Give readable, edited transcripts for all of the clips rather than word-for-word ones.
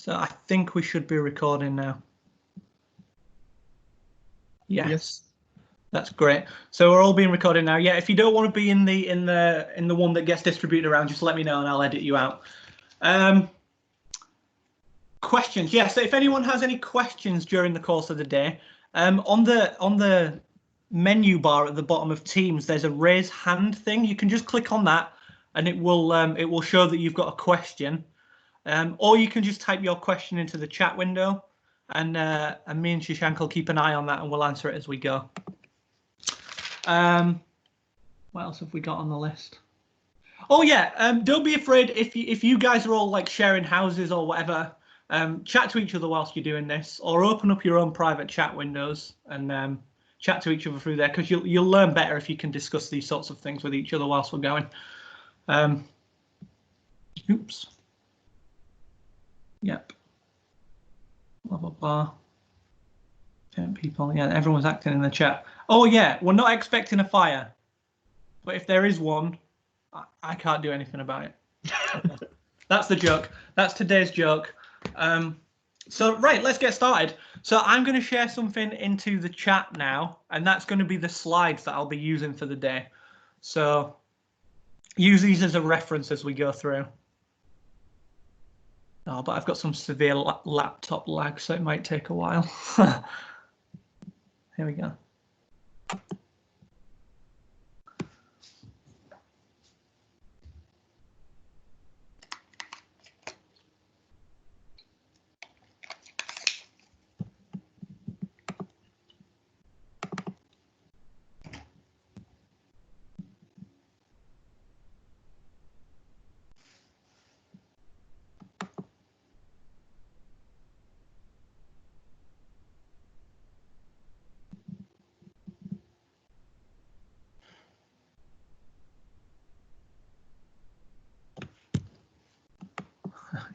So I think we should be recording now. Yes. That's great. So we're all being recorded now. Yeah, if you don't want to be in the one that gets distributed around, just let me know and I'll edit you out. Questions? Yeah. So if anyone has any questions during the course of the day, on the menu bar at the bottom of Teams, there's a raise hand thing. You can just click on that, and it will show that you've got a question. Or you can just type your question into the chat window, and me and Shashank will keep an eye on that, and we'll answer it as we go. What else have we got on the list? Oh yeah, don't be afraid if you guys are all like sharing houses or whatever. Chat to each other whilst you're doing this, or open up your own private chat windows and chat to each other through there, because you'll learn better if you can discuss these sorts of things with each other whilst we're going. Oops. Yep. Blah blah blah. 10 people. Yeah, everyone's acting in the chat. Oh yeah, we're not expecting a fire, but if there is one, I can't do anything about it. That's the joke. That's today's joke. So right, let's get started. So I'm going to share something into the chat now, and that's going to be the slides that I'll be using for the day. So use these as a reference as we go through. Oh, but I've got some severe laptop lag, so it might take a while. Here we go.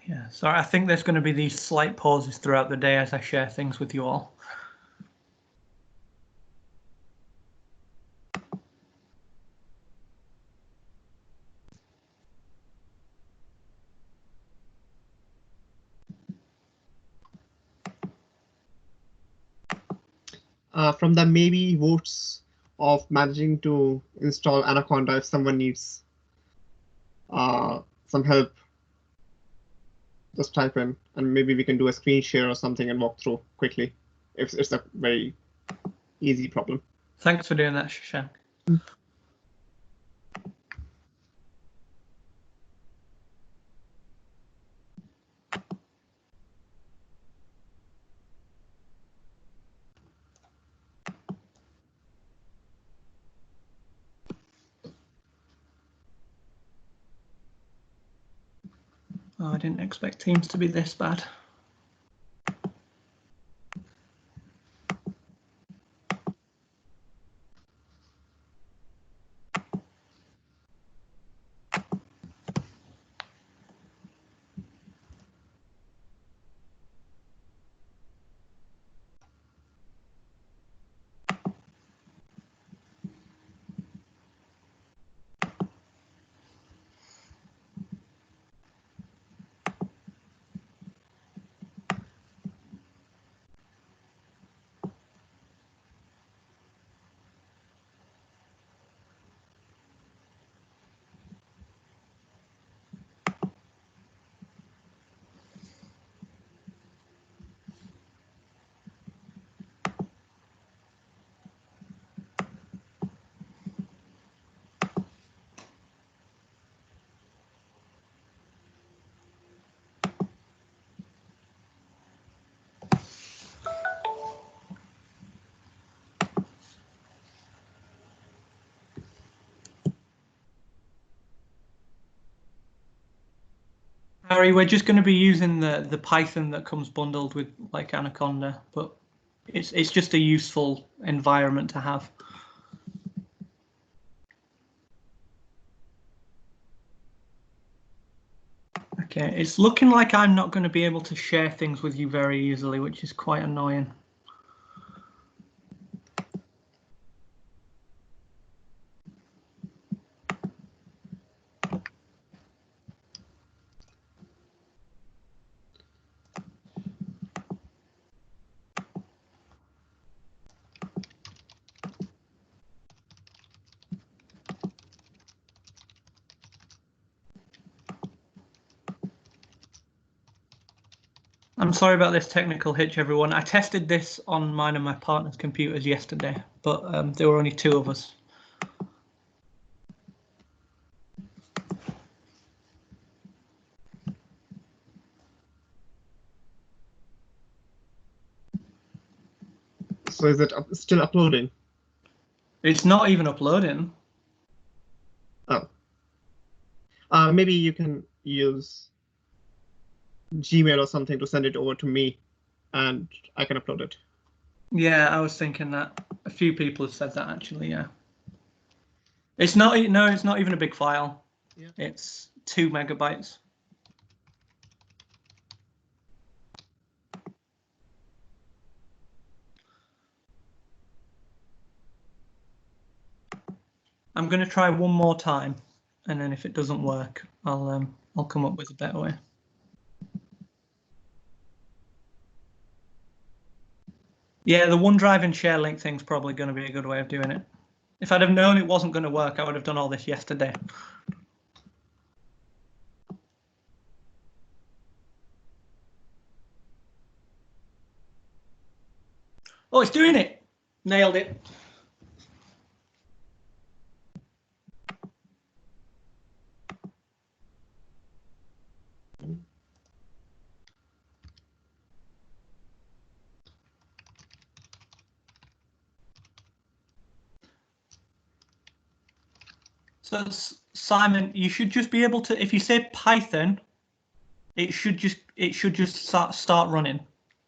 Yeah, sorry, I think there's going to be these slight pauses throughout the day as I share things with you all. From the maybe votes of managing to install Anaconda if someone needs some help, just type in, and maybe we can do a screen share or something and walk through quickly if it's a very easy problem. Thanks for doing that, Shashank. Oh, I didn't expect Teams to be this bad. Harry, we're just going to be using the Python that comes bundled with like Anaconda, but it's just a useful environment to have. Okay, it's looking like I'm not going to be able to share things with you very easily, which is quite annoying. I'm sorry about this technical hitch, everyone. I tested this on mine and my partner's computers yesterday, but there were only 2 of us. So is it still uploading? It's not even uploading. Oh. Maybe you can use Gmail or something to send it over to me, and I can upload it. Yeah, I was thinking that. A few people have said that actually. Yeah. It's not. No, it's not even a big file. Yeah. It's 2 megabytes. I'm going to try one more time, and then if it doesn't work, I'll come up with a better way. Yeah, the OneDrive and share link thing's probably going to be a good way of doing it. If I'd have known it wasn't going to work, I would have done all this yesterday. Oh, it's doing it. Nailed it. So Simon, you should just be able to, if you say Python, it should just start running.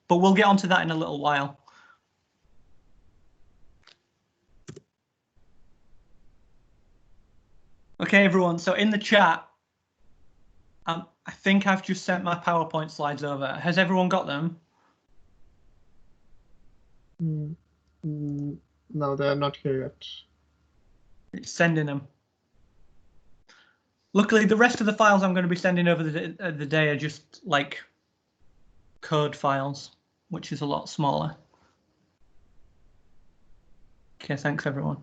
But we'll get onto that in a little while. Okay, everyone. So in the chat, I think I've just sent my PowerPoint slides over. Has everyone got them? No, they're not here yet. It's sending them. Luckily, the rest of the files I'm going to be sending over the day are just like code files, which is a lot smaller. Okay, thanks everyone.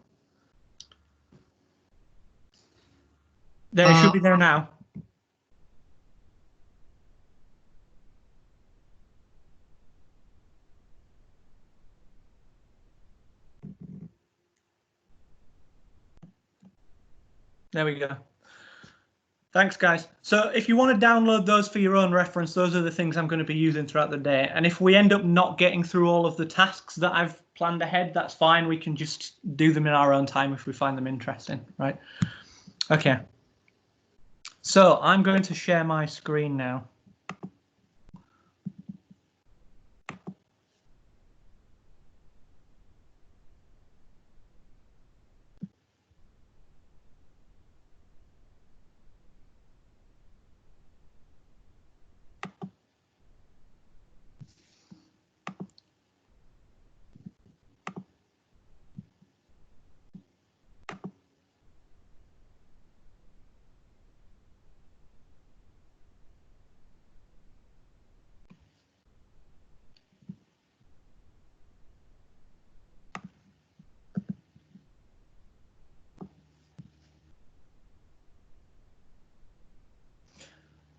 There, it should be there now. There we go. Thanks, guys. So if you want to download those for your own reference, those are the things I'm going to be using throughout the day. And if we end up not getting through all of the tasks that I've planned ahead, that's fine. We can just do them in our own time if we find them interesting, right? Okay. So I'm going to share my screen now.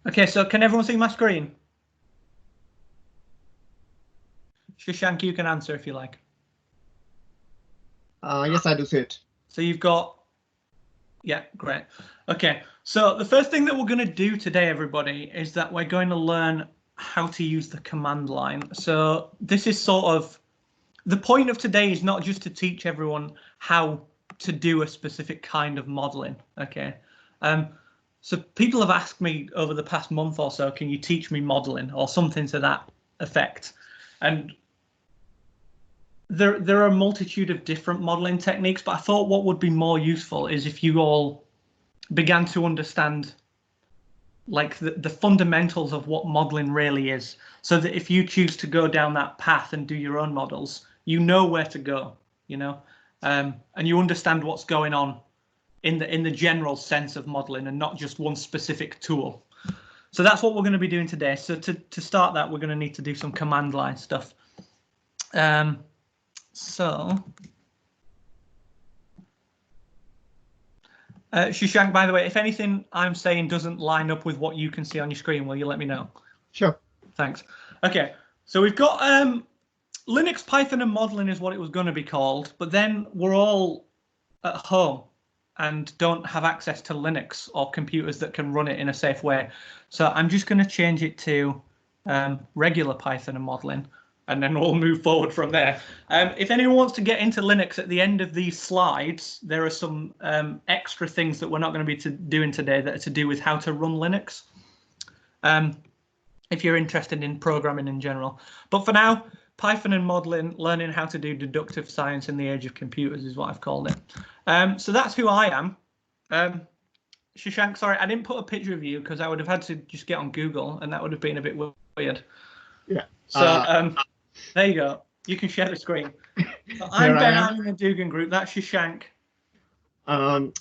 Okay, so can everyone see my screen? Shashank, you can answer if you like. Yes, I do see it. So you've got, yeah, great. Okay, so the first thing that we're going to do today, everybody, is that we're going to learn how to use the command line. So this is sort of, the point of today is not just to teach everyone how to do a specific kind of modeling, okay? So people have asked me over the past month or so, can you teach me modeling or something to that effect? And there are a multitude of different modeling techniques, but I thought what would be more useful is if you all began to understand like the fundamentals of what modeling really is, so that if you choose to go down that path and do your own models, you know where to go, you know, and you understand what's going on in the general sense of modeling and not just one specific tool. So that's what we're going to be doing today. So to start that, we're going to need to do some command line stuff. Shashank, by the way, if anything I'm saying doesn't line up with what you can see on your screen, will you let me know? Sure. Thanks. Okay, so we've got Linux, Python, and modeling is what it was going to be called, but then we're all at home and don't have access to Linux or computers that can run it in a safe way. So I'm just going to change it to regular Python and modeling, and then we'll move forward from there. If anyone wants to get into Linux, at the end of these slides, there are some extra things that we're not going to be doing today that are to do with how to run Linux. If you're interested in programming in general. But for now, Python and modeling, learning how to do deductive science in the age of computers is what I've called it. So that's who I am. Shashank, sorry, I didn't put a picture of you because I would have had to just get on Google and that would have been a bit weird. Yeah. So there you go. You can share the screen. So I'm Ben, I'm in the Dugan group. That's Shashank. I'm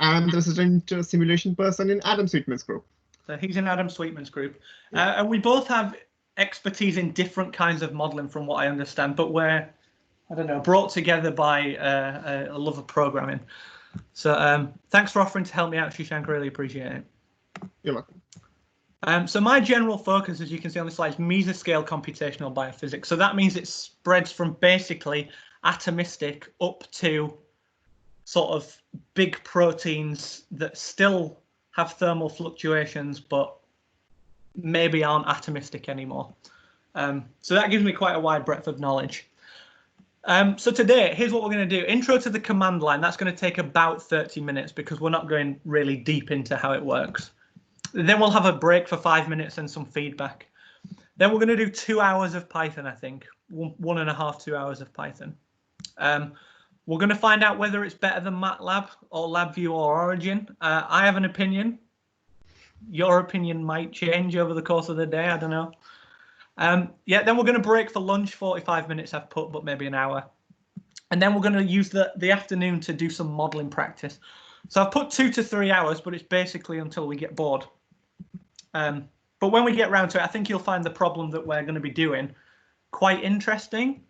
the resident simulation person in Adam Sweetman's group. So he's in Adam Sweetman's group. And we both have expertise in different kinds of modeling from what I understand, but we're, I don't know, brought together by a love of programming. So thanks for offering to help me out, Shashank. Really appreciate it. You're welcome. So my general focus, as you can see on the slide, is mesoscale computational biophysics. So that means it spreads from basically atomistic up to sort of big proteins that still have thermal fluctuations, but maybe aren't atomistic anymore. So that gives me quite a wide breadth of knowledge. So today, here's what we're going to do. Intro to the command line. That's going to take about 30 minutes because we're not going really deep into how it works. Then we'll have a break for 5 minutes and some feedback. Then we're going to do 2 hours of Python, I think. 1.5, 2 hours of Python. We're going to find out whether it's better than MATLAB or LabVIEW or Origin. I have an opinion. Your opinion might change over the course of the day. I don't know. Yeah, then we're going to break for lunch. 45 minutes I've put, but maybe an hour. And then we're going to use the afternoon to do some modeling practice. So I've put 2 to 3 hours, but it's basically until we get bored. But when we get round to it, I think you'll find the problem that we're going to be doing quite interesting,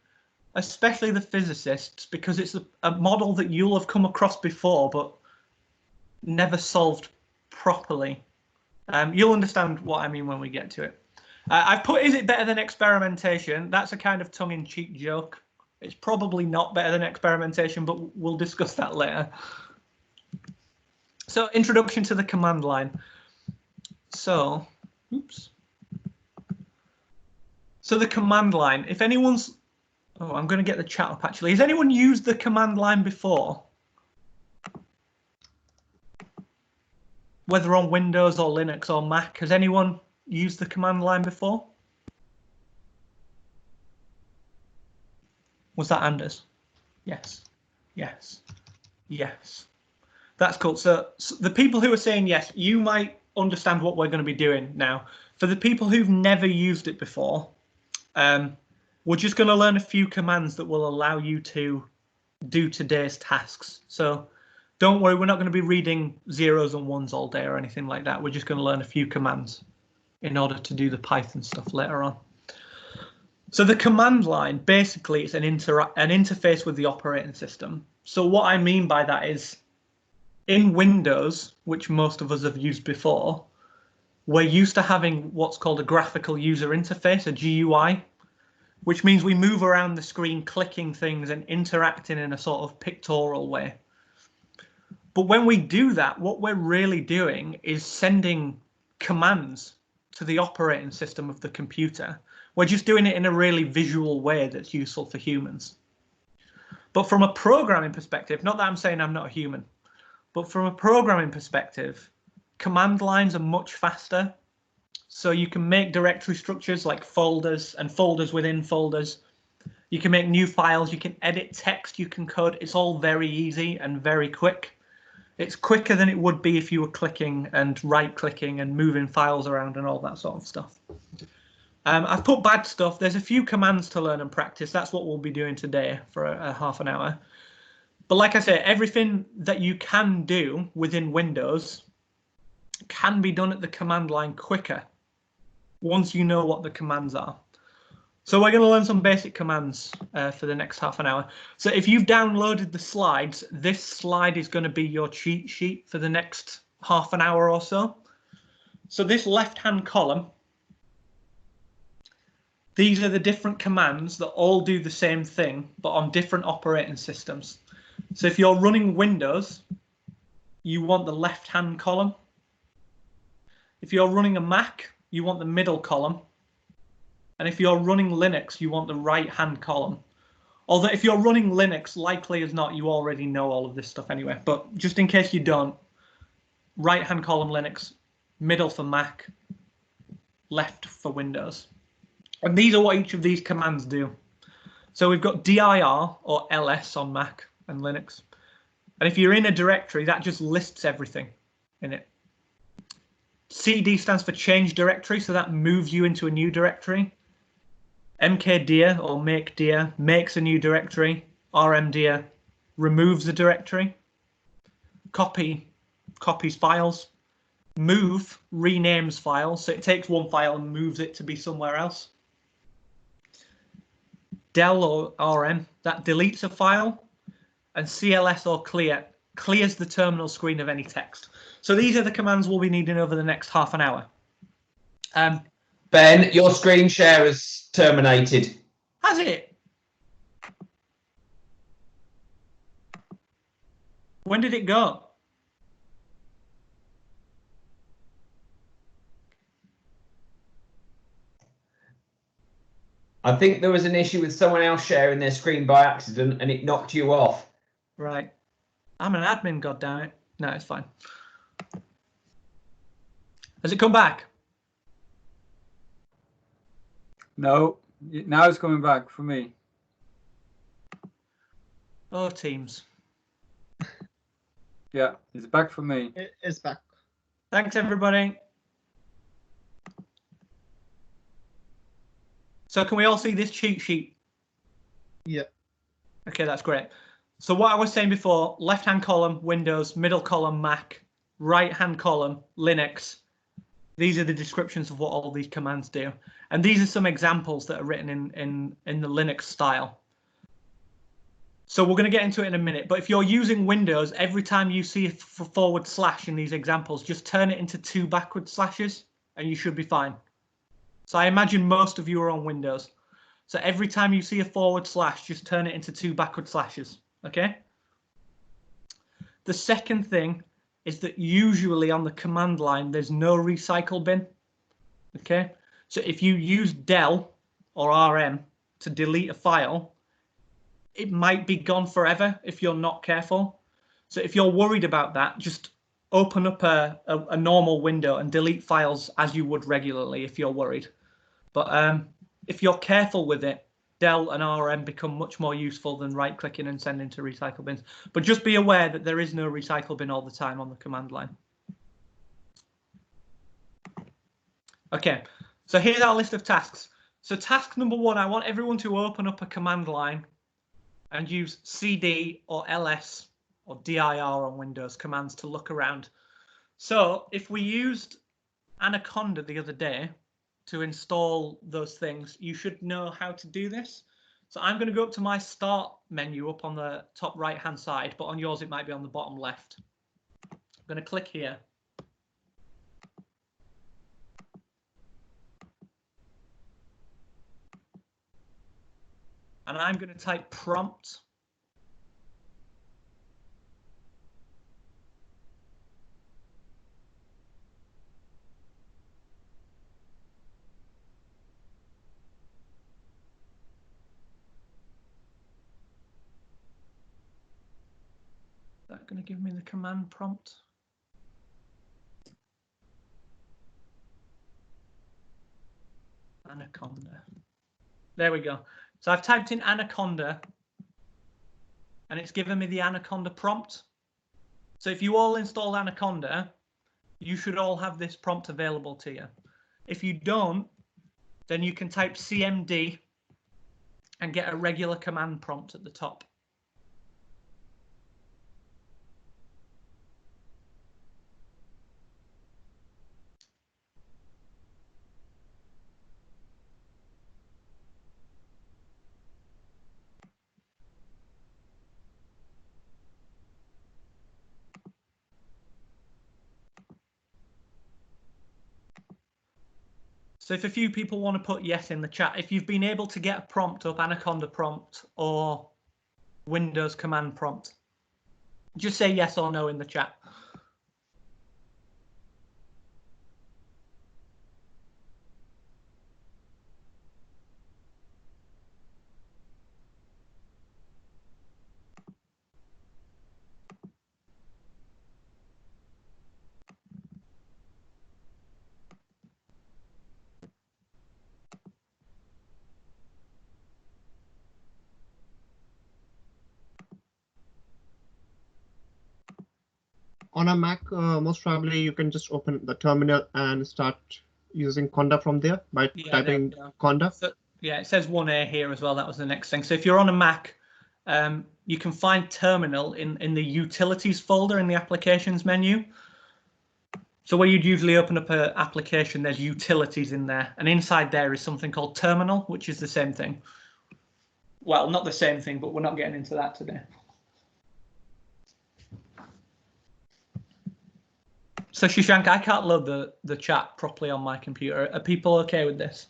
especially the physicists, because it's a model that you'll have come across before, but never solved properly. You'll understand what I mean when we get to it. I've put, is it better than experimentation? That's a kind of tongue-in-cheek joke. It's probably not better than experimentation, but we'll discuss that later. So, introduction to the command line. So, oops. So the command line, if anyone's, oh, I'm going to get the chat up actually. Has anyone used the command line before? Whether on Windows or Linux or Mac, has anyone used the command line before? Was that Anders? Yes, yes, yes. That's cool. So the people who are saying yes, you might understand what we're going to be doing now. For the people who've never used it before, we're just going to learn a few commands that will allow you to do today's tasks. So don't worry, we're not going to be reading zeros and ones all day or anything like that. We're just going to learn a few commands in order to do the Python stuff later on. So the command line, basically, it's an interface with the operating system. So what I mean by that is, in Windows, which most of us have used before, we're used to having what's called a graphical user interface, a GUI, which means we move around the screen clicking things and interacting in a sort of pictorial way. But when we do that, what we're really doing is sending commands to the operating system of the computer. We're just doing it in a really visual way that's useful for humans. But from a programming perspective, not that I'm saying I'm not a human, but from a programming perspective, command lines are much faster. So you can make directory structures like folders and folders within folders. You can make new files, you can edit text, you can code. It's all very easy and very quick. It's quicker than it would be if you were clicking and right-clicking and moving files around and all that sort of stuff. I've put bad stuff. There's a few commands to learn and practice. That's what we'll be doing today for a half an hour. But like I say, everything that you can do within Windows can be done at the command line quicker once you know what the commands are. So we're going to learn some basic commands for the next half an hour. So if you've downloaded the slides, this slide is going to be your cheat sheet for the next half an hour or so. So this left-hand column These are the different commands that all do the same thing, but on different operating systems. So if you're running Windows, you want the left-hand column. If you're running a Mac, you want the middle column. And if you're running Linux, you want the right-hand column. Although if you're running Linux, likely as not, you already know all of this stuff anyway. But just in case you don't, right-hand column Linux, middle for Mac, left for Windows. And these are what each of these commands do. So we've got dir or ls on Mac and Linux. And if you're in a directory, that just lists everything in it. cd stands for change directory, so that moves you into a new directory. mkdir or makedir makes a new directory. rmdir removes a directory. Copy copies files. Move renames files, so it takes one file and moves it to be somewhere else. Del or rm, that deletes a file. And cls or clear clears the terminal screen of any text. So these are the commands we'll be needing over the next half an hour. Ben, your screen share has terminated. Has it? When did it go? I think there was an issue with someone else sharing their screen by accident and it knocked you off. Right. I'm an admin, goddammit. No, it's fine. Has it come back? No, now it's coming back for me. Oh, Teams. Yeah, it's back for me. It's back. Thanks, everybody. So can we all see this cheat sheet? Yeah. Okay, that's great. So what I was saying before, left-hand column, Windows, middle column, Mac, right-hand column, Linux. These are the descriptions of what all these commands do. And these are some examples that are written in the Linux style. So we're going to get into it in a minute. But if you're using Windows, every time you see a forward slash in these examples, just turn it into 2 backward slashes and you should be fine. So I imagine most of you are on Windows. So every time you see a forward slash, just turn it into 2 backward slashes. Okay? The second thing is that usually on the command line, there's no recycle bin. Okay? So if you use del or rm to delete a file, it might be gone forever if you're not careful. So if you're worried about that, just open up a normal window and delete files as you would regularly if you're worried. But if you're careful with it, del and rm become much more useful than right-clicking and sending to recycle bins. But just be aware that there is no recycle bin all the time on the command line. Okay, so here's our list of tasks. So task number 1, I want everyone to open up a command line and use cd or ls or dir on Windows commands to look around. So if we used Anaconda the other day to install those things, you should know how to do this. So I'm going to go up to my start menu up on the top right hand side, but on yours it might be on the bottom left. I'm going to click here. And I'm going to type prompt. Is that going to give me the command prompt? Anaconda. There we go. So I've typed in Anaconda and it's given me the Anaconda prompt. So if you all installed Anaconda, you should all have this prompt available to you. If you don't, then you can type cmd and get a regular command prompt at the top. So if a few people want to put yes in the chat, if you've been able to get a prompt up, Anaconda prompt or Windows command prompt, just say yes or no in the chat. On a Mac, most probably you can just open the terminal and start using Conda from there by typing Conda. So, yeah, it says 1A here as well. That was the next thing. So if you're on a Mac, you can find terminal in the utilities folder in the applications menu. So where you'd usually open up an application, there's utilities in there. And inside there is something called terminal, which is the same thing. Well, not the same thing, but we're not getting into that today. So Shashank, I can't load the chat properly on my computer. Are people okay with this?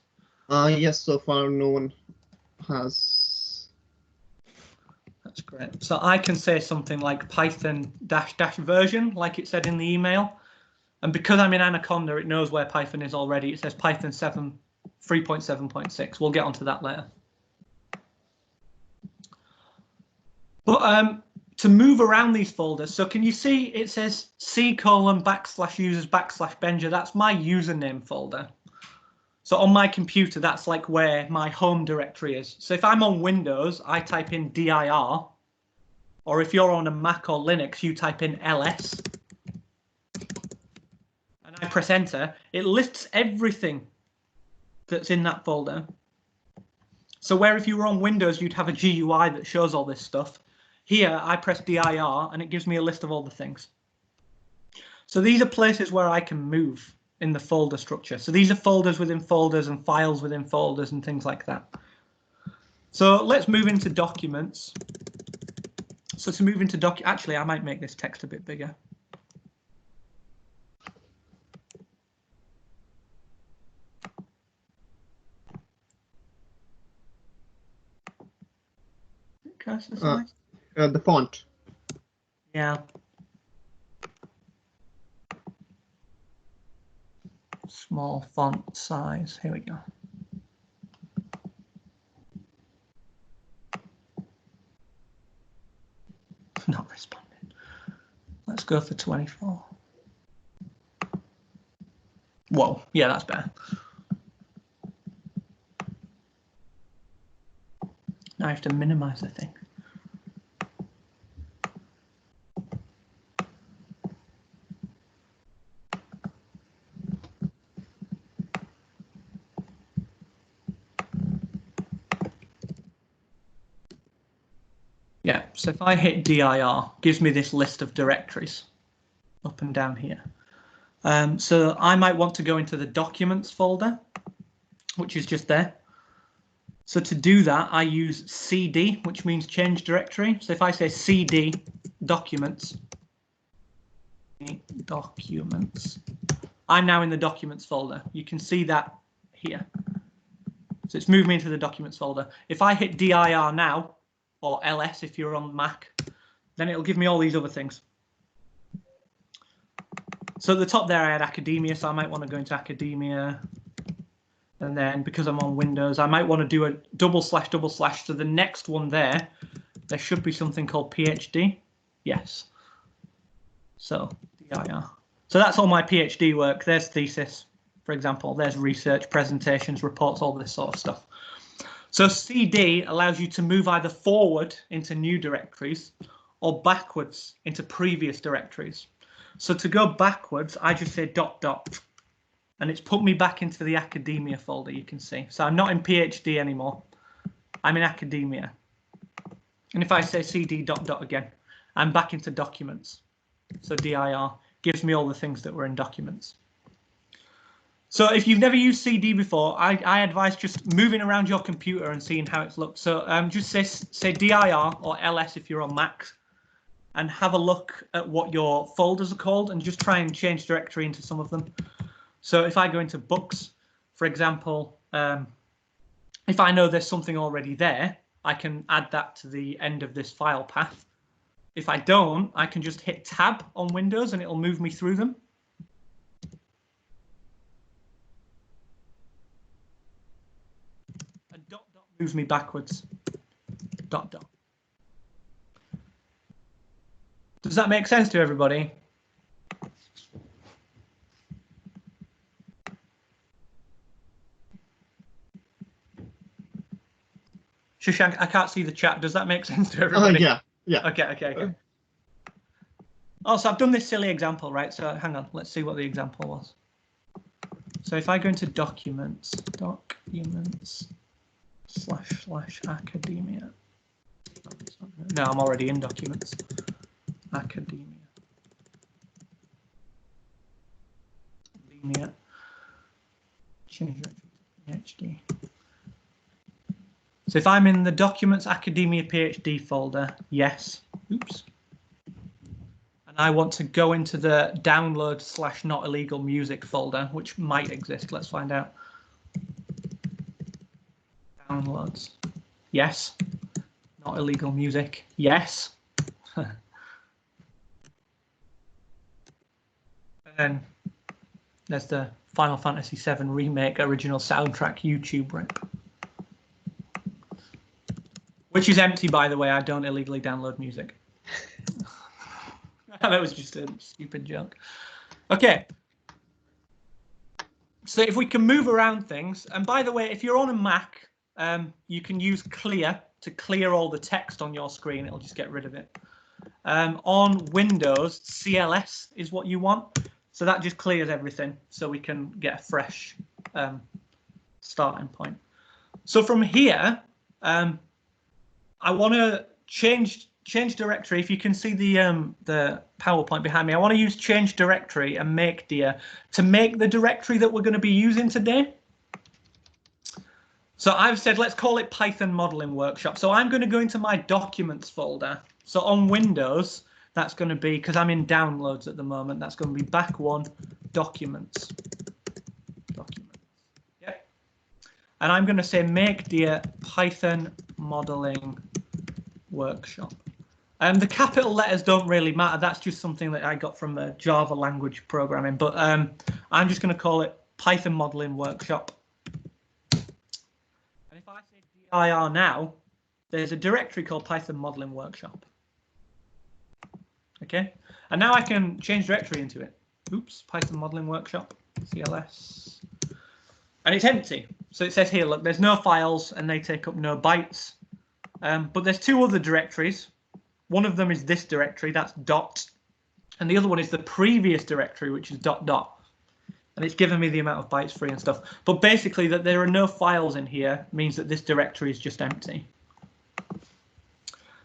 Yes, so far no one has. That's great. So I can say something like Python -- version, like it said in the email. And because I'm in Anaconda, it knows where Python is already. It says Python 7, 3.7.6. We'll get onto that later. But to move around these folders, so can you see it says C:\users\Benja? That's my username folder. So on my computer, that's like where my home directory is. So if I'm on Windows, I type in dir, or if you're on a Mac or Linux, you type in ls, and I press enter. It lists everything that's in that folder. So where if you were on Windows, you'd have a GUI that shows all this stuff. Here, I press dir, and it gives me a list of all the things. So these are places where I can move in the folder structure. So these are folders within folders and files within folders and things like that. So let's move into documents. So to move into actually, I might make this text a bit bigger. The font. Yeah. Small font size. Here we go. Not responding. Let's go for 24. Whoa. Yeah, that's better. Now I have to minimize the thing. Yeah, so if I hit dir, gives me this list of directories up and down here. So I might want to go into the documents folder, which is just there. So to do that, I use cd, which means change directory. So if I say cd documents, I'm now in the documents folder. You can see that here. So it's moved me into the documents folder. If I hit dir now, or ls if you're on Mac, then it'll give me all these other things. So at the top there I had academia, so I might want to go into academia. And then because I'm on Windows, I might want to do a //. So the next one there should be something called PhD. Yes. So dir. So that's all my PhD work. There's thesis, for example. There's research, presentations, reports, all this sort of stuff. So CD allows you to move either forward into new directories or backwards into previous directories. So to go backwards, I just say ... and it's put me back into the academia folder, you can see. So I'm not in PhD anymore. I'm in academia. And if I say CD ... again, I'm back into documents. So dir gives me all the things that were in documents. So if you've never used CD before, I advise just moving around your computer and seeing how it's looked. So just say dir or ls if you're on Mac, and have a look at what your folders are called and just try and change directory into some of them. So if I go into books, for example, if I know there's something already there, I can add that to the end of this file path. If I don't, I can just hit Tab on Windows and it'll move me through them. And dot dot moves me backwards. Dot dot. Does that make sense to everybody? Shashank, I can't see the chat. Does that make sense to everybody? Yeah. Okay. Also, I've done this silly example, right? So hang on, let's see what the example was. So if I go into documents / academia. No, I'm already in documents. Academia. Change PhD. So if I'm in the Documents Academia PhD folder, yes. Oops. And I want to go into the download / not illegal music folder, which might exist. Let's find out. Downloads. Yes. Not illegal music. Yes. And then there's the Final Fantasy VII Remake original soundtrack YouTube rip. Which is empty, by the way. I don't illegally download music. That was just a stupid joke. Okay. So if we can move around things, and by the way, if you're on a Mac, you can use clear to clear all the text on your screen. It'll just get rid of it. On Windows, CLS is what you want. So that just clears everything so we can get a fresh starting point. So from here, I want to change directory. If you can see the PowerPoint behind me, I want to use change directory and make dir to make the directory that we're going to be using today. So I've said let's call it Python Modeling Workshop. So I'm going to go into my documents folder. So on Windows, that's going to be, because I'm in downloads at the moment, that's going to be back1 documents. Yep. And I'm going to say make dir Python Modeling Workshop. The capital letters don't really matter. That's just something that I got from Java language programming. But I'm just going to call it Python Modeling Workshop. And if I say dir now, there's a directory called Python Modeling Workshop. Okay, and now I can change directory into it. Oops, Python Modeling Workshop, CLS. And it's empty. So it says here, look, there's no files and they take up no bytes. But there's two other directories. One of them is this directory, that's dot. And the other one is the previous directory, which is dot dot. And it's given me the amount of bytes free and stuff. But basically that there are no files in here means that this directory is just empty.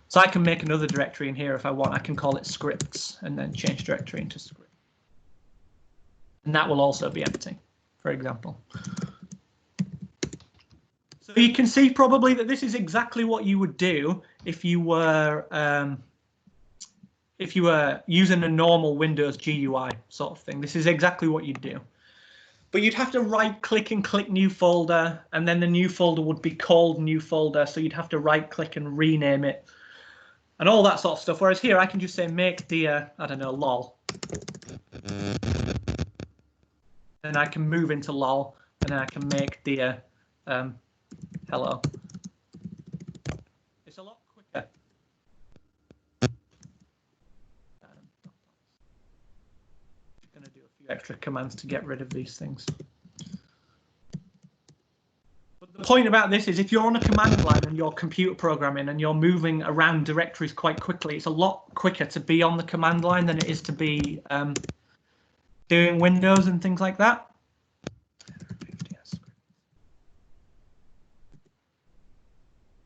So I can make another directory in here if I want. I can call it scripts and then change directory into script. And that will also be empty, for example. So you can see probably that this is exactly what you would do if you were using a normal Windows GUI sort of thing. This is exactly what you'd do. But you'd have to right-click and click new folder, and then the new folder would be called new folder. So you'd have to right-click and rename it, and all that sort of stuff. Whereas here, I can just say make dir, I don't know, lol. And I can move into lol, and then I can make dir hello. It's a lot quicker. Just going to do a few extra commands to get rid of these things. But the point about this is if you're on a command line and you're computer programming and you're moving around directories quite quickly, it's a lot quicker to be on the command line than it is to be doing Windows and things like that.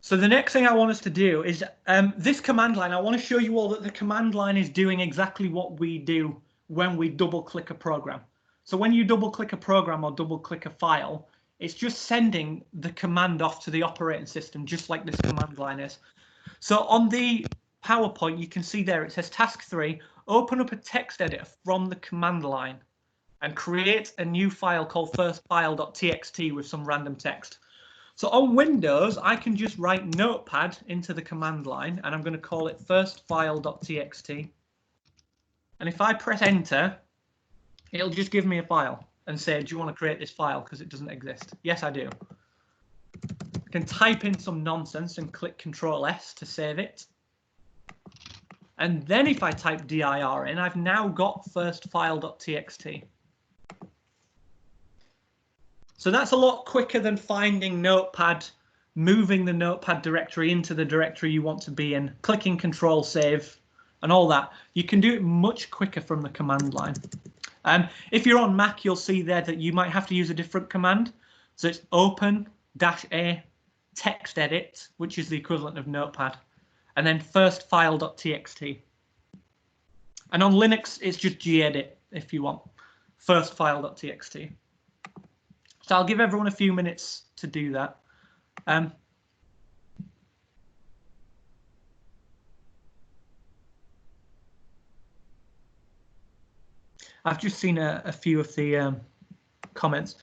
So the next thing I want us to do is this command line. I want to show you all that the command line is doing exactly what we do when we double click a program. So when you double click a program or double click a file, it's just sending the command off to the operating system, just like this command line is. So on the PowerPoint, you can see there it says task 3, open up a text editor from the command line and create a new file called firstfile.txt with some random text. So on Windows, I can just write Notepad into the command line, and I'm going to call it firstfile.txt. And if I press enter, it'll just give me a file and say, do you want to create this file? Because it doesn't exist. Yes, I do. I can type in some nonsense and click Control-S to save it. And then if I type dir in, I've now got firstfile.txt. So that's a lot quicker than finding Notepad, moving the Notepad directory into the directory you want to be in, clicking Control Save, and all that. You can do it much quicker from the command line. If you're on Mac, you'll see there that you might have to use a different command. So it's open-a text edit, which is the equivalent of Notepad, and then firstfile.txt. And on Linux, it's just gedit if you want, firstfile.txt. So I'll give everyone a few minutes to do that. I've just seen a few of the comments.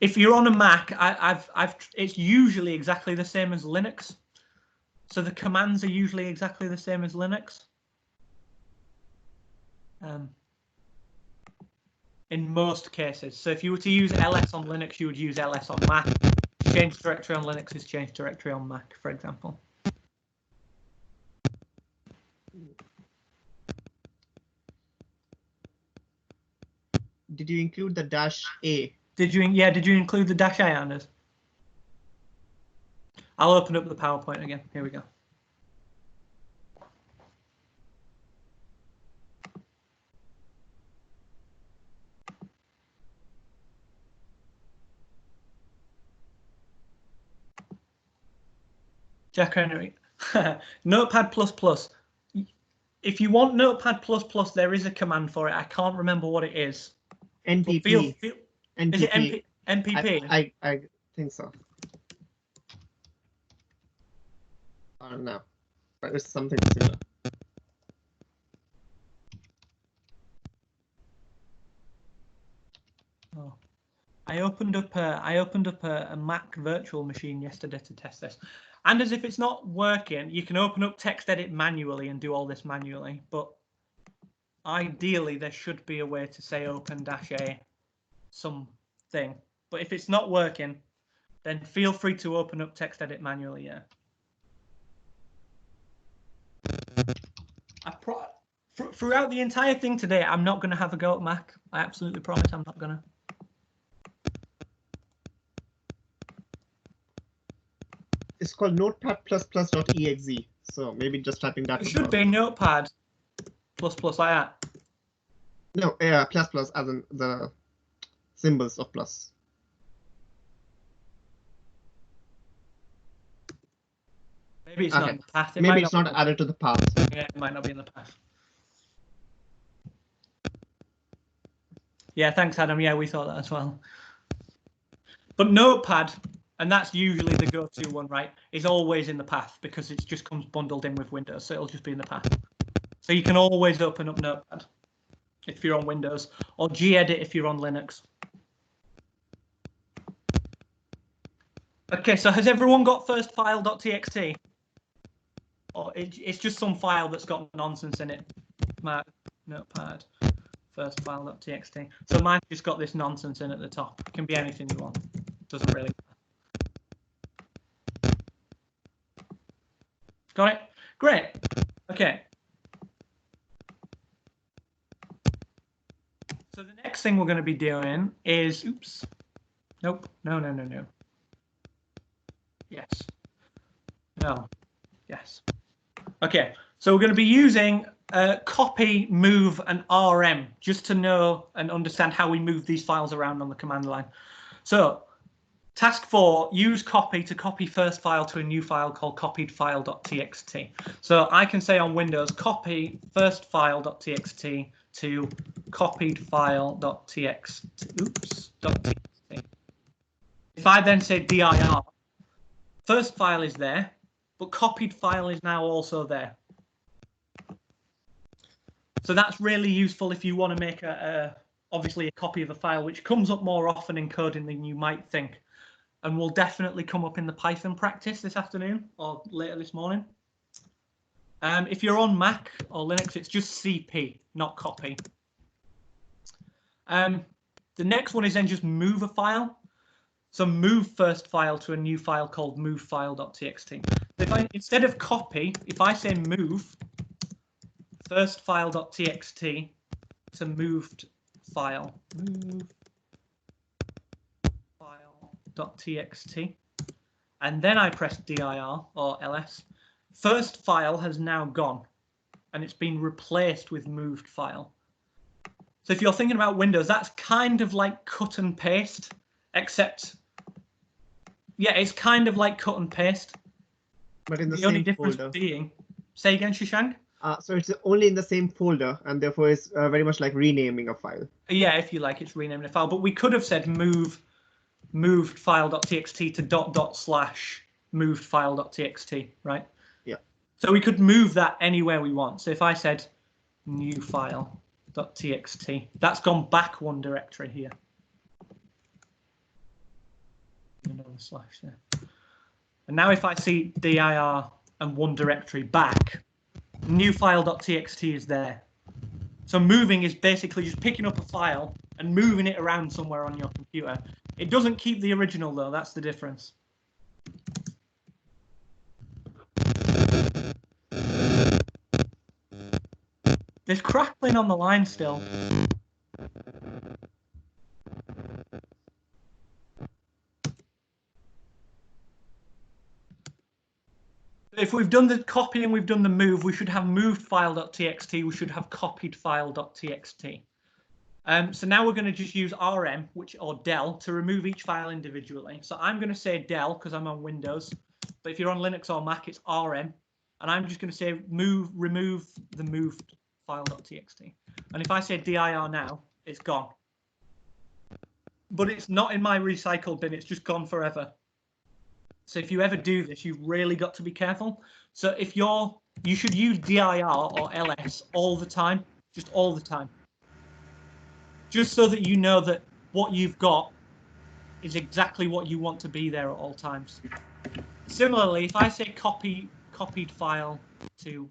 If you're on a Mac, it's usually exactly the same as Linux. So the commands are usually exactly the same as Linux. In most cases. So if you were to use ls on Linux, you would use ls on Mac. Change directory on Linux is change directory on Mac, for example. Did you include the -A? Did you include the -A, Anders? I'll open up the PowerPoint again. Here we go. Jack Henry. Notepad++. If you want Notepad++, there is a command for it. I can't remember what it is. NPP. NPP. Is it NPP? I think so. I don't know, but it's something similar. Oh. I opened up a Mac virtual machine yesterday to test this. And as if it's not working, you can open up TextEdit manually and do all this manually. But ideally, there should be a way to say open-a something. But if it's not working, then feel free to open up TextEdit manually. Yeah. Throughout the entire thing today, I'm not going to have a go at Mac. I absolutely promise I'm not going to. It's called notepad++.exe. So maybe just typing that. It should be Notepad++ like that. No, yeah, ++ as in the symbols of plus. Maybe it's not in the path. Maybe it's not added to the path. Yeah, it might not be in the path. Yeah, thanks, Adam. Yeah, we thought that as well. But Notepad, and that's usually the go-to one, right, is always in the path because it just comes bundled in with Windows, so it'll just be in the path. So you can always open up Notepad if you're on Windows, or gedit if you're on Linux. Okay, so has everyone got firstfile.txt? Or it's just some file that's got nonsense in it. Notepad, firstfile.txt. So mine's just got this nonsense in at the top. It can be anything you want. Doesn't really matter. Got it? Great. Okay. So the next thing we're going to be doing is, oops. Nope. No. Yes. No. Yes. Okay. So we're going to be using copy, move, and RM just to know and understand how we move these files around on the command line. So task 4, use copy to copy first file to a new file called copiedfile.txt. So I can say on Windows, copy firstfile.txt to copiedfile.txt. Oops. .txt. If I then say dir, first file is there, but copied file is now also there. So that's really useful if you want to make a obviously a copy of a file, which comes up more often in coding than you might think, and will definitely come up in the Python practice this afternoon or later this morning. If you're on Mac or Linux, it's just CP, not copy. The next one is then just move a file. So move first file to a new file called movefile.txt. If instead of copy, if I say move first file.txt to moved file, move file.txt, and then I press dir or ls, first file has now gone and it's been replaced with moved file. So if you're thinking about Windows, that's kind of like cut and paste, except, yeah, it's kind of like cut and paste. But in the only same difference folder. being, say again, Shashank? So it's only in the same folder, and therefore it's very much like renaming a file. Yeah, if you like, it's renaming a file. But we could have said moved file.txt to / moved file.txt, right? Yeah. So we could move that anywhere we want. So if I said new file.txt, that's gone back one directory here. Another slash there. And now if I see dir and one directory back, new file.txt is there. So moving is basically just picking up a file and moving it around somewhere on your computer. It doesn't keep the original though, that's the difference. There's crackling on the line still. If we've done the copy and we've done the move, we should have moved file.txt, we should have copied file.txt. So now we're going to just use rm, or del, to remove each file individually. So I'm going to say del because I'm on Windows, but if you're on Linux or Mac, it's rm, and I'm just going to say remove the moved file.txt. And if I say dir now, it's gone. But it's not in my recycle bin, it's just gone forever. So if you ever do this, you've really got to be careful. So if you should use dir or ls all the time, just all the time. Just so that you know that what you've got is exactly what you want to be there at all times. Similarly, if I say copied file to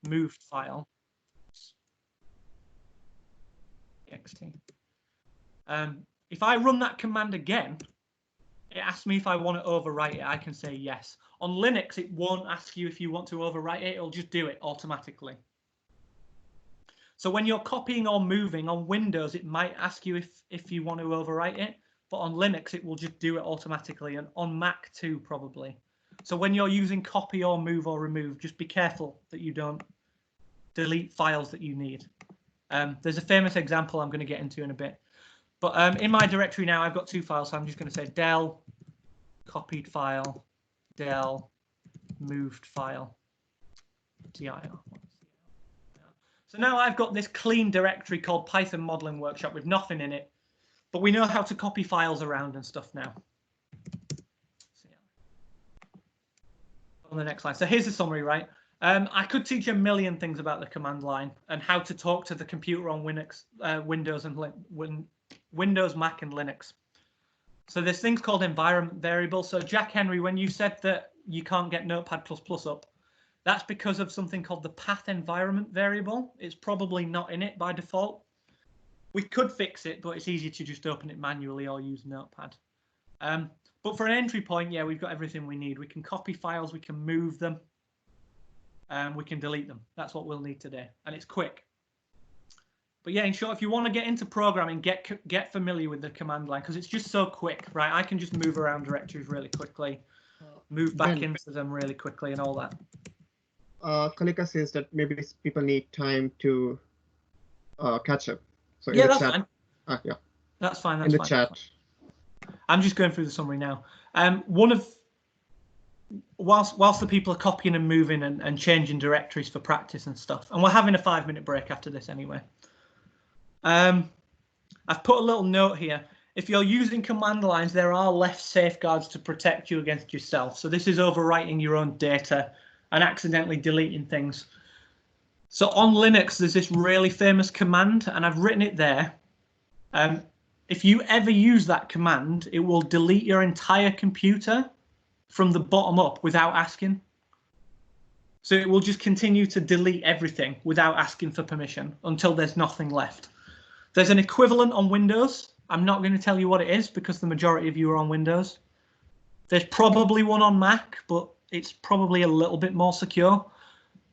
moved file, txt. If I run that command again, it asks me if I want to overwrite it. I can say yes. On Linux, it won't ask you if you want to overwrite it. It'll just do it automatically. So when you're copying or moving on Windows, it might ask you if you want to overwrite it. But on Linux, it will just do it automatically. And on Mac too, probably. So when you're using copy or move or remove, just be careful that you don't delete files that you need. There's a famous example I'm going to get into in a bit. But in my directory now, I've got two files. So I'm just going to say del copied file, del moved file, dir. So now I've got this clean directory called Python Modeling Workshop with nothing in it. But we know how to copy files around and stuff now. On the next line. So here's the summary, right? I could teach a million things about the command line and how to talk to the computer on Windows, Mac, and Linux. So there's things called environment variables. So Jack Henry, when you said that you can't get Notepad++ up, that's because of something called the path environment variable. It's probably not in it by default. We could fix it, but it's easier to just open it manually or use Notepad. But for an entry point, yeah, we've got everything we need. We can copy files, we can move them, we can delete them. That's what we'll need today, and it's quick. But yeah, in short, if you want to get into programming, get familiar with the command line because it's just so quick, right? I can just move around directories really quickly, move back into them really quickly, and all that. Kalika says that maybe people need time to catch up. So yeah, that's chat, fine. yeah, that's fine. That's in the fine. chat. I'm just going through the summary now. Whilst the people are copying and moving and changing directories for practice and stuff, and we're having a 5-minute break after this anyway. I've put a little note here. If you're using command lines, there are less safeguards to protect you against yourself. So this is overwriting your own data and accidentally deleting things. So on Linux, there's this really famous command, and I've written it there. If you ever use that command, it will delete your entire computer from the bottom up without asking. So it will just continue to delete everything without asking for permission until there's nothing left. There's an equivalent on Windows. I'm not going to tell you what it is because the majority of you are on Windows. There's probably one on Mac, but it's probably a little bit more secure.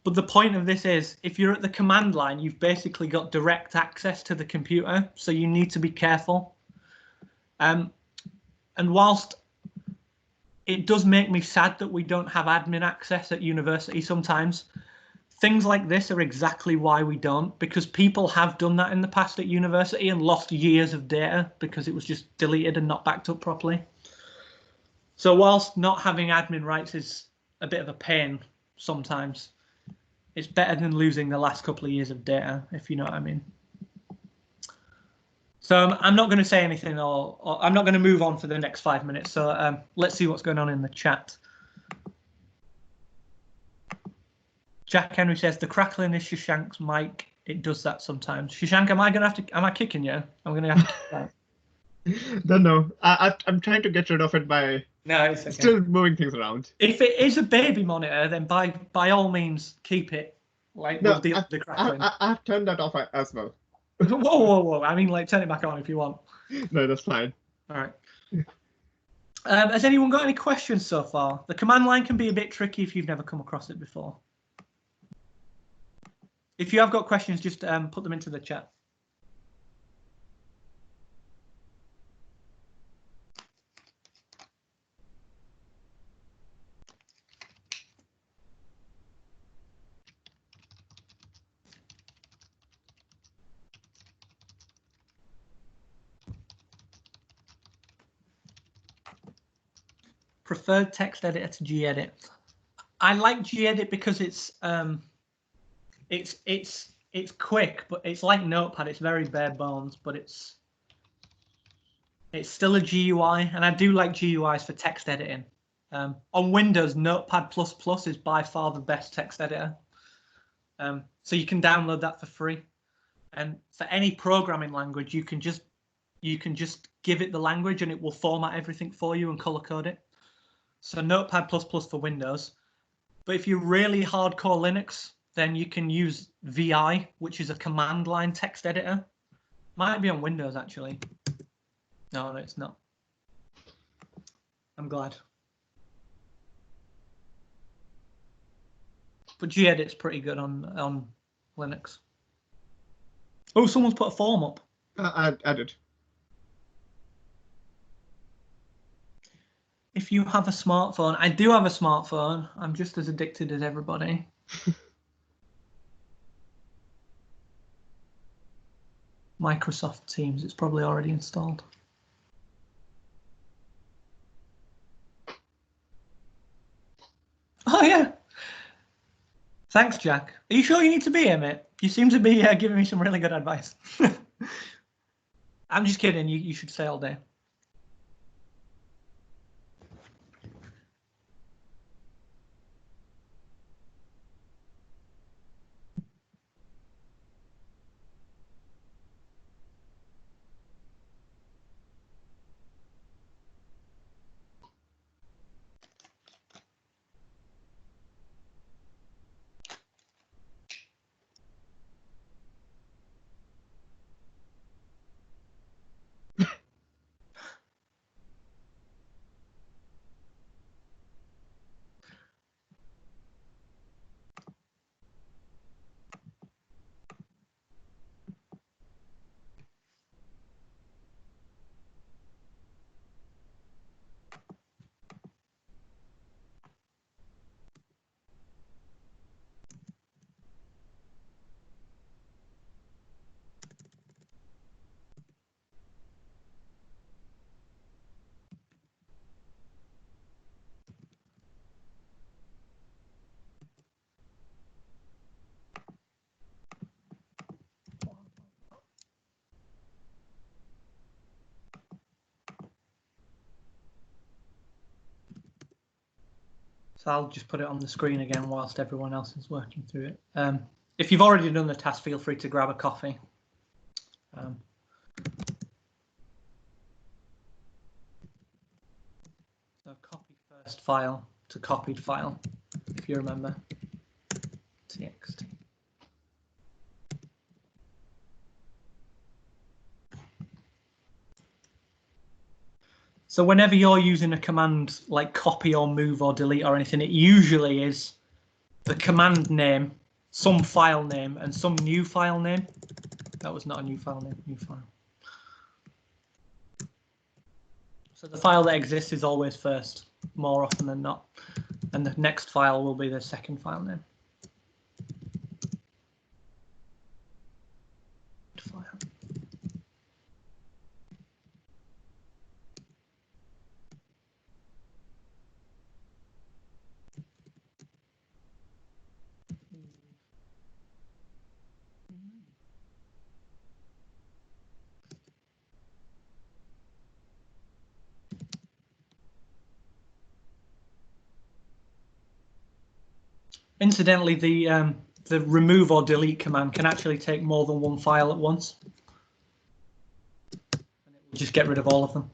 But the point of this is, if you're at the command line, you've basically got direct access to the computer, so you need to be careful. And whilst it does make me sad that we don't have admin access at university sometimes, things like this are exactly why we don't, because people have done that in the past at university and lost years of data because it was just deleted and not backed up properly. So whilst not having admin rights is a bit of a pain sometimes, it's better than losing the last couple of years of data, if you know what I mean. So I'm not going to say anything, or I'm not going to move on for the next 5 minutes. So let's see what's going on in the chat. Jack Henry says the crackling is Shashank's mic. It does that sometimes. Shashank, am I kicking you? I'm going to have to kick that. Don't know. I'm trying to get rid of it by No, it's okay. still moving things around. If it is a baby monitor, then by all means keep it. Like No, we'll deal with the crackling. I've turned that off as well. Whoa! I mean, like turn it back on if you want. No, that's fine. All right. Has anyone got any questions so far? The command line can be a bit tricky if you've never come across it before. If you have got questions, just put them into the chat. Preferred text editor to gedit. I like gedit because it's quick, but it's like Notepad. It's very bare bones, but it's still a GUI, and I do like GUIs for text editing. On Windows, Notepad++ is by far the best text editor. So you can download that for free. And for any programming language, you can just give it the language, and it will format everything for you and color code it. So Notepad++ for Windows. But if you're really hardcore Linux, then you can use VI, which is a command line text editor. Might be on Windows, actually. No, it's not. I'm glad. But gedit's pretty good on Linux. Oh, someone's put a form up. I did. If you have a smartphone, I do have a smartphone. I'm just as addicted as everybody. Microsoft Teams, it's probably already installed. Oh, yeah. Thanks, Jack. Are you sure you need to be here, mate? You seem to be giving me some really good advice. I'm just kidding. You should stay all day. So I'll just put it on the screen again whilst everyone else is working through it. If you've already done the task, feel free to grab a coffee. first file to copied file, if you remember. TXT. So whenever you're using a command like copy or move or delete or anything, it usually is the command name, some file name, and some new file name. That was not a new file name, new file. So the file that exists is always first, more often than not. And the next file will be the second file name. File. Incidentally, the remove or delete command can actually take more than one file at once. And it will just get rid of all of them.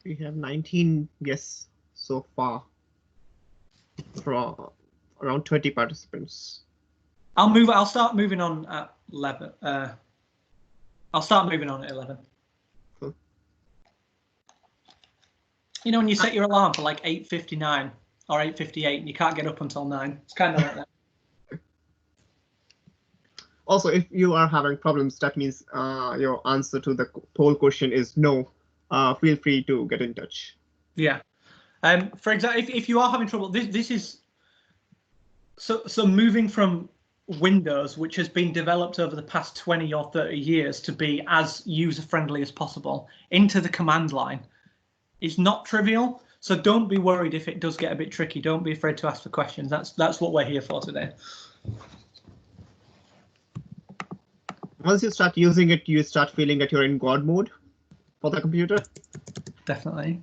We have 19 guests so far from around 20 participants. I'll start moving on at 11. I'll start moving on at 11. Cool. You know, when you set your alarm for like 8:59 or 8:58 and you can't get up until 9, it's kind of like that. Also, if you are having problems, that means your answer to the poll question is no. Feel free to get in touch. Yeah. For example, if you are having trouble, this is so moving from Windows, which has been developed over the past 20 or 30 years to be as user-friendly as possible, into the command line is not trivial. So don't be worried if it does get a bit tricky. Don't be afraid to ask for questions. That's what we're here for today. Once you start using it, you start feeling that you're in God mode for the computer. Definitely.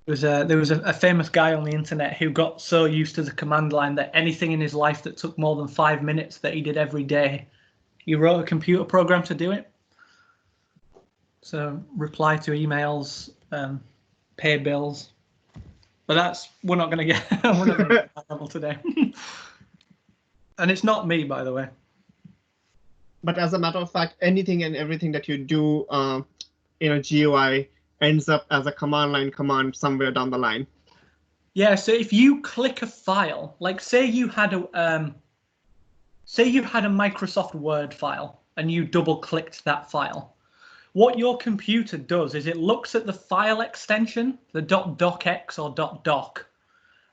There was a famous guy on the internet who got so used to the command line that anything in his life that took more than 5 minutes that he did every day, he wrote a computer program to do it. So reply to emails, pay bills. But we're not going to get that level today. And it's not me, by the way. But as a matter of fact, anything and everything that you do in a GUI ends up as a command line command somewhere down the line. Yeah, so if you click a file, like say you had a Microsoft Word file and you double clicked that file, what your computer does is it looks at the file extension, the .docx or .doc,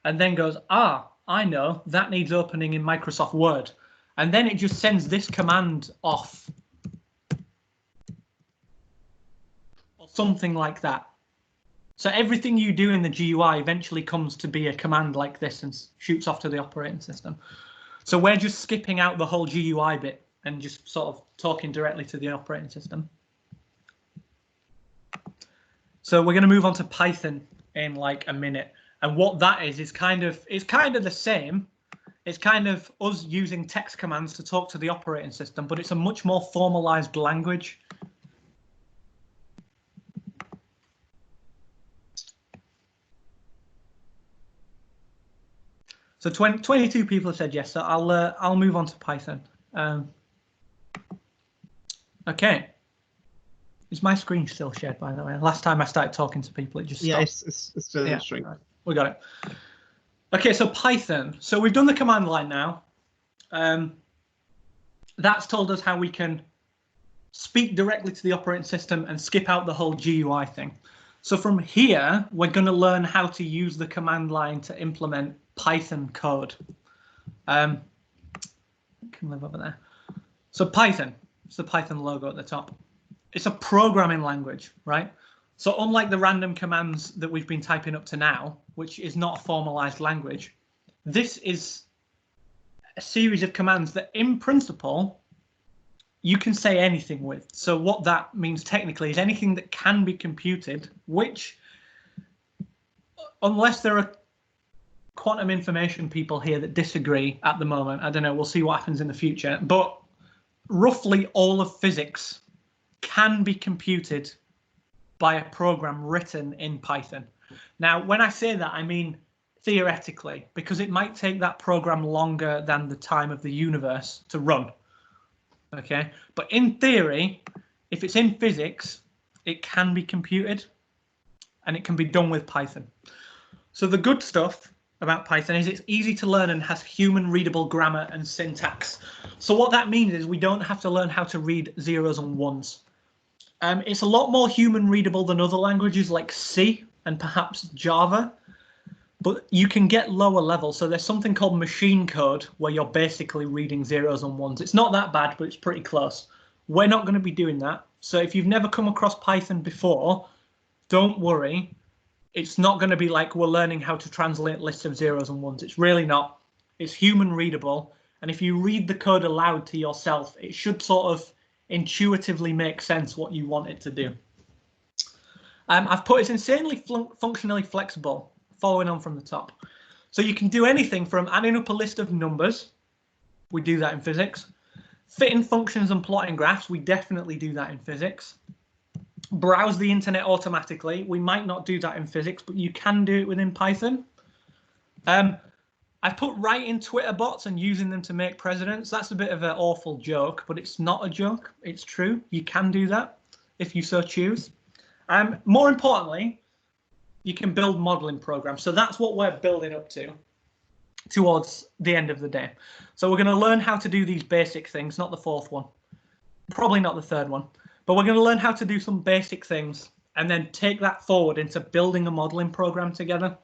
and then goes, I know that needs opening in Microsoft Word. And then it just sends this command off. Or something like that. So everything you do in the GUI eventually comes to be a command like this and shoots off to the operating system. So we're just skipping out the whole GUI bit and just sort of talking directly to the operating system. So we're going to move on to Python in like a minute. And what that is kind of the same. It's kind of us using text commands to talk to the operating system, but it's a much more formalized language. So 22 people have said yes, so I'll move on to Python. Okay. Is my screen still shared, by the way? Last time I started talking to people, it just stopped. Yeah, it's still showing. Right. We got it. Okay, so Python. So we've done the command line now. That's told us how we can speak directly to the operating system and skip out the whole GUI thing. So from here, we're going to learn how to use the command line to implement Python code. Can live over there. So Python, it's the Python logo at the top. It's a programming language, right? So unlike the random commands that we've been typing up to now, which is not a formalized language, this is a series of commands that in principle you can say anything with. So what that means technically is anything that can be computed, which unless there are quantum information people here that disagree at the moment, I don't know, we'll see what happens in the future, but roughly all of physics can be computed by a program written in Python. Now, when I say that, I mean theoretically, because it might take that program longer than the time of the universe to run. Okay, but in theory, if it's in physics, it can be computed and it can be done with Python. So the good stuff about Python is it's easy to learn and has human readable grammar and syntax. So what that means is we don't have to learn how to read zeros and ones. It's a lot more human readable than other languages like C and perhaps Java, but you can get lower level. So there's something called machine code where you're basically reading zeros and ones. It's not that bad, but it's pretty close. We're not going to be doing that. So if you've never come across Python before, don't worry. It's not going to be like we're learning how to translate lists of zeros and ones. It's really not. It's human readable. And if you read the code aloud to yourself, it should sort of intuitively make sense what you want it to do. I've put it's insanely functionally flexible, following on from the top. So you can do anything from adding up a list of numbers. We do that in physics. Fitting functions and plotting graphs. We definitely do that in physics. Browse the internet automatically. We might not do that in physics, but you can do it within Python. I've put writing Twitter bots and using them to make presidents. That's a bit of an awful joke, but it's not a joke. It's true. You can do that if you so choose. More importantly, you can build modeling programs. So that's what we're building up to towards the end of the day. So we're going to learn how to do these basic things, not the fourth one, probably not the third one, but we're going to learn how to do some basic things and then take that forward into building a modeling program together.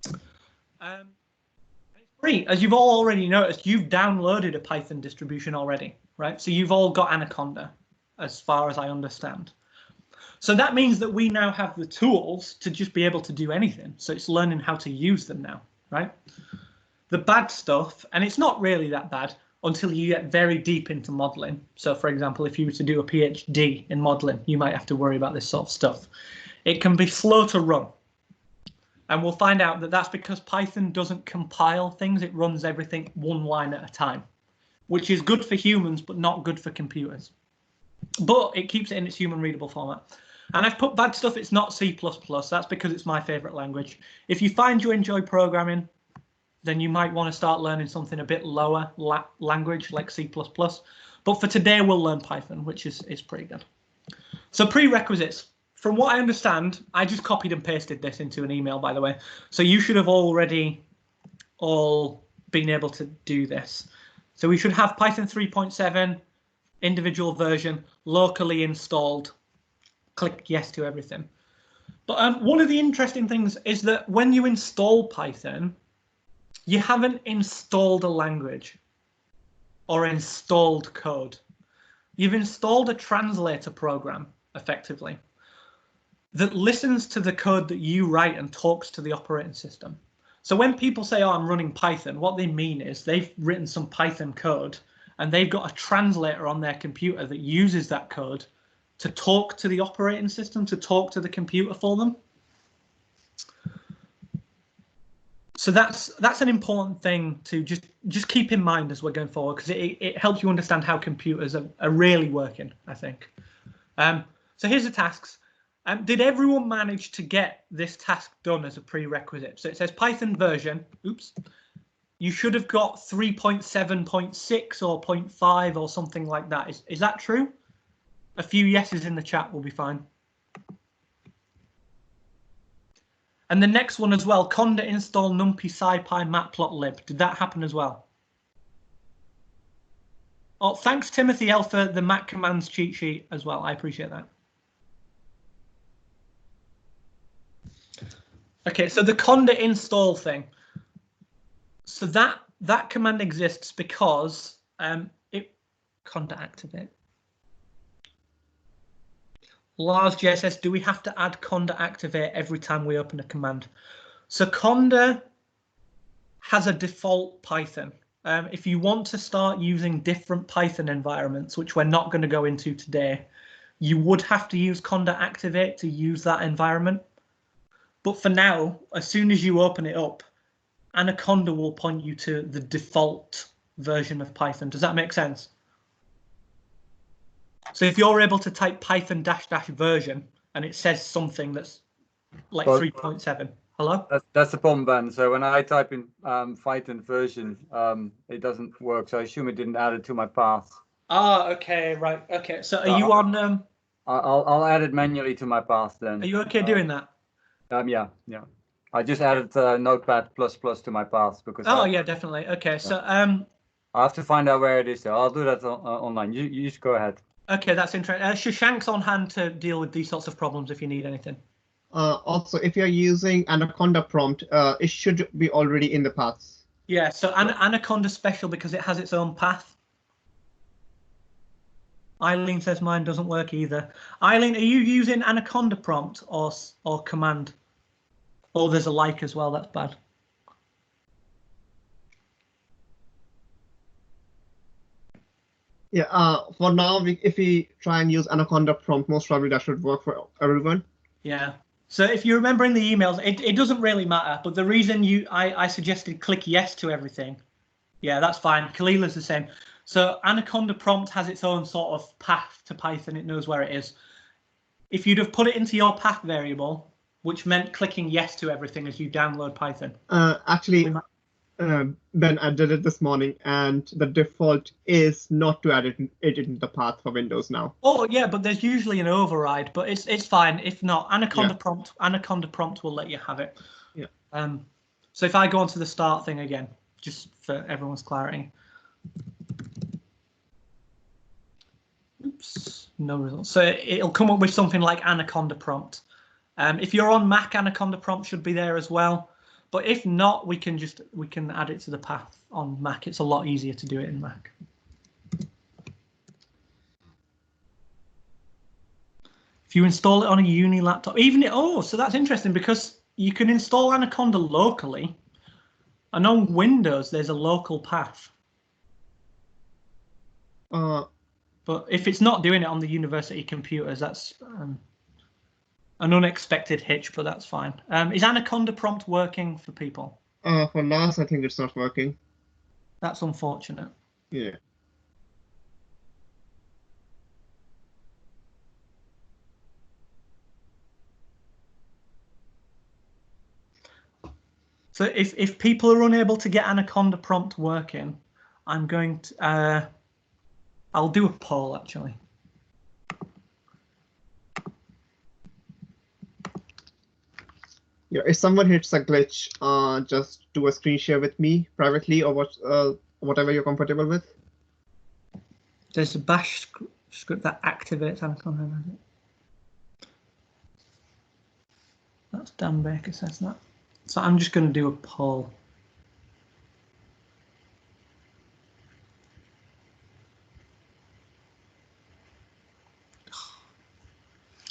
It's free. As you've all already noticed, you've downloaded a Python distribution already, right? So you've all got Anaconda, as far as I understand. So that means that we now have the tools to just be able to do anything. So it's learning how to use them now, right? The bad stuff, and it's not really that bad until you get very deep into modeling. So for example, if you were to do a PhD in modeling, you might have to worry about this sort of stuff. It can be slow to run. And we'll find out that that's because Python doesn't compile things. It runs everything one line at a time, which is good for humans, but not good for computers. But it keeps it in its human readable format. And I've put bad stuff. It's not C++. That's because it's my favorite language. If you find you enjoy programming, then you might want to start learning something a bit lower language like C++. But for today, we'll learn Python, which is pretty good. So prerequisites. From what I understand, I just copied and pasted this into an email, by the way. So you should have already all been able to do this. So we should have Python 3.7, individual version, locally installed. Click yes to everything. But one of the interesting things is that when you install Python, you haven't installed a language or installed code. You've installed a translator program, effectively, that listens to the code that you write and talks to the operating system. So when people say, oh, I'm running Python, what they mean is they've written some Python code and they've got a translator on their computer that uses that code to talk to the operating system, to talk to the computer for them. So that's an important thing to just keep in mind as we're going forward, because it helps you understand how computers are really working, I think. So here's the tasks. Did everyone manage to get this task done as a prerequisite? So it says Python version. Oops. You should have got 3.7.6 or 0.5 or something like that. Is that true? A few yeses in the chat will be fine. And the next one as well, conda install numpy scipy matplotlib. Did that happen as well? Oh, thanks Timothy L for the mat commands cheat sheet as well. I appreciate that. Okay, so the conda install thing. So that command exists because conda activate. Lars JSS, do we have to add conda activate every time we open a command? So conda has a default Python. If you want to start using different Python environments, which we're not going to go into today, you would have to use conda activate to use that environment. But for now, as soon as you open it up, Anaconda will point you to the default version of Python. Does that make sense? So if you're able to type Python -- version and it says something that's like 3.7. Hello? That's the problem, Ben. So when I type in Python version, it doesn't work. So I assume it didn't add it to my path. Ah, okay, right. Okay. So are you on I'll add it manually to my path then. Are you okay doing that? Yeah. I just added Notepad++ to my path because. Oh yeah, definitely. Okay. So I have to find out where it is. So I'll do that online. You just go ahead. Okay, that's interesting. Shashank's on hand to deal with these sorts of problems if you need anything. Also, if you're using Anaconda prompt, it should be already in the paths. Yeah, so Anaconda's special because it has its own path. Eileen says mine doesn't work either. Eileen, are you using Anaconda prompt or command? Oh, there's a like as well. That's bad. Yeah, for now, if we try and use Anaconda prompt, most probably that should work for everyone. Yeah. So if you remember in the emails, it doesn't really matter. But the reason I suggested click yes to everything. Yeah, that's fine. Kalila's the same. So Anaconda prompt has its own sort of path to Python. It knows where it is. If you'd have put it into your path variable, which meant clicking yes to everything as you download Python. Actually, Ben, I did it this morning, and the default is not to add it into the path for Windows now. Oh yeah, but there's usually an override, but it's fine. If not, Anaconda prompt will let you have it. Yeah. So if I go onto the start thing again, just for everyone's clarity. Oops, no results. So it'll come up with something like Anaconda prompt. If you're on Mac, Anaconda prompt should be there as well. But if not, we can add it to the path on Mac. It's a lot easier to do it in Mac. If you install it on a uni laptop, so that's interesting because you can install Anaconda locally, and on Windows there's a local path. But if it's not doing it on the university computers, that's an unexpected hitch, but that's fine. Is Anaconda prompt working for people? For Lars, I think it's not working. That's unfortunate. Yeah. So if people are unable to get Anaconda prompt working, I'm going to I'll do a poll actually. Yeah, if someone hits a glitch, just do a screen share with me privately or whatever you're comfortable with. There's a bash script that activates Anaconda. That's Dan Baker says that. So I'm just going to do a poll.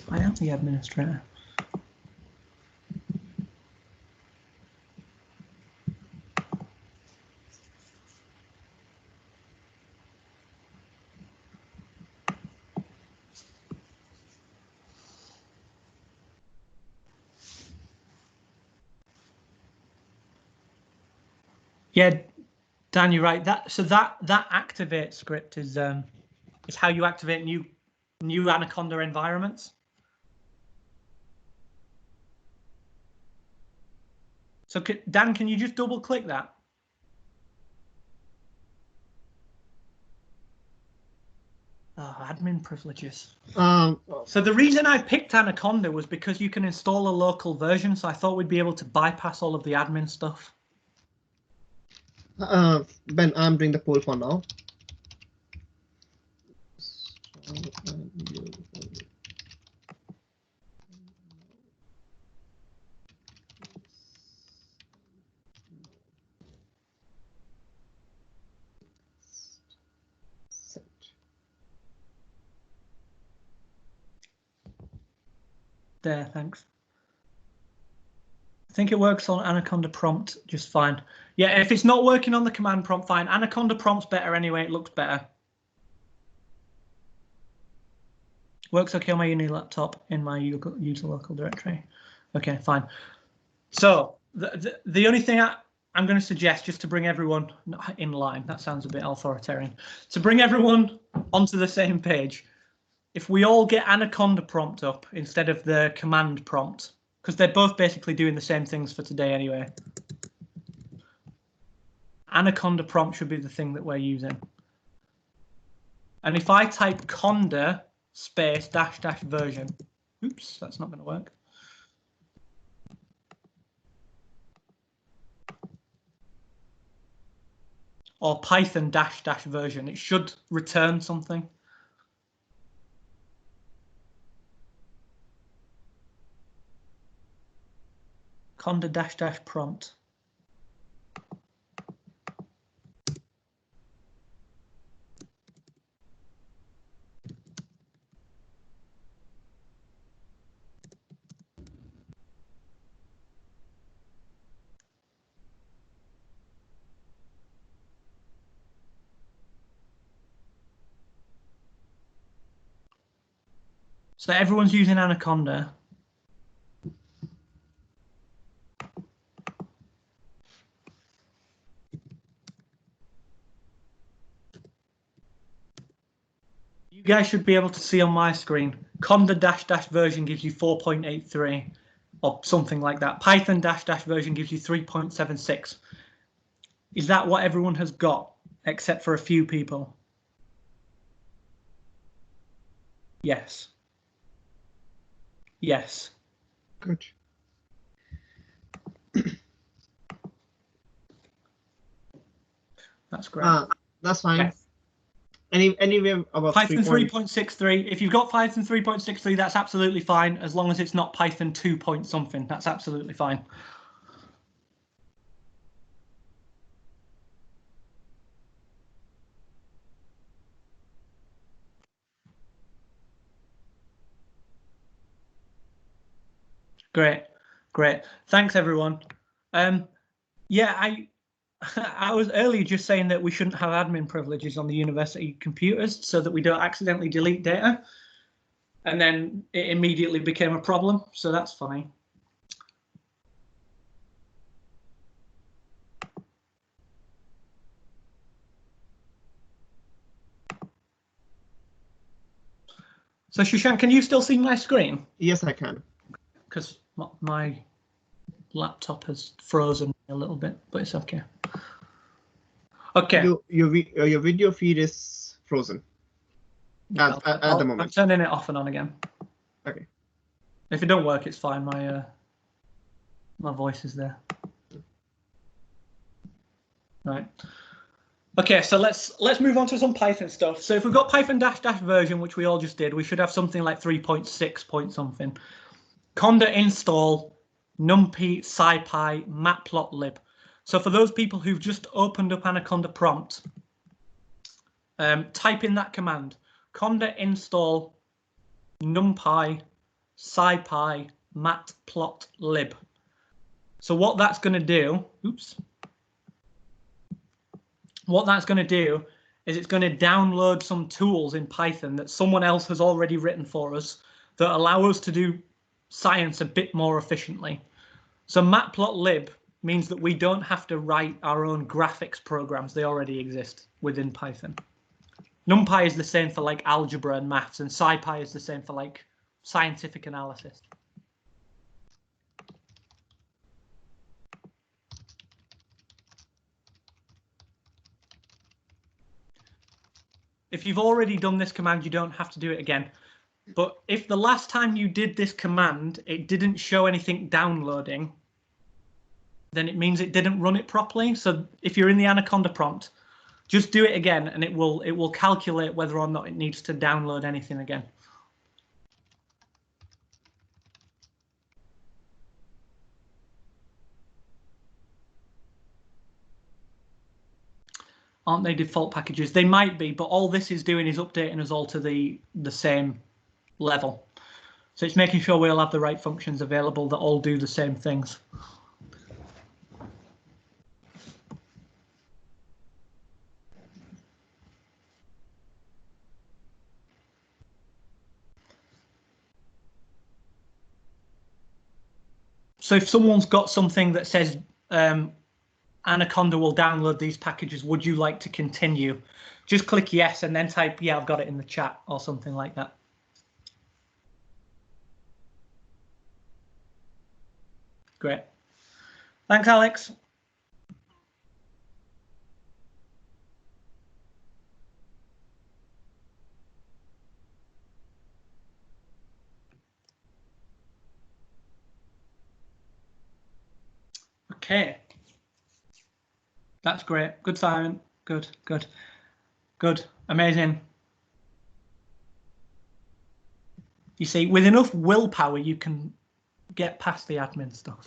I am the administrator. Yeah, Dan, you're right. That activate script is how you activate new Anaconda environments. So Dan, can you just double click that? Oh, admin privileges. So the reason I picked Anaconda was because you can install a local version. So I thought we'd be able to bypass all of the admin stuff. Ben, I'm doing the poll for now. There, thanks. I think it works on Anaconda prompt just fine. Yeah, if it's not working on the command prompt, fine. Anaconda prompt's better anyway. It looks better. Works okay on my uni laptop in my user local directory. Okay, fine. So the only thing I'm going to suggest, just to bring everyone in line, that sounds a bit authoritarian, to bring everyone onto the same page, if we all get Anaconda prompt up instead of the command prompt, because they're both basically doing the same things for today anyway. Anaconda prompt should be the thing that we're using. And if I type conda space dash dash version, oops, that's not going to work. Or Python dash dash version, it should return something. Conda dash dash prompt. So everyone's using Anaconda. You guys should be able to see on my screen. Conda dash dash version gives you 4.83 or something like that. Python dash dash version gives you 3.76. Is that what everyone has got except for a few people? Yes. Yes. Good. That's great. That's fine. Okay. Anywhere above Python 3. 3.63. If you've got Python 3.63, that's absolutely fine, as long as it's not Python 2 point something. That's absolutely fine. Great, great. Thanks, everyone. Yeah, I was earlier just saying that we shouldn't have admin privileges on the university computers so that we don't accidentally delete data. And then it immediately became a problem, so that's funny. So Shushan, can you still see my screen? Yes, I can. Because my laptop has frozen a little bit, but it's okay. Okay. Your video feed is frozen at the moment. I'm turning it off and on again. Okay. If it don't work, it's fine. My voice is there. Right. Okay, so let's move on to some Python stuff. So if we've got Python dash dash version, which we all just did, we should have something like 3.6 point something. Conda install numpy scipy matplotlib. So for those people who've just opened up Anaconda prompt, type in that command: conda install numpy scipy matplotlib. So what that's going to do, what that's going to do is it's going to download some tools in Python that someone else has already written for us that allow us to do science a bit more efficiently. So matplotlib means that we don't have to write our own graphics programs. They already exist within Python. NumPy is the same for like algebra and maths, and SciPy is the same for like scientific analysis. If you've already done this command, you don't have to do it again. But if the last time you did this command, it didn't show anything downloading, then it means it didn't run it properly. So if you're in the Anaconda prompt, just do it again, and it will calculate whether or not it needs to download anything again. Aren't they default packages? They might be, but all this is doing is updating us all to the same level. So it's making sure we all have the right functions available that all do the same things. So if someone's got something that says Anaconda will download these packages, would you like to continue? Just click yes and then type, yeah, I've got it in the chat or something like that. Great. Thanks, Alex. Okay. That's great. Good, Simon. Good, good, good. Amazing. You see, with enough willpower, you can get past the admin stuff.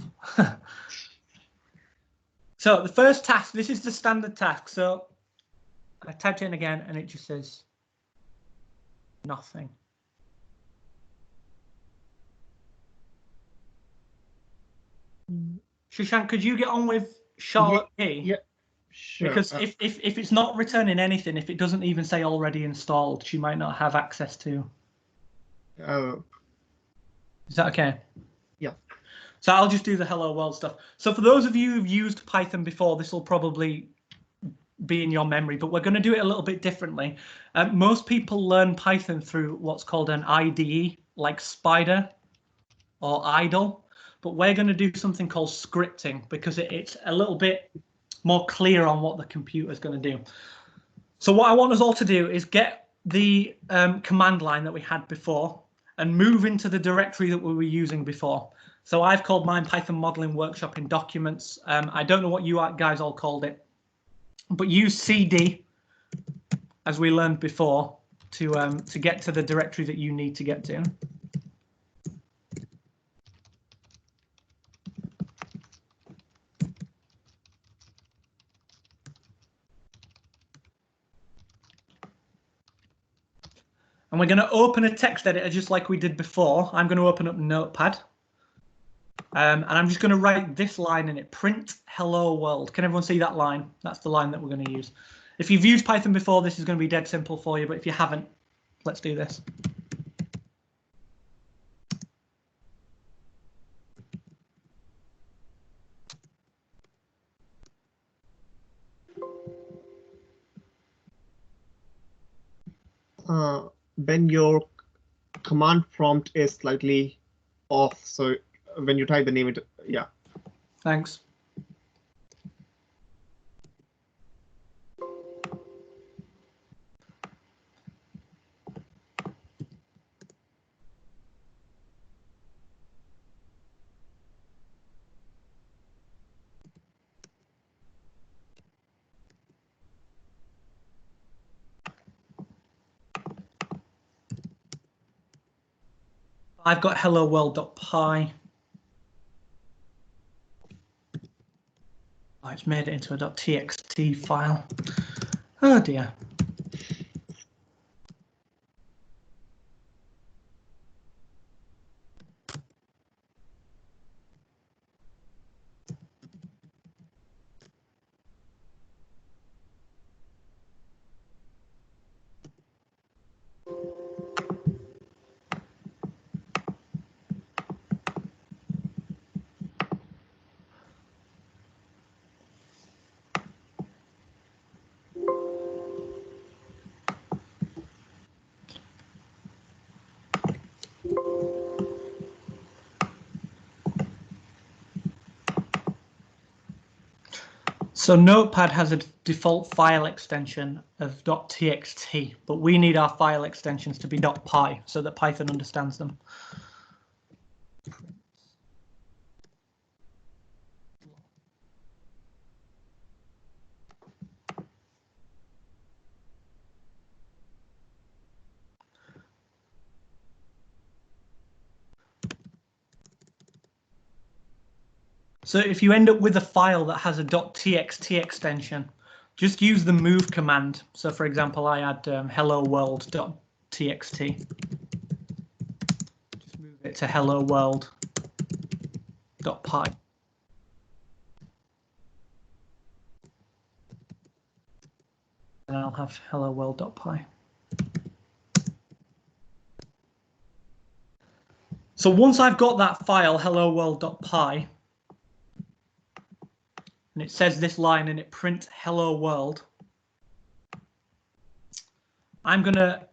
So the first task, this is the standard task. So I typed it in again and it just says nothing. Shashank, could you get on with Charlotte P? Yeah, sure. Because if it's not returning anything, if it doesn't even say already installed, she might not have access to. Is that okay? Yeah. So I'll just do the hello world stuff. So for those of you who've used Python before, this will probably be in your memory, but we're going to do it a little bit differently. Most people learn Python through what's called an IDE, like Spider or Idle, but we're going to do something called scripting because it's a little bit more clear on what the computer is going to do. So what I want us all to do is get the command line that we had before and move into the directory that we were using before. So I've called mine Python Modeling Workshop in Documents. I don't know what you guys all called it, but use CD as we learned before to get to the directory that you need to get to. And we're going to open a text editor just like we did before. I'm going to open up Notepad. And I'm just going to write this line in it, print hello world. Can everyone see that line? That's the line that we're going to use. If you've used Python before, this is going to be dead simple for you. But if you haven't, let's do this. Ben, your command prompt is slightly off. So when you type the name, yeah. Thanks. I've got hello world.py. Oh, it's made it into a .txt file. Oh dear. So Notepad has a default file extension of .txt, but we need our file extensions to be .py so that Python understands them. So if you end up with a file that has a .txt extension, just use the move command. So for example, I had hello world.txt. Just move it to hello world.py. And I'll have hello world.py. So once I've got that file, hello world.py, and it says this line and it prints hello world, I'm going to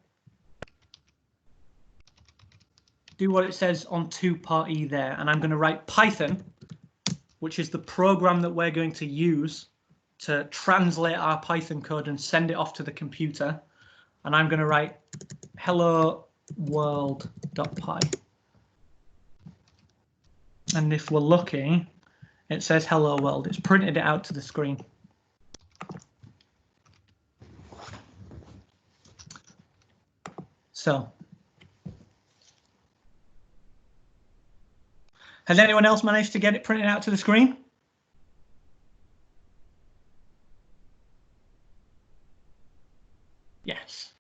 do what it says on 2.e there, and I'm going to write Python which is the program that we're going to use to translate our Python code and send it off to the computer. And I'm going to write hello world.py. And if we're lucky, it says hello world. It's printed it out to the screen. So, has anyone else managed to get it printed out to the screen? Yes.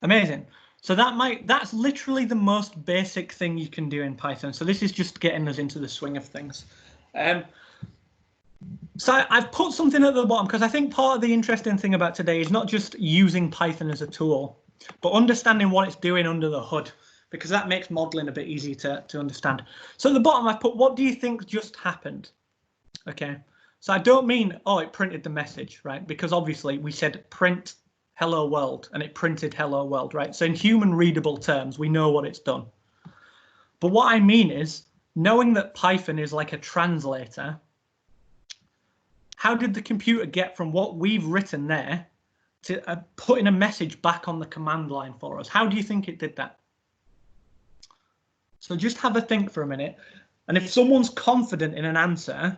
Amazing. So that's literally the most basic thing you can do in Python. So this is just getting us into the swing of things. So I've put something at the bottom because I think part of the interesting thing about today is not just using Python as a tool, but understanding what it's doing under the hood, because that makes modeling a bit easier to understand. So at the bottom I've put, what do you think just happened? Okay, so I don't mean, oh, it printed the message, right? Because obviously we said print hello world and it printed hello world, right? So in human readable terms, we know what it's done. But what I mean is, knowing that Python is like a translator, how did the computer get from what we've written there to putting a message back on the command line for us? How do you think it did that? So just have a think for a minute. And if someone's confident in an answer,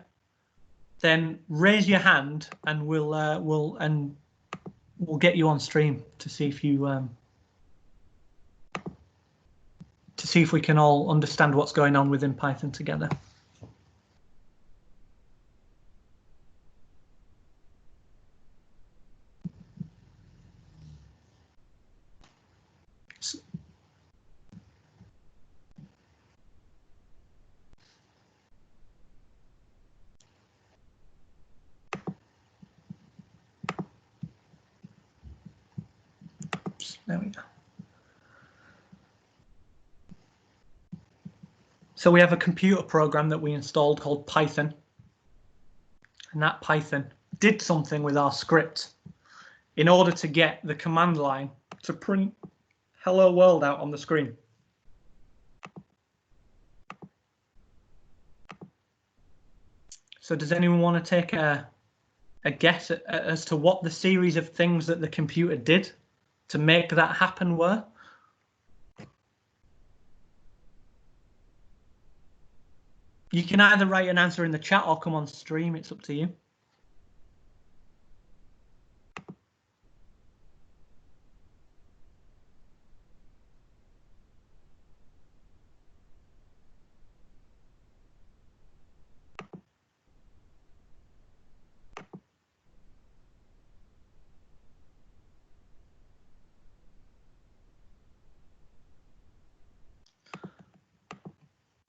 then raise your hand and we'll get you on stream to see if you to see if we can all understand what's going on within Python together. There we go. So we have a computer program that we installed called Python. And that Python did something with our script in order to get the command line to print hello world out on the screen. So does anyone want to take a guess as to what the series of things that the computer did to make that happen were? You can either write an answer in the chat or come on stream. It's up to you.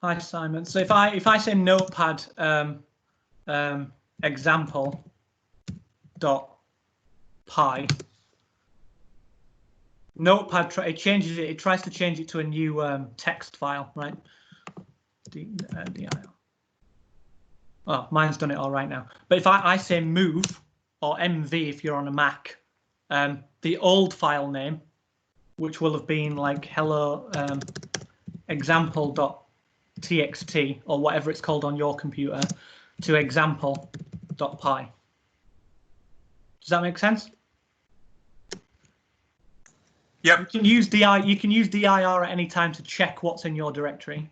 Hi Simon. So if I say notepad example dot py, notepad it changes it. It tries to change it to a new text file, right? dir. Oh, mine's done it all right now. But if I say move or mv if you're on a Mac, the old file name, which will have been like hello example.txt or whatever it's called on your computer, to example.py. Does that make sense? Yep. You can use dir at any time to check what's in your directory.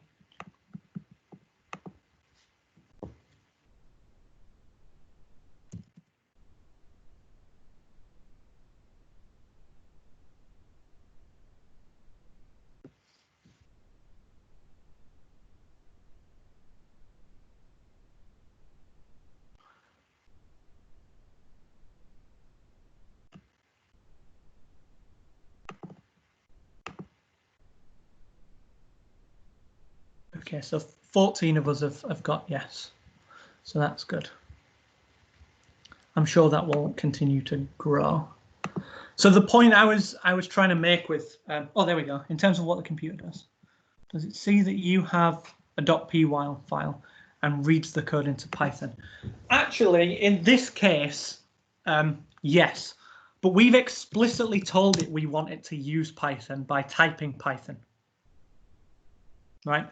Okay, so 14 of us have got yes, so that's good. I'm sure that will continue to grow. So the point I was trying to make with oh, there we go. In terms of what the computer does it see that you have a .py file and reads the code into Python? Actually, in this case, yes, but we've explicitly told it we want it to use Python by typing Python, right?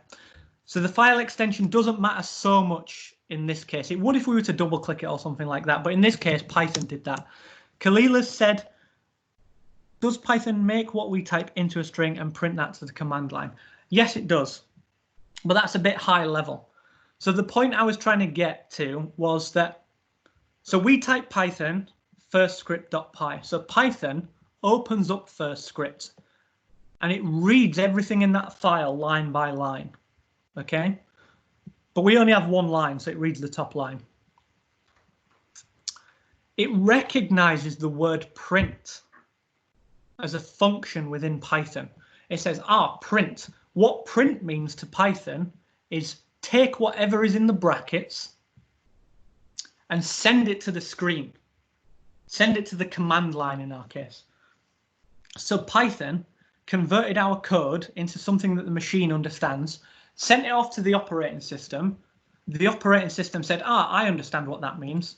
So the file extension doesn't matter so much in this case. It would if we were to double click it or something like that, but in this case, Python did that. Khalil has said, does Python make what we type into a string and print that to the command line? Yes, it does, but that's a bit high level. So the point I was trying to get to was that, so we type Python firstscript.py. So Python opens up firstscript and it reads everything in that file line by line. Okay, but we only have one line, so it reads the top line. It recognizes the word print as a function within Python. It says, print. What print means to Python is take whatever is in the brackets and send it to the screen. Send it to the command line in our case. So Python converted our code into something that the machine understands, sent it off to the operating system. The operating system said, I understand what that means.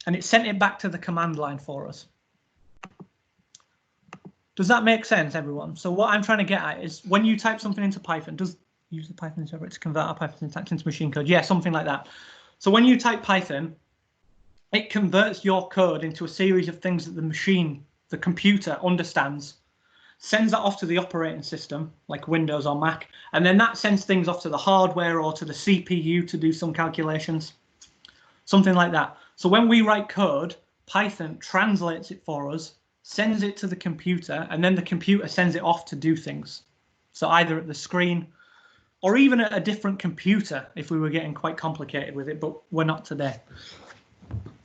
And it sent it back to the command line for us. Does that make sense, everyone? So what I'm trying to get at is when you type something into Python, does use the Python interpreter to convert our Python syntax into machine code? Yeah, something like that. So when you type Python, it converts your code into a series of things that the machine, the computer, understands, sends that off to the operating system, like Windows or Mac, and then that sends things off to the hardware or to the CPU to do some calculations, something like that. So when we write code, Python translates it for us, sends it to the computer, and then the computer sends it off to do things. So either at the screen or even at a different computer if we were getting quite complicated with it, but we're not today.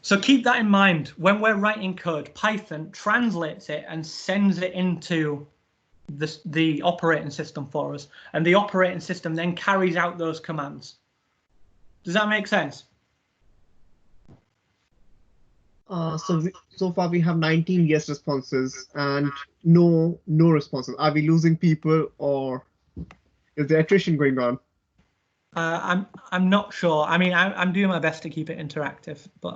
So keep that in mind. When we're writing code, Python translates it and sends it into the operating system for us. And the operating system then carries out those commands. Does that make sense? So far we have 19 yes responses and no responses. Are we losing people or is there attrition going on? I'm not sure. I mean, I'm doing my best to keep it interactive, but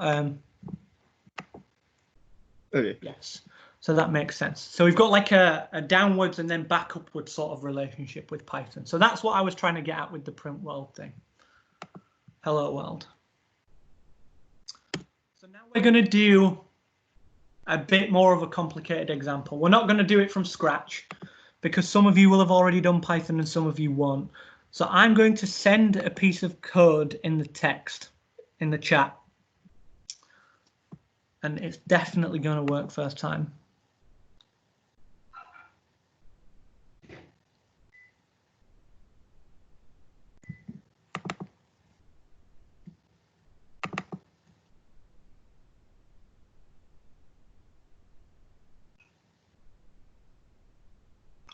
Okay. yes. So that makes sense. So we've got like a downwards and then back upwards sort of relationship with Python. So that's what I was trying to get at with the print world thing. Hello world. So now we're going to do a bit more of a complicated example. We're not going to do it from scratch because some of you will have already done Python and some of you won't. So I'm going to send a piece of code in the text, in the chat. And it's definitely going to work first time.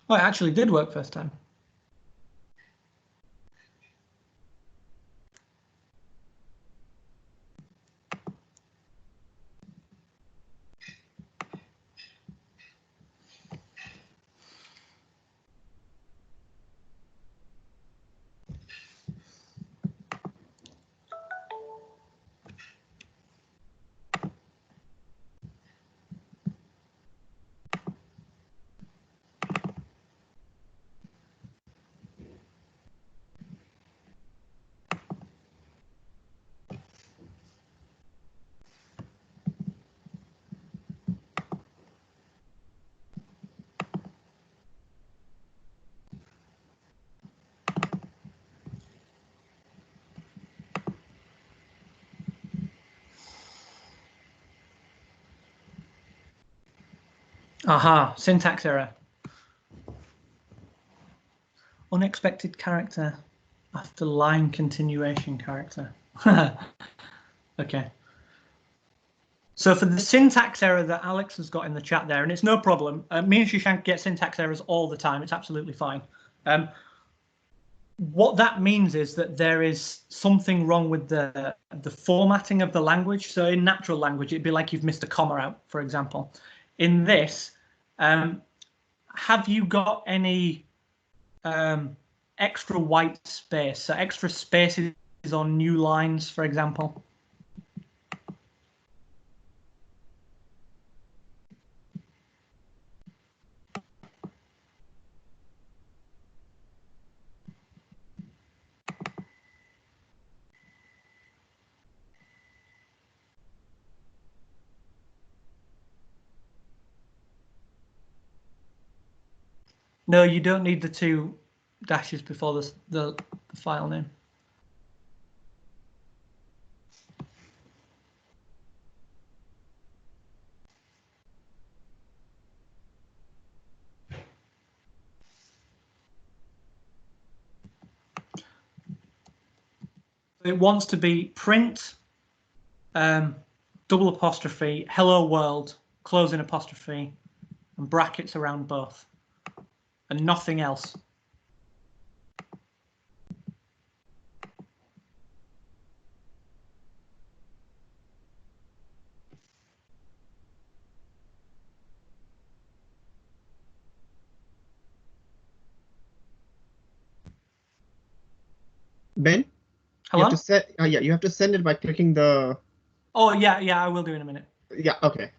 Oh, it actually did work first time. Aha, syntax error. Unexpected character after line continuation character. Okay. So for the syntax error that Alex has got in the chat there, and it's no problem. Me and Shashank get syntax errors all the time. It's absolutely fine. What that means is that there is something wrong with the formatting of the language. So in natural language, it'd be like you've missed a comma out, for example. In this, have you got any extra white space, so extra spaces on new lines, for example? No, you don't need the 2 dashes before the file name. It wants to be print, double apostrophe, hello world, closing apostrophe, and brackets around both, and nothing else. Ben? Hello? You have to set. Yeah, you have to send it by clicking the. Oh, yeah, I will do in a minute. Yeah. Okay.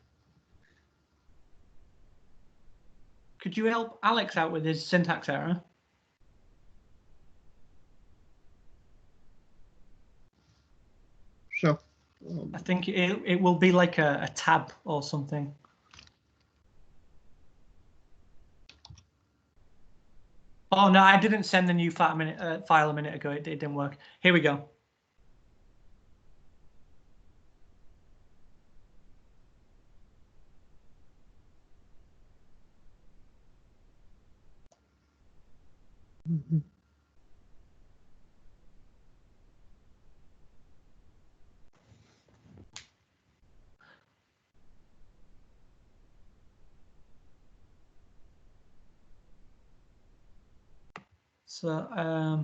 Could you help Alex out with his syntax error? Sure. I think it will be like a tab or something. Oh no, I didn't send the new file a minute ago. It didn't work. Here we go. So I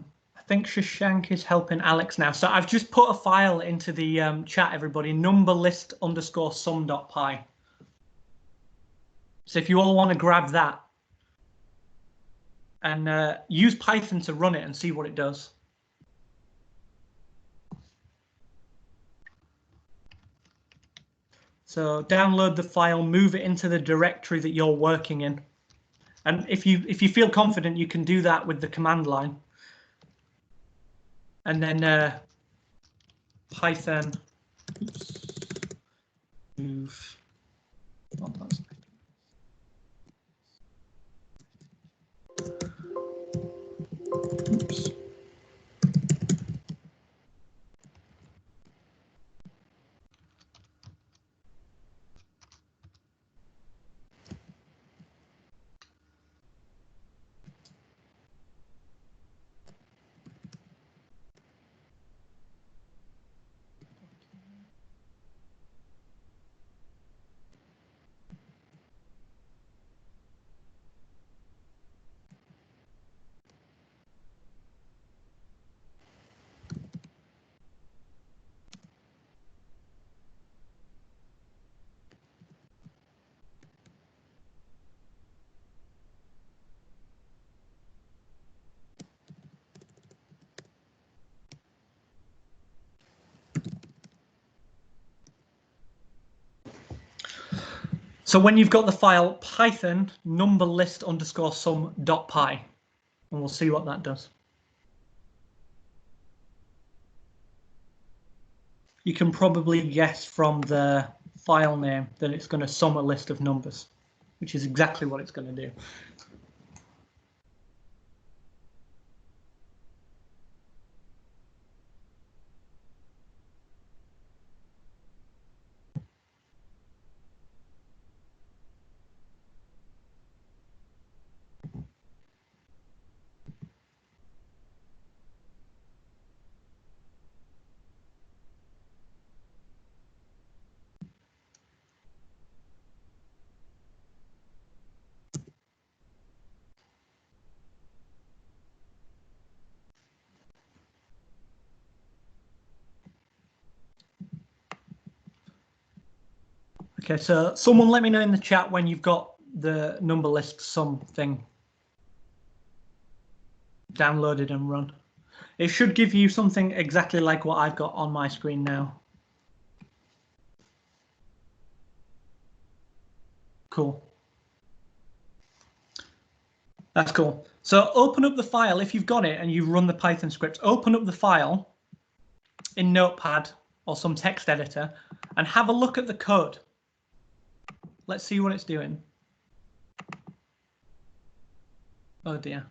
think Shashank is helping Alex now. So I've just put a file into the chat, everybody, numberlist_sum.py. So if you all want to grab that and use Python to run it and see what it does. So download the file, move it into the directory that you're working in. And if you feel confident, you can do that with the command line. And then Python move. Oh, that's oops. So when you've got the file Python numberlist_sum.py, and we'll see what that does. You can probably guess from the file name that it's going to sum a list of numbers, which is exactly what it's going to do. Okay, so someone let me know in the chat when you've got the number list sum thing downloaded and run. It should give you something exactly like what I've got on my screen now. Cool. That's cool. So open up the file if you've got it and you run the Python script. Open up the file in Notepad or some text editor and have a look at the code. Let's see what it's doing. Oh dear.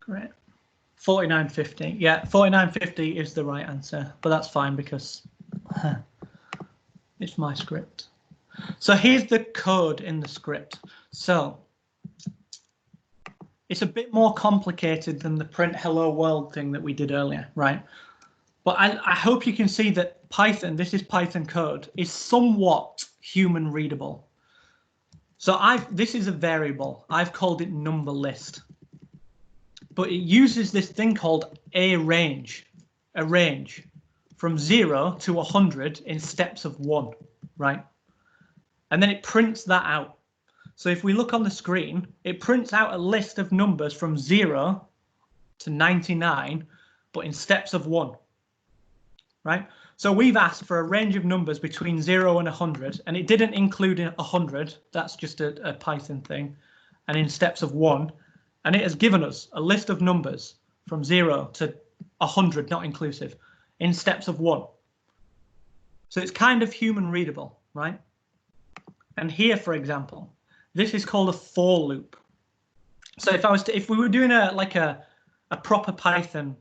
Great. 4950. Yeah, 4950 is the right answer, but that's fine because it's my script. So here's the code in the script. So it's a bit more complicated than the print hello world thing that we did earlier, right? But I hope you can see that Python, this is Python code, is somewhat human readable. So this is a variable. I've called it number list. But it uses this thing called a range from 0 to 100 in steps of 1, right? And then it prints that out. So if we look on the screen, it prints out a list of numbers from 0 to 99, but in steps of 1, right? So we've asked for a range of numbers between 0 and 100, and it didn't include 100. That's just a Python thing. And in steps of 1, and it has given us a list of numbers from 0 to 100, not inclusive, in steps of 1. So it's kind of human readable, right? And here, for example, this is called a for loop. So if we were doing a proper Python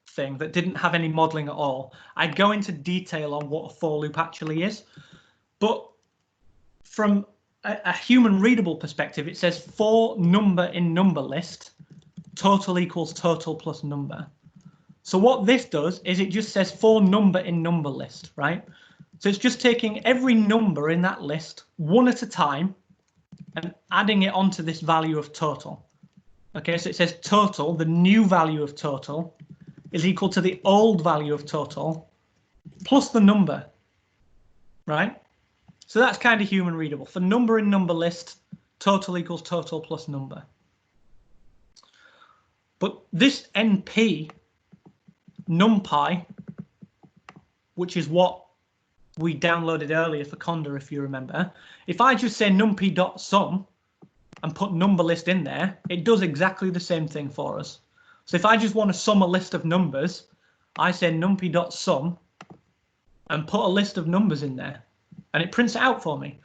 thing that didn't have any modeling at all, I'd go into detail on what a for loop actually is. But from a human readable perspective, it says for number in number list, total equals total plus number. So what this does is it just says for number in number list, right? So it's just taking every number in that list one at a time and adding it onto this value of total. Okay, so it says total, the new value of total, is equal to the old value of total plus the number, right? So that's kind of human readable. For number in number list, total equals total plus number. But this NP, NumPy, which is what we downloaded earlier for Conda, if you remember, if I just say numpy.sum and put number list in there, it does exactly the same thing for us. So if I just want to sum a list of numbers, I say numpy.sum and put a list of numbers in there, and it prints it out for me.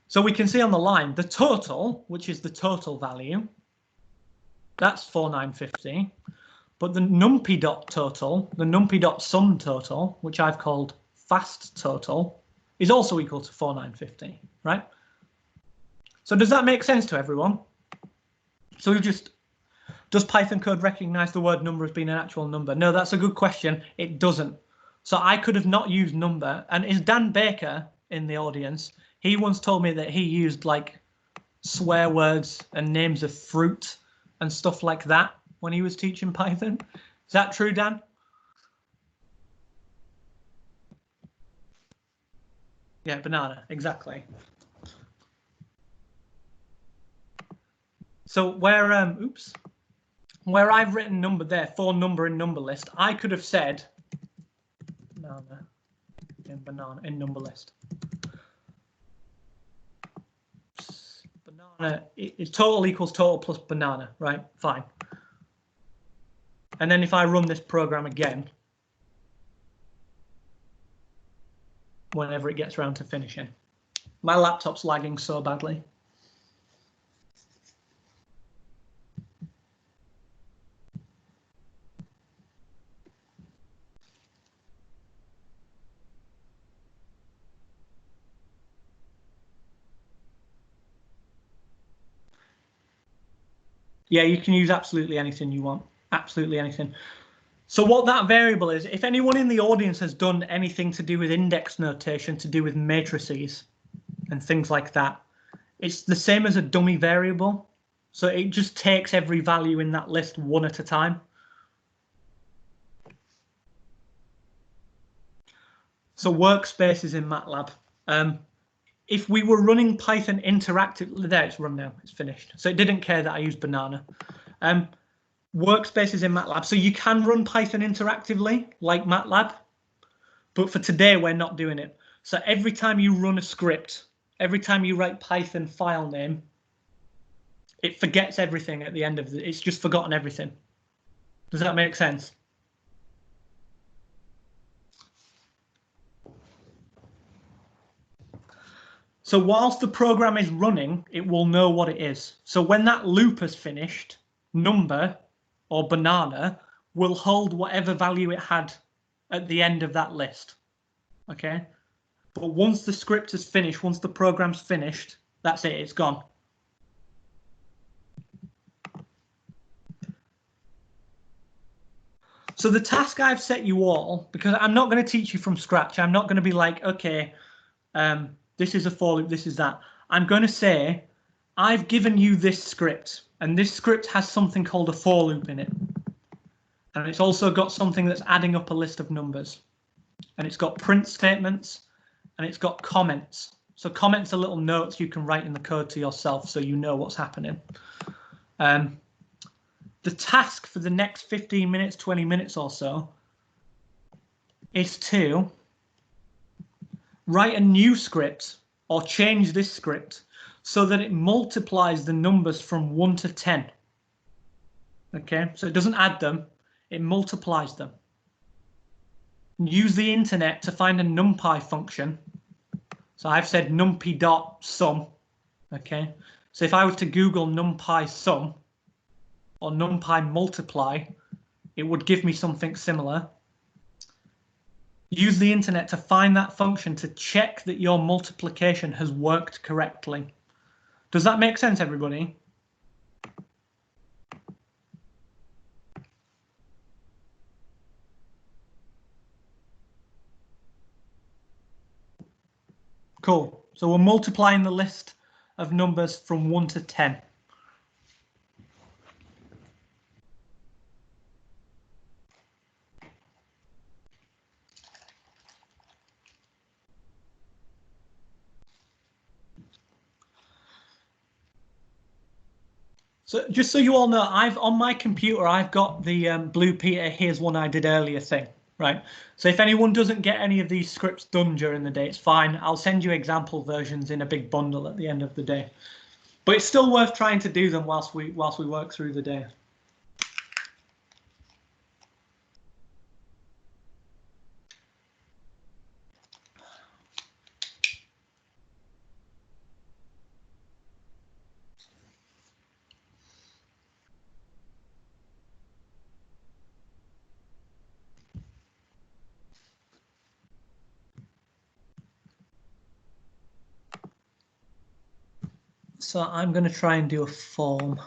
So we can see on the line the total, which is the total value, that's 4950. But the numpy.total, the numpy.sum total, which I've called fast total, is also equal to 4950, right? So does that make sense to everyone? So does Python code recognize the word number as being an actual number? No, that's a good question. It doesn't. So I could have not used number. And is Dan Baker in the audience? He once told me that he used like swear words and names of fruit and stuff like that when he was teaching Python. Is that true, Dan? Yeah, banana, exactly. So where I've written number there, for number in number list, I could have said banana in number list. Banana is total equals total plus banana, right? Fine. And then if I run this program again, whenever it gets around to finishing, my laptop's lagging so badly. Yeah, you can use absolutely anything you want. Absolutely anything. So what that variable is, if anyone in the audience has done anything to do with index notation, to do with matrices and things like that, it's the same as a dummy variable. So it just takes every value in that list one at a time. So workspaces in MATLAB. If we were running Python interactively, there it's run now, it's finished. So it didn't care that I used banana. Workspaces in MATLAB. So you can run Python interactively like MATLAB, but for today we're not doing it. So every time you run a script, every time you write Python file name, it forgets everything at the end of it. It's just forgotten everything. Does that make sense? So whilst the program is running, it will know what it is. So when that loop has finished, number or banana will hold whatever value it had at the end of that list. Okay? But once the script is finished, once the program's finished, that's it, it's gone. So the task I've set you all, because I'm not going to teach you from scratch, I'm not going to be like, okay, this is a for loop, this is that. I'm going to say, I've given you this script, and this script has something called a for loop in it. And it's also got something that's adding up a list of numbers. And it's got print statements, and it's got comments. So comments are little notes you can write in the code to yourself so you know what's happening. The task for the next 15 minutes, 20 minutes or so is to write a new script or change this script so that it multiplies the numbers from 1 to 10. Okay, so it doesn't add them, it multiplies them. Use the internet to find a NumPy function. So I've said numpy.sum. Okay, so if I were to Google NumPy sum or NumPy multiply, it would give me something similar. Use the internet to find that function to check that your multiplication has worked correctly. Does that make sense, everybody? Cool. So we're multiplying the list of numbers from 1 to 10. So just so you all know, on my computer, I've got the Blue Peter here's one I did earlier thing, right? So if anyone doesn't get any of these scripts done during the day, it's fine. I'll send you example versions in a big bundle at the end of the day. But it's still worth trying to do them whilst we work through the day. So I'm going to try and do a form.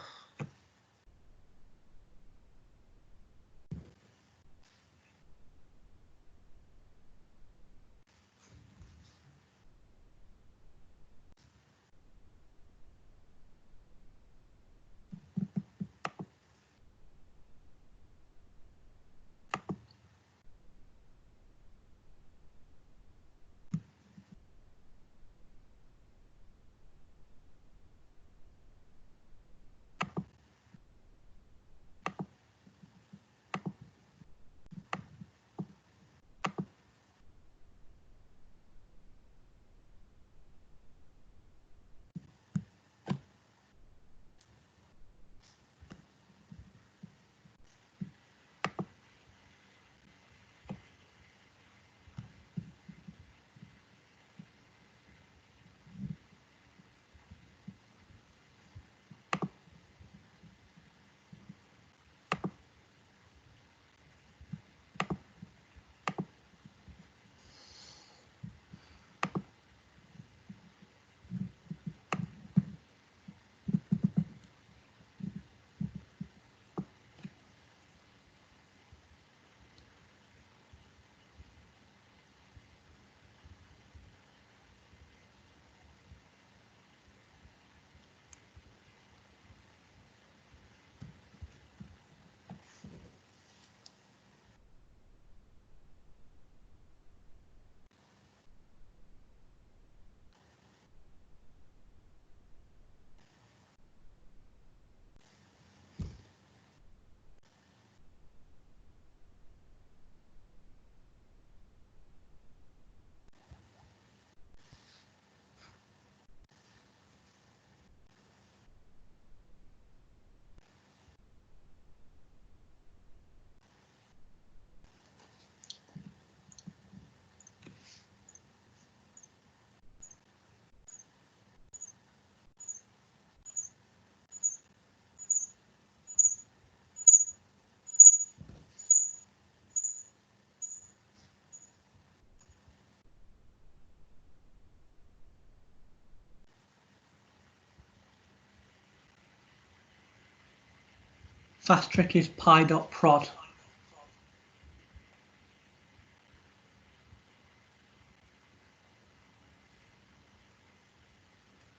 Fast trick is pi.prod.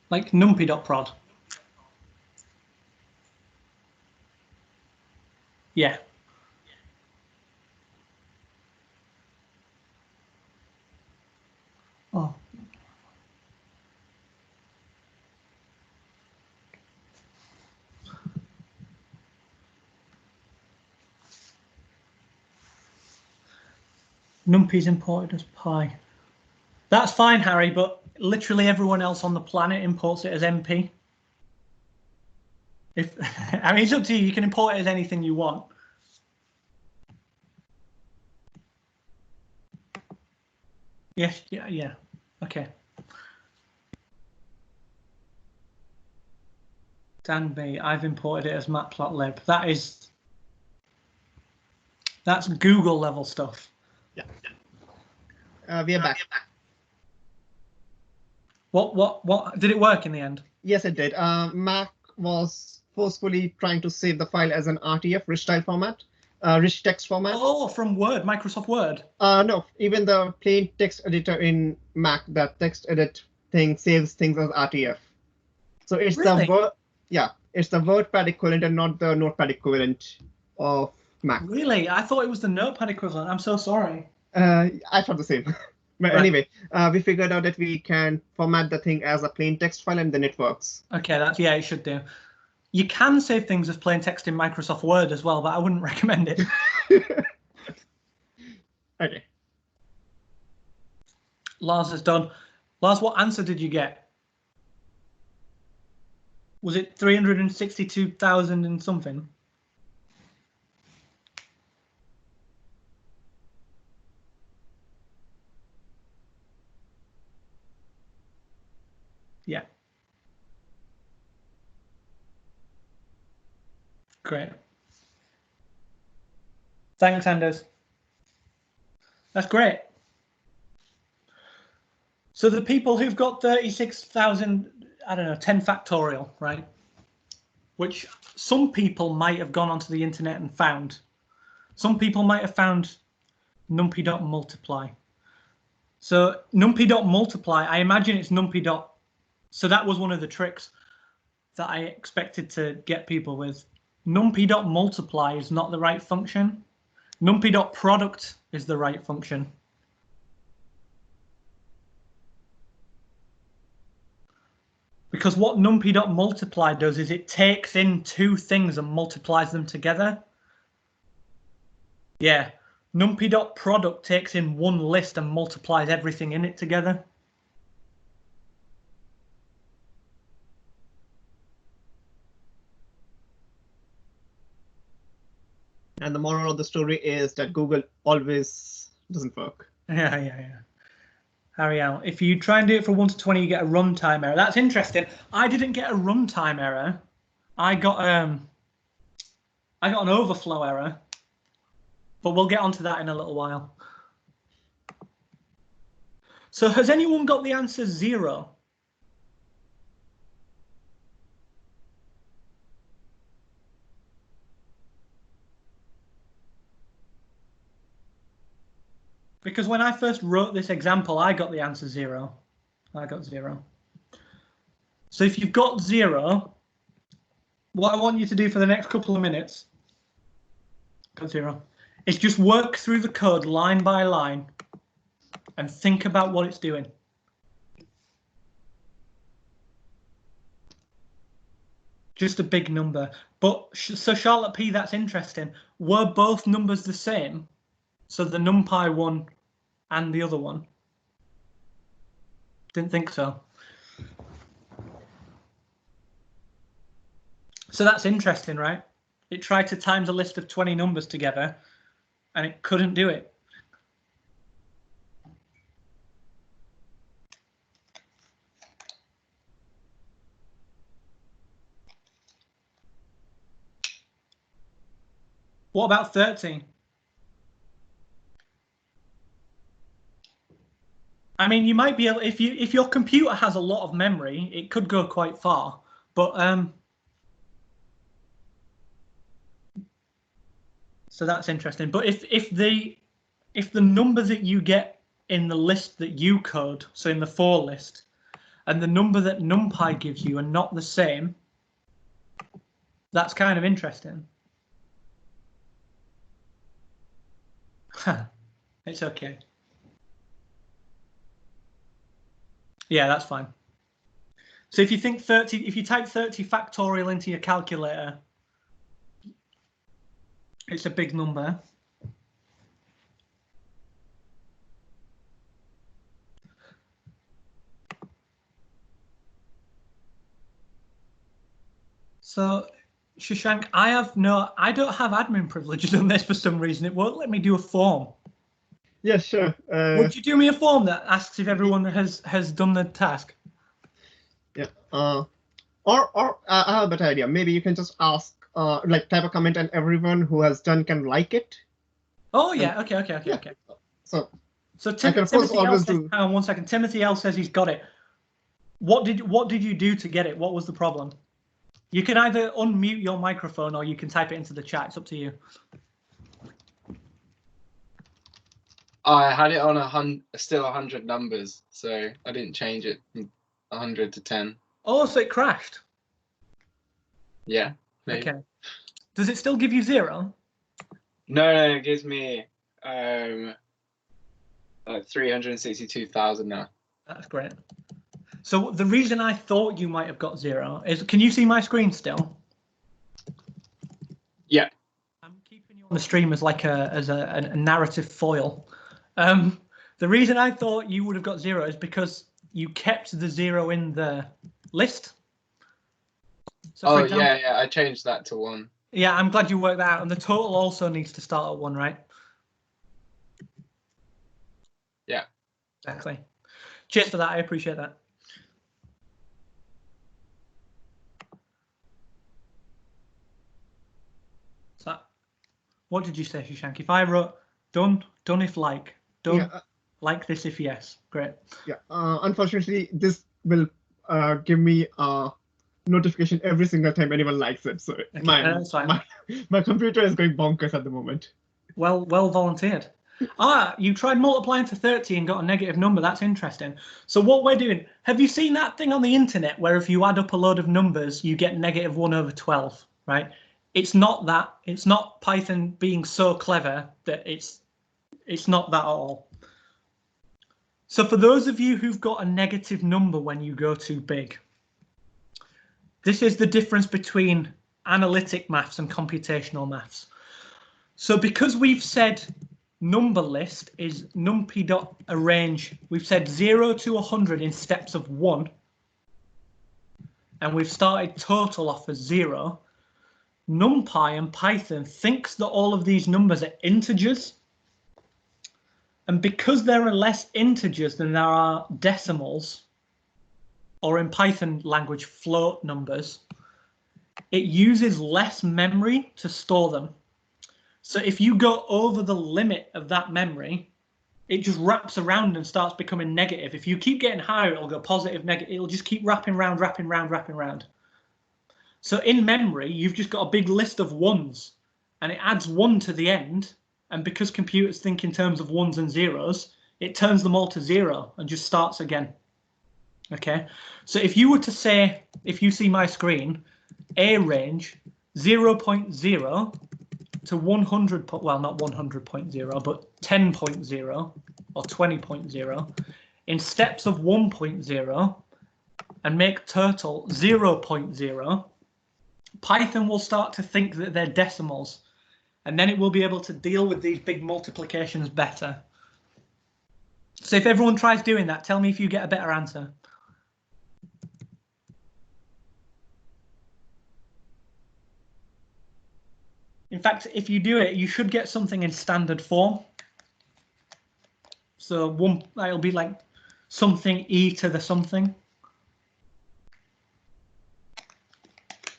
Like numpy.prod. Yeah. Oh. NumPy's imported as pi. That's fine, Harry, but literally everyone else on the planet imports it as MP. I mean, it's up to you. You can import it as anything you want. Yes, yeah. Okay. Dan B, I've imported it as matplotlib. That's Google level stuff. Yeah. We are back. What did it work in the end? Yes, it did. Mac was forcefully trying to save the file as an RTF, rich style format, rich text format. Oh, from Word, Microsoft Word. No, even the plain text editor in Mac, that text edit thing saves things as RTF. So it's Really? the Word, yeah, it's the WordPad equivalent and not the Notepad equivalent of Mac. Really? I thought it was the Notepad equivalent. I'm so sorry. I thought the same. But Right. anyway, we figured out that we can format the thing as a plain text file and then it works. Okay, yeah, it should do. You can save things as plain text in Microsoft Word as well, but I wouldn't recommend it. Okay. Lars has done. Lars, what answer did you get? Was it 362,000 and something? Yeah. Great. Thanks, Anders. That's great. So the people who've got 36,000, I don't know, 10 factorial, right? Which some people might have gone onto the internet and found. Some people might have found numpy.multiply. So numpy.multiply, I imagine it's numpy. So that was one of the tricks that I expected to get people with. Numpy.multiply is not the right function. Numpy.product is the right function. Because what numpy.multiply does is it takes in two things and multiplies them together. Yeah, numpy.product takes in one list and multiplies everything in it together. And the moral of the story is that Google always doesn't work. Yeah. Harry out. If you try and do it for 1 to 20, you get a runtime error. That's interesting. I didn't get a runtime error. I got an overflow error. But we'll get onto that in a little while. So has anyone got the answer 0? Because when I first wrote this example, I got the answer 0. I got 0. So if you've got 0, what I want you to do for the next couple of minutes, got 0, is just work through the code line by line and think about what it's doing. Just a big number. But so Charlotte P, that's interesting. Were both numbers the same? So the NumPy one and the other one? Didn't think so. So that's interesting, right? It tried to times a list of 20 numbers together and it couldn't do it. What about 13? I mean, you might be able, if your computer has a lot of memory, it could go quite far. But So that's interesting. But if the number that you get in the list that you code, so in the for list, and the number that NumPy gives you are not the same, that's kind of interesting. It's okay. Yeah, that's fine. So if you think 30, if you type 30 factorial into your calculator, it's a big number. So Shashank, I don't have admin privileges on this for some reason. It won't let me do a form. Yeah, sure. Would you do me a form that asks if everyone has done the task? Yeah. Or I have a better idea. Maybe you can just ask, like, type a comment, and everyone who has done can like it. Oh yeah. Okay. So Timothy L says, hang on 1 second. Timothy L says he's got it. What did you do to get it? What was the problem? You can either unmute your microphone or you can type it into the chat. It's up to you. I had it on still 100 numbers, so I didn't change it from 100 to 10. Oh, so it crashed. Yeah. Maybe. Okay. Does it still give you 0? No, it gives me like 362,000 now. That's great. So the reason I thought you might have got 0 is, can you see my screen still? Yeah. I'm keeping you on the stream as like a narrative foil. The reason I thought you would have got 0 is because you kept the 0 in the list. So Oh, example, yeah, I changed that to 1. Yeah, I'm glad you worked that out. And the total also needs to start at 1, right? Yeah. Exactly. Cheers for that. I appreciate that. So, what did you say, Shashank? If I wrote done if like, done, like this if yes. Great. Yeah. Unfortunately, this will give me a notification every single time anyone likes it. So okay, my computer is going bonkers at the moment. Well volunteered. You tried multiplying to 30 and got a negative number. That's interesting. So what we're doing, have you seen that thing on the internet where if you add up a load of numbers, you get -1/12, right? It's not that. It's not Python being so clever that it's not that at all. So for those of you who've got a negative number when you go too big, this is the difference between analytic maths and computational maths. So because we've said number list is numpy.arrange, we've said 0 to 100 in steps of 1, and we've started total off as 0. NumPy and Python thinks that all of these numbers are integers, and because there are less integers than there are decimals, or in Python language float numbers, it uses less memory to store them. So if you go over the limit of that memory, it just wraps around and starts becoming negative. If you keep getting higher, it'll go positive, negative. It'll just keep wrapping round. So in memory, you've just got a big list of 1s, and it adds 1 to the end. And because computers think in terms of 1s and 0s, it turns them all to 0 and just starts again. Okay, so if you were to say, if you see my screen, a range 0.0 to 100, well, not 100.0, but 10.0 or 20.0 in steps of 1.0 and make total 0.0, Python will start to think that they're decimals, and then it will be able to deal with these big multiplications better. So if everyone tries doing that, tell me if you get a better answer. In fact, if you do it, you should get something in standard form. So it'll be like something e to the something.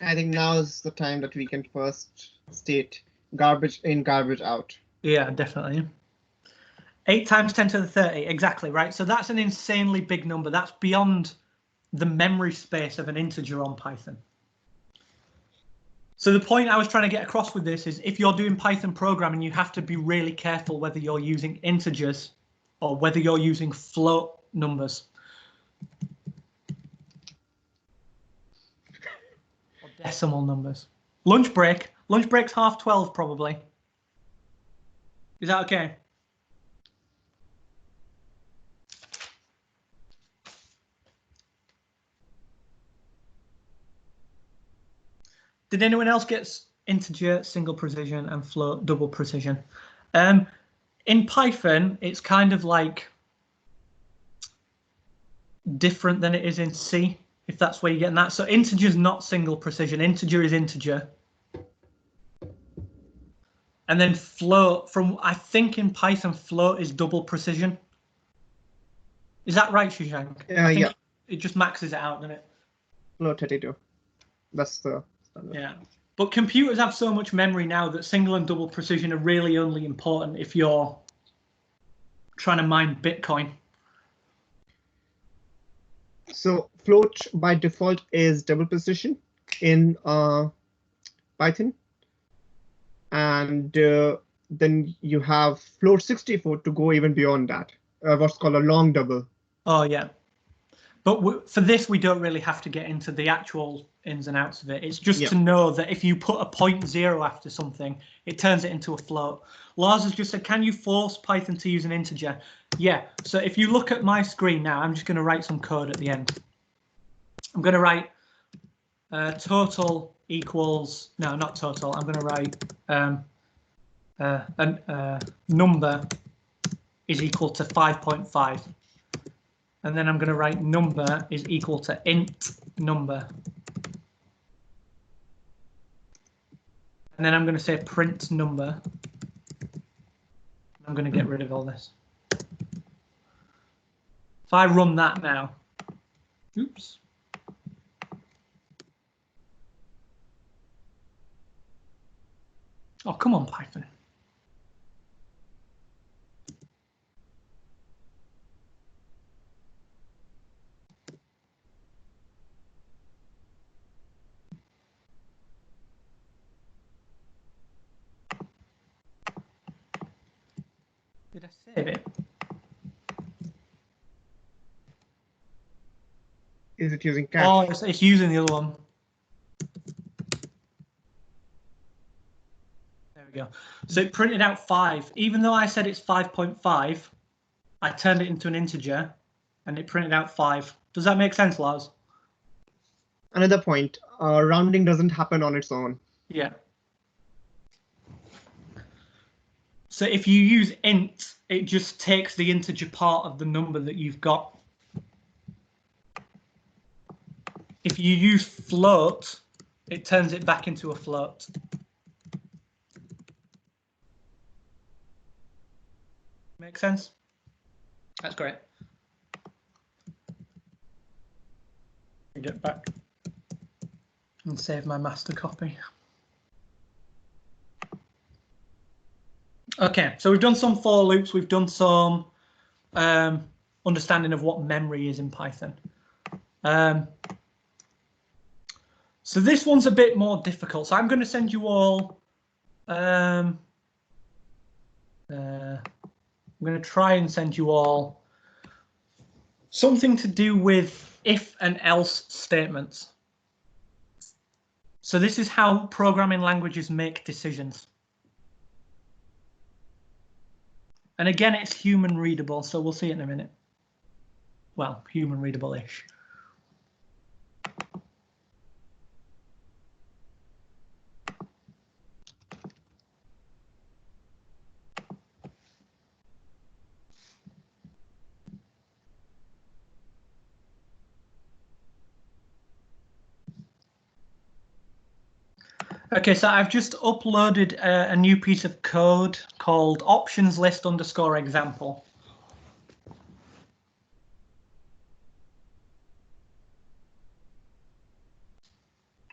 I think now is the time that we can first state garbage in, garbage out. Yeah, definitely. 8 times 10 to the 30, exactly, right? So that's an insanely big number. That's beyond the memory space of an integer on Python. So the point I was trying to get across with this is if you're doing Python programming, you have to be really careful whether you're using integers or whether you're using float numbers. Or decimal numbers. Lunch break. Lunch break's 12:30 probably. Is that okay? Did anyone else get integer, single precision, and float, double precision? In Python, it's kind of like different than it is in C, if that's where you're getting that. So integer is not single precision. Integer is integer. And then float, I think in Python, float is double precision. Is that right, Shushank? Yeah. It just maxes it out, doesn't it? Float 32. That's the standard. Yeah. But computers have so much memory now that single and double precision are really only important if you're trying to mine Bitcoin. So float by default is double precision in Python. And then you have float 64 to go even beyond that, what's called a long double. Oh, yeah. But for this, we don't really have to get into the actual ins and outs of it. It's just to know that if you put a 0.0 after something, it turns it into a float. Lars has just said, can you force Python to use an integer? Yeah. So if you look at my screen now, I'm just going to write some code at the end. I'm going to write total equals, no, not total. I'm going to write number is equal to 5.5. And then I'm going to write number is equal to int number. And then I'm going to say print number. I'm going to get rid of all this. If I run that now, oops. Oh, come on, Python. Did I save it? Is it using cache? Oh, it's using the other one. There we go. So it printed out 5. Even though I said it's 5.5, I turned it into an integer and it printed out 5. Does that make sense, Lars? Another point, rounding doesn't happen on its own. Yeah. So if you use int, it just takes the integer part of the number that you've got. If you use float, it turns it back into a float. Make sense? That's great. Get back and save my master copy. Okay, so we've done some for loops. We've done some understanding of what memory is in Python. So this one's a bit more difficult. So I'm going to send you all. I'm going to try and send you all something to do with if and else statements. So this is how programming languages make decisions. And again, it's human readable, so we'll see it in a minute. Well, human readable-ish. Okay, so I've just uploaded a new piece of code called options list _ example.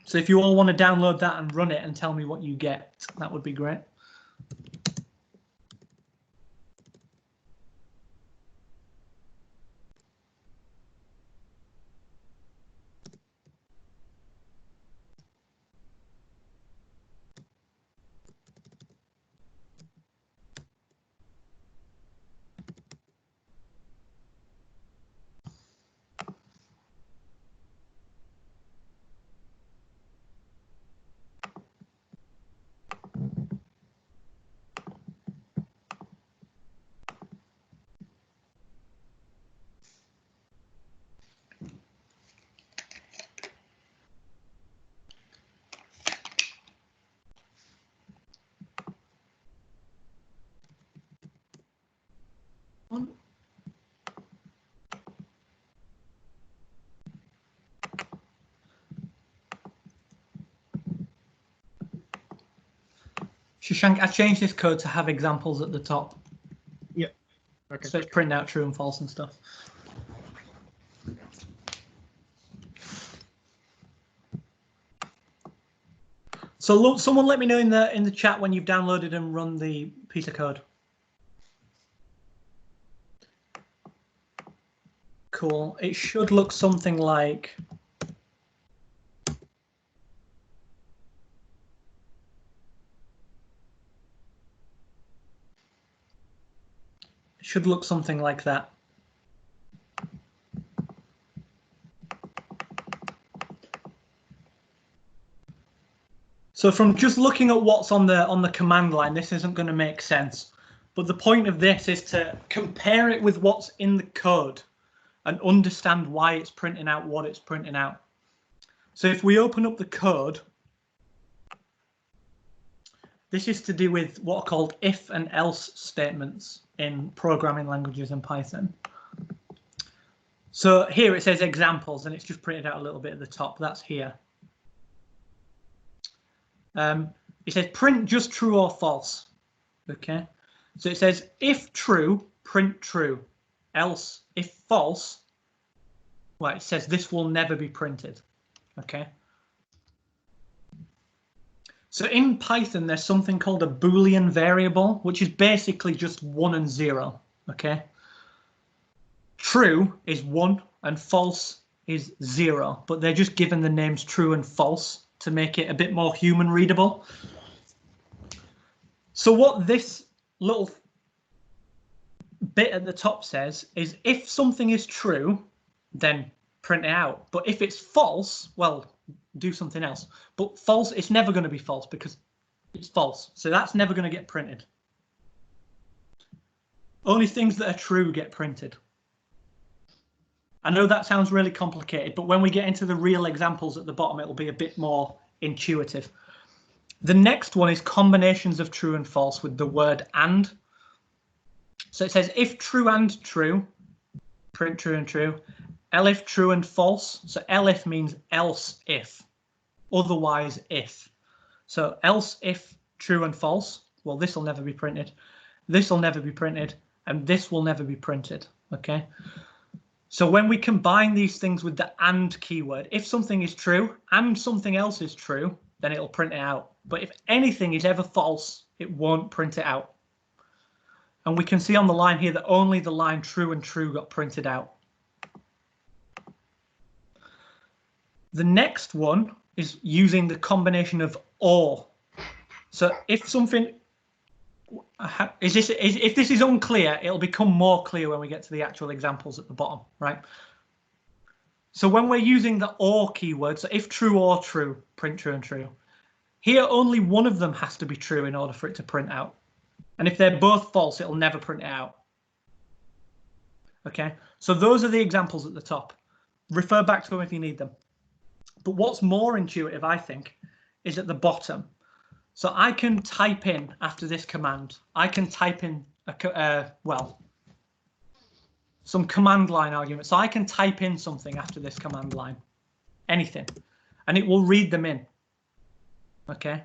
So if you all want to download that and run it and tell me what you get, that would be great. Shashank, I changed this code to have examples at the top. Yeah. Okay. So it's printing out true and false and stuff. So look, someone let me know in the chat when you've downloaded and run the piece of code. Cool. It should look something like. It should look something like that. So from just looking at what's on the command line, this isn't going to make sense. But the point of this is to compare it with what's in the code and understand why it's printing out what it's printing out. So if we open up the code, this is to do with what are called if and else statements in programming languages in Python. So here it says examples, and it's just printed out a little bit at the top. That's here. It says print just true or false. Okay. So it says if true, print true. Else, if false, well, it says this will never be printed. Okay. So in Python, there's something called a Boolean variable, which is basically just 1 and 0. Okay. True is 1 and false is 0, but they're just given the names true and false to make it a bit more human readable. So what this little bit at the top says is if something is true, then print it out. But if it's false, well, do something else. But false, it's never going to be false because it's false. So that's never going to get printed. Only things that are true get printed. I know that sounds really complicated, but when we get into the real examples at the bottom, it'll be a bit more intuitive. The next one is combinations of true and false with the word and. So it says if true and true, print true and true. Elif true and false. So elif means else if, otherwise if. So else if true and false, well, this will never be printed. This will never be printed, and this will never be printed. Okay. So when we combine these things with the and keyword, if something is true and something else is true, then it'll print it out. But if anything is ever false, it won't print it out. And we can see on the line here that only the line true and true got printed out. The next one is using the combination of or. So if something if this is unclear, it'll become more clear when we get to the actual examples at the bottom, right? So when we're using the or keyword, so if true or true, print true and true. Here, only one of them has to be true in order for it to print out. And if they're both false, it'll never print it out. Okay, so those are the examples at the top. Refer back to them if you need them. But what's more intuitive, I think, is at the bottom. So I can type in after this command. I can type in some command line argument. So I can type in something after this command line, anything, and it will read them in. Okay.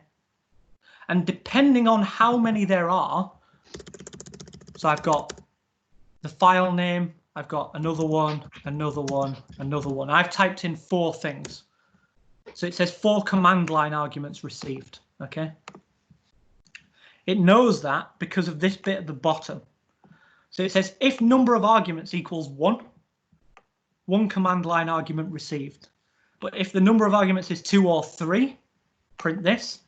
And depending on how many there are, so I've got the file name, I've got another one, another one, another one. I've typed in 4 things. So it says 4 command line arguments received. Okay. It knows that because of this bit at the bottom. So it says if number of arguments equals 1 command line argument received. But if the number of arguments is 2 or 3, print this.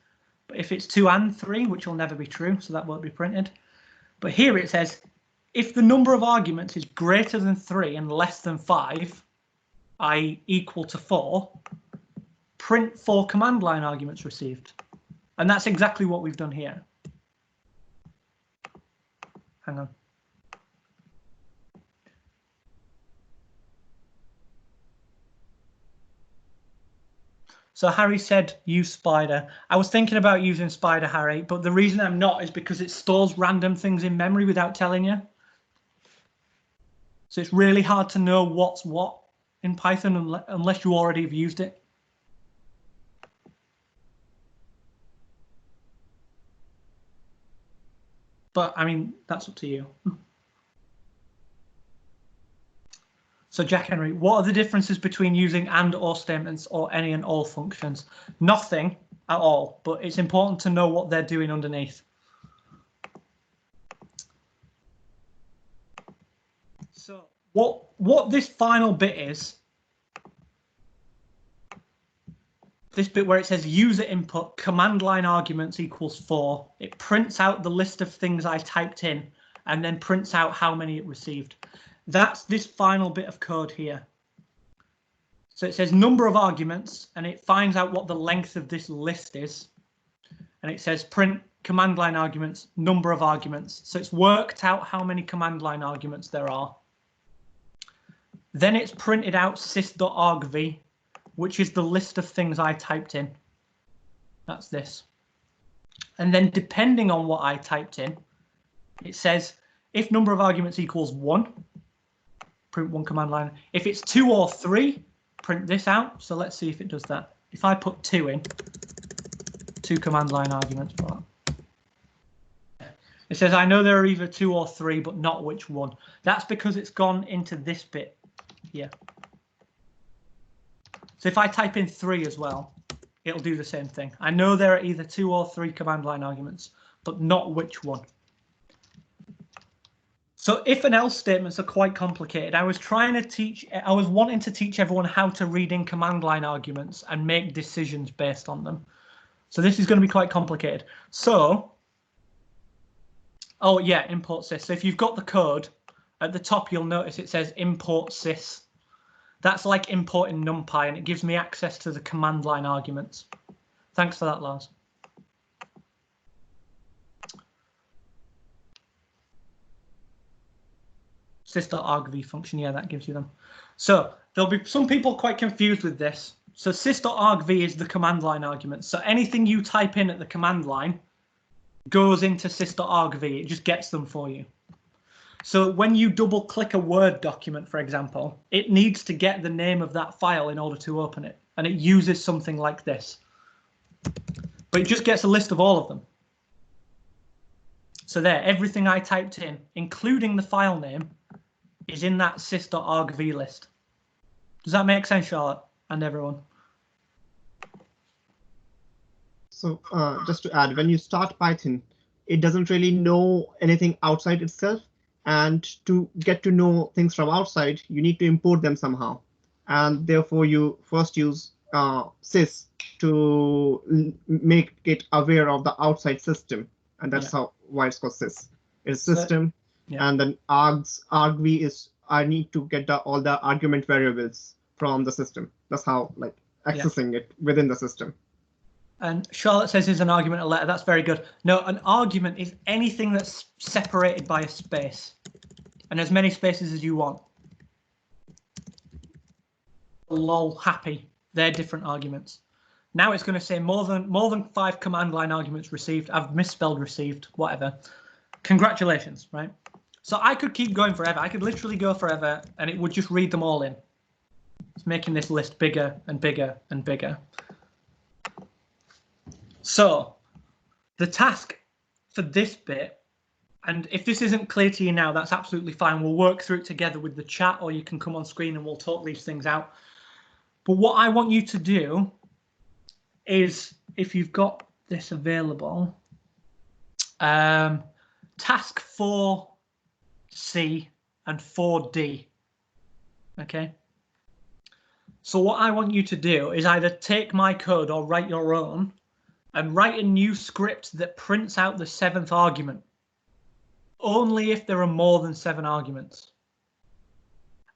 But if it's 2 and 3, which will never be true, so that won't be printed. But here it says if the number of arguments is greater than 3 and less than 5, i.e. equal to 4, print 4 command line arguments received. And that's exactly what we've done here. Hang on. So Harry said use Spider. I was thinking about using Spider, Harry, but the reason I'm not is because it stores random things in memory without telling you. So it's really hard to know what's what in Python unless you already have used it. But I mean, that's up to you. So Jack Henry, what are the differences between using and or statements or any and all functions? Nothing at all, but it's important to know what they're doing underneath. So what this final bit is, this bit where it says user input command line arguments equals 4, it prints out the list of things I typed in and then prints out how many it received. That's this final bit of code here. So it says number of arguments and it finds out what the length of this list is. And it says print command line arguments, number of arguments. So it's worked out how many command line arguments there are. Then it's printed out sys.argv, which is the list of things I typed in. That's this. And then depending on what I typed in, it says if number of arguments equals 1, print 1 command line. If it's 2 or 3, print this out. So let's see if it does that. If I put 2 in, 2 command line arguments. It says I know there are either 2 or 3, but not which one. That's because it's gone into this bit here. So if I type in 3 as well, it'll do the same thing. I know there are either 2 or 3 command line arguments, but not which one. So if and else statements are quite complicated. I was wanting to teach everyone how to read in command line arguments and make decisions based on them. So this is going to be quite complicated. So, oh yeah, import sys. So if you've got the code at the top, you'll notice it says import sys. That's like importing NumPy, and it gives me access to the command line arguments. Thanks for that, Lars. sys.argv function, yeah, that gives you them. So there'll be some people quite confused with this. So sys.argv is the command line argument. So anything you type in at the command line goes into sys.argv. It just gets them for you. So when you double click a Word document, for example, it needs to get the name of that file in order to open it. And it uses something like this. But it just gets a list of all of them. So there, everything I typed in, including the file name, is in that sys.argv list. Does that make sense, Charlotte, and everyone? So just to add, when you start Python, it doesn't really know anything outside itself. And to get to know things from outside, you need to import them somehow. And therefore, you first use sys to make it aware of the outside system. And that's why it's called sys. It's system. And then argv is I need to get all the argument variables from the system. That's how like accessing it within the system. And Charlotte says is an argument a letter. That's very good. No, an argument is anything that's separated by a space, and as many spaces as you want. Lol, happy. They're different arguments. Now it's going to say more than 5 command line arguments received. I've misspelled received, whatever. Congratulations, right? So I could keep going forever. I could literally go forever, and it would just read them all in. It's making this list bigger and bigger and bigger. So the task for this bit, and if this isn't clear to you now, that's absolutely fine. We'll work through it together with the chat, or you can come on screen and we'll talk these things out. But what I want you to do is, if you've got this available, task 4C and 4D. Okay. So what I want you to do is either take my code or write your own and write a new script that prints out the 7th argument only if there are more than 7 arguments.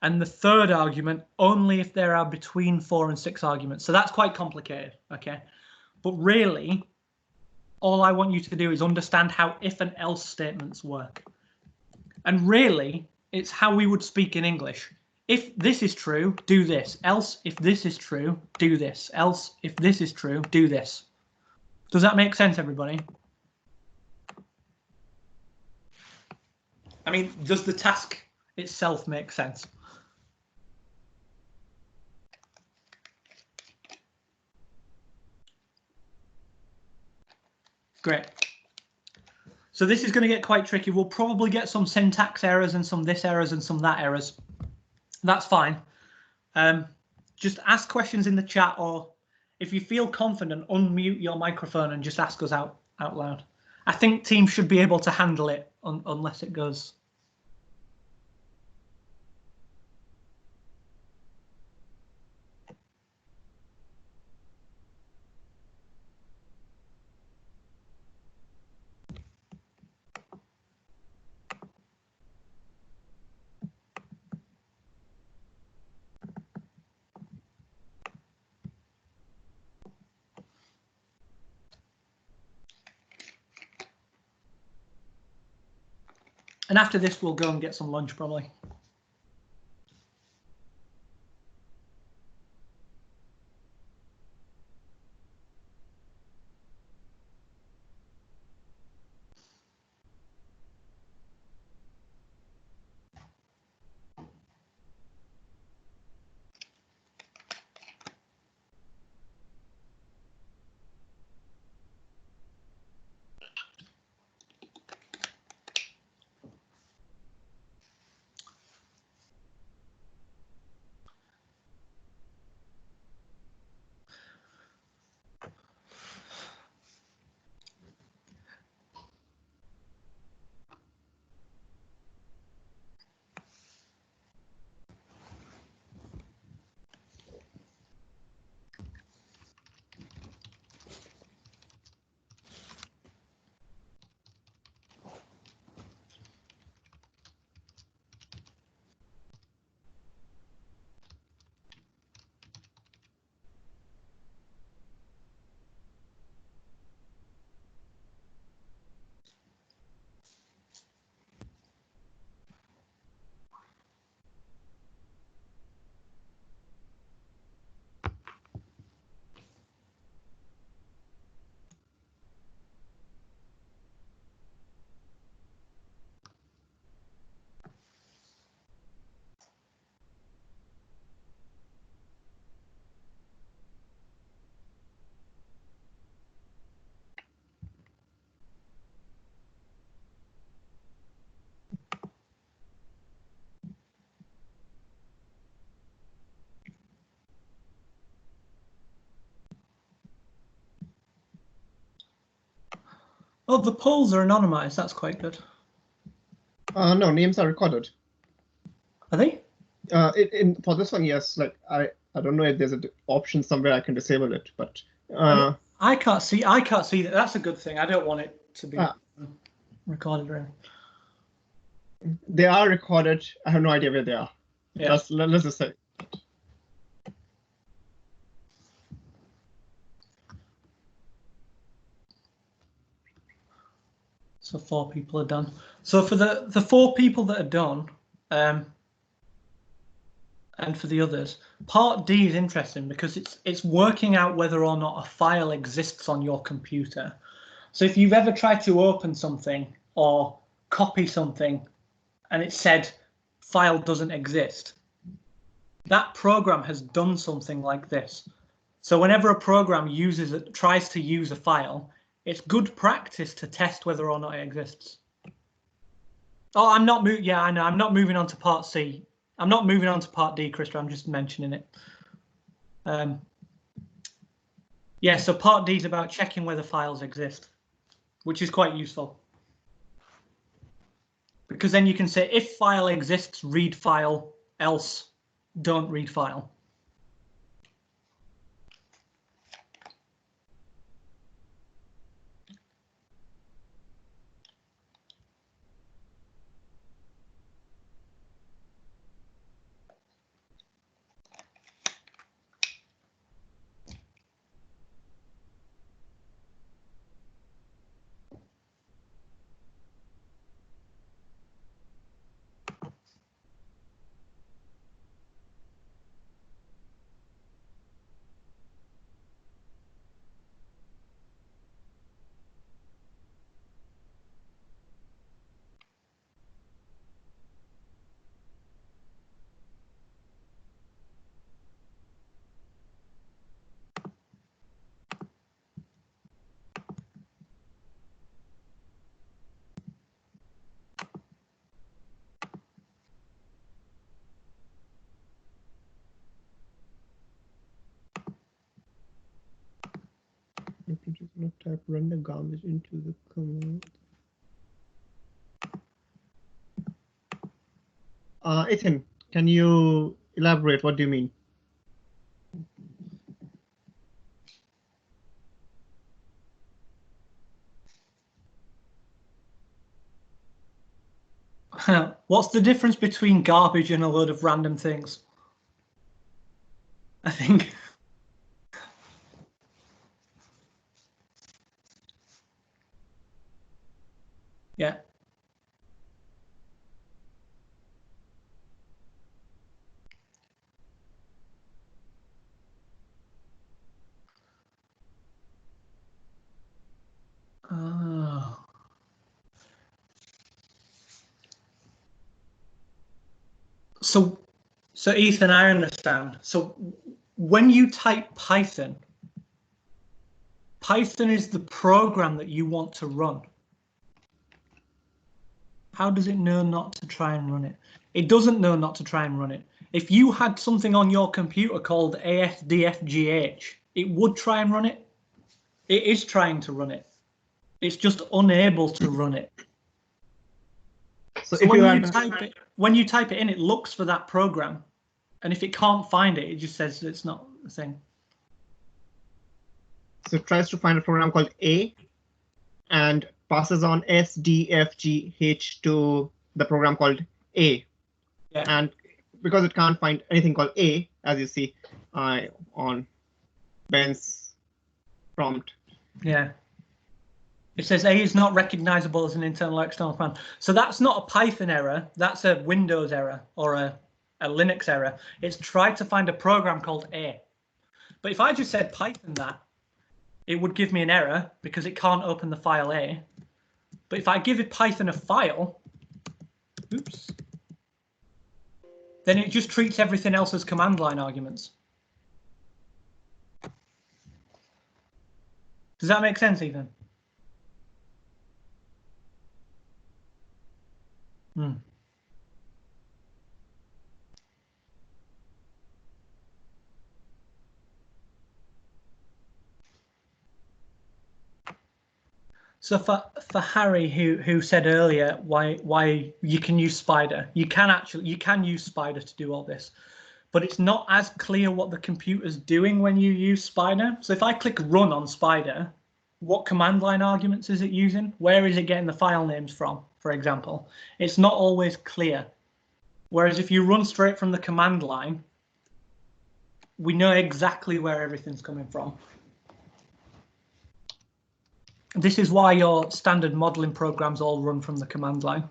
And the 3rd argument only if there are between 4 and 6 arguments. So that's quite complicated, okay? But really, all I want you to do is understand how if and else statements work. And really, it's how we would speak in English. If this is true, do this. Else, if this is true, do this. Else, if this is true, do this. Does that make sense, everybody? I mean, does the task itself make sense? Great. So this is going to get quite tricky. We'll probably get some syntax errors and some this errors and some that errors. That's fine. Just ask questions in the chat, or if you feel confident, unmute your microphone and just ask us out loud. I think Teams should be able to handle it unless it goes. And after this, we'll go and get some lunch probably. Oh, the polls are anonymized. That's quite good. No, names are recorded. Are they? For this one, yes. Like I don't know if there's an option somewhere I can disable it, but I can't see that. That's a good thing. I don't want it to be recorded or anything. They are recorded. I have no idea where they are. Yeah. Let's just say. So 4 people are done. So for the 4 people that are done, and for the others, part D is interesting because it's working out whether or not a file exists on your computer. So if you've ever tried to open something or copy something and it said file doesn't exist, that program has done something like this. So whenever a program tries to use a file, it's good practice to test whether or not it exists. Oh, I'm not moving. Yeah, I know. I'm not moving on to part C. I'm not moving on to part D, Krista. I'm just mentioning it. Yeah, so part D is about checking whether files exist, which is quite useful. Because then you can say, if file exists, read file, else don't read file. Not type random garbage into the command. Ethan, can you elaborate? What do you mean? What's the difference between garbage and a load of random things? I think. Yeah. Oh. So Ethan, I understand. So when you type Python is the program that you want to run. How does it know not to try and run it? It doesn't know not to try and run it. If you had something on your computer called ASDFGH, it would try and run it. It is trying to run it. It's just unable to run it. So when you type it in, it looks for that program, and if it can't find it, it just says it's not a thing. So it tries to find a program called A, and passes on S, D, F, G, H to the program called A. Yeah. And because it can't find anything called A, as you see on Ben's prompt. Yeah. It says A is not recognizable as an internal or external command. So that's not a Python error. That's a Windows error or a Linux error. It's tried to find a program called A. But if I just said Python that, it would give me an error because it can't open the file A. But if I give it Python a file, oops, then it just treats everything else as command line arguments. Does that make sense, Ethan? So for Harry, who said earlier why you can use Spider, you can use Spider to do all this, but it's not as clear what the computer's doing when you use Spider. So if I click run on Spider, what command line arguments is it using? Where is it getting the file names from, for example? It's not always clear. Whereas if you run straight from the command line, we know exactly where everything's coming from. This is why your standard modeling programs all run from the command line.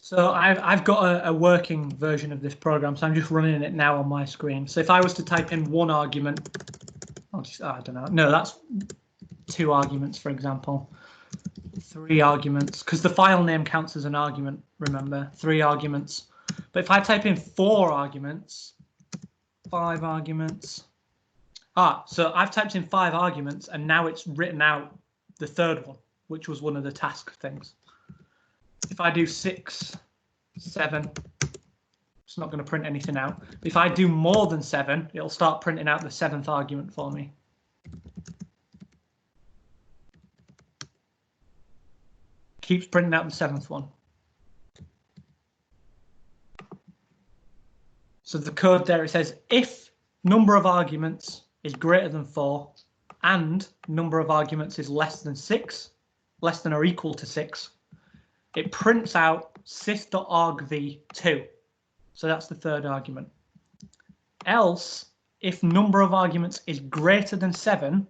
So I've got a working version of this program, so I'm just running it now on my screen. So if I was to type in one argument, I don't know. No, that's 2 arguments, for example. 3 arguments, because the file name counts as an argument, remember, 3 arguments. But if I type in 4 arguments, 5 arguments. So I've typed in 5 arguments, and now it's written out the 3rd one, which was one of the task things. If I do 6, 7, it's not going to print anything out. If I do more than 7, it'll start printing out the 7th argument for me. Keeps printing out the 7th one. So the code there, it says if number of arguments is greater than 4 and number of arguments is less than 6, less than or equal to 6, it prints out sys.argv2. So that's the third argument. Else, if number of arguments is greater than 7,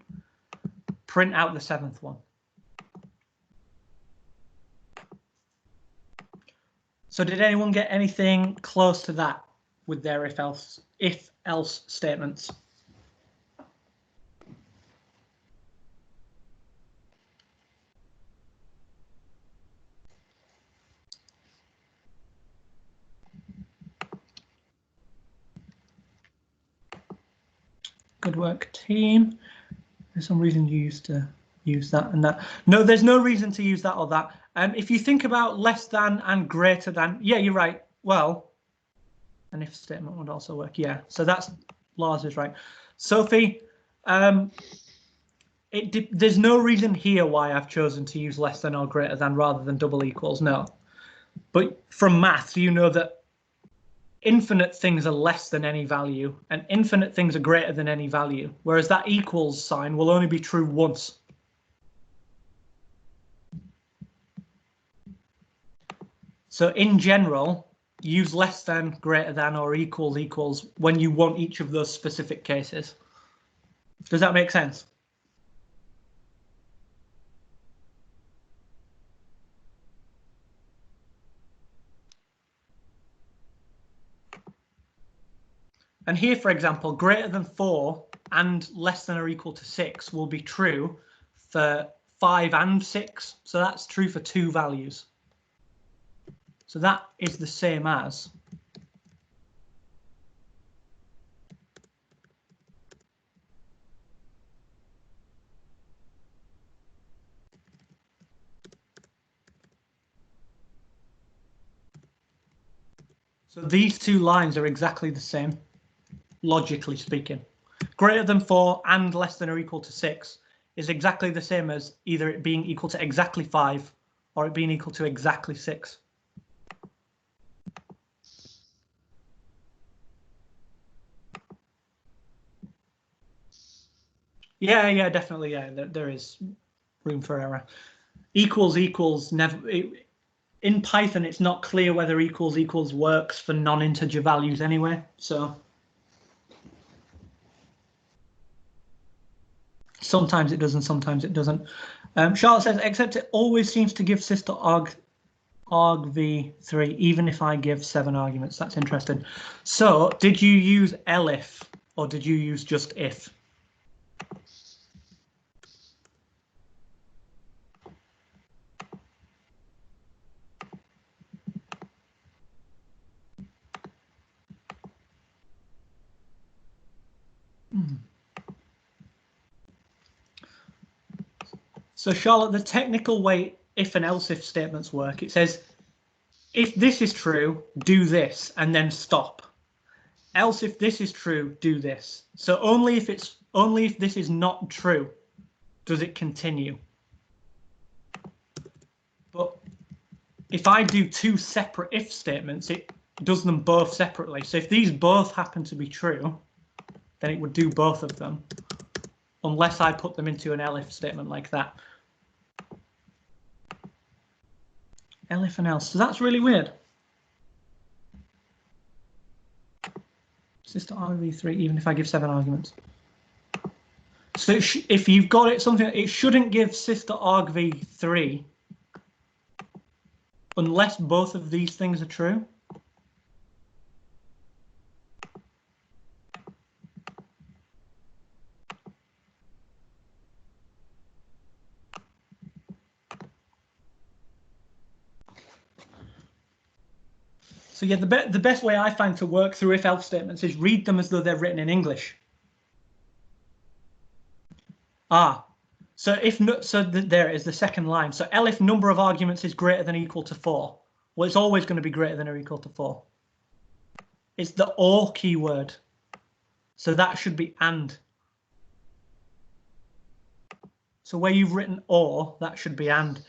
print out the 7th one. So did anyone get anything close to that with their if-else statements? Good work, team. There's some reason you used to use that and that. No, there's no reason to use that or that. If you think about less than and greater than, yeah, you're right. Well, an if statement would also work. Yeah, so that's Lars is right. Sophie, there's no reason here why I've chosen to use less than or greater than rather than double equals. No, but from maths, you know that infinite things are less than any value and infinite things are greater than any value, whereas that equals sign will only be true once. So in general, use less than, greater than, or equals when you want each of those specific cases. Does that make sense? And here, for example, greater than 4 and less than or equal to 6 will be true for 5 and 6. So that's true for 2 values. So that is the same as so these two lines are exactly the same, logically speaking. Greater than 4 and less than or equal to 6 is exactly the same as either it being equal to exactly 5 or it being equal to exactly 6. Yeah, definitely. Yeah, there is room for error. Equals never. In Python, it's not clear whether equals works for non-integer values anyway. So sometimes it does and sometimes it doesn't. Charlotte says, except it always seems to give sys.argv3 even if I give 7 arguments. That's interesting. So did you use elif or did you use just if? So Charlotte, the technical way if and else if statements work, it says, if this is true, do this and then stop. Else if this is true, do this. So only if this is not true does it continue. But if I do 2 separate if statements, it does them both separately. So if these both happen to be true, then it would do both of them, unless I put them into an elif statement like that. Elif and else. So that's really weird. Sys.argv3, even if I give 7 arguments. So if you've got it something, it shouldn't give sys.argv3 unless both of these things are true. So yeah, the best way I find to work through if-else statements is read them as though they're written in English. So there is the second line. So elif number of arguments is greater than or equal to 4. Well, it's always going to be greater than or equal to 4. It's the or keyword. So that should be and. So where you've written or, that should be and.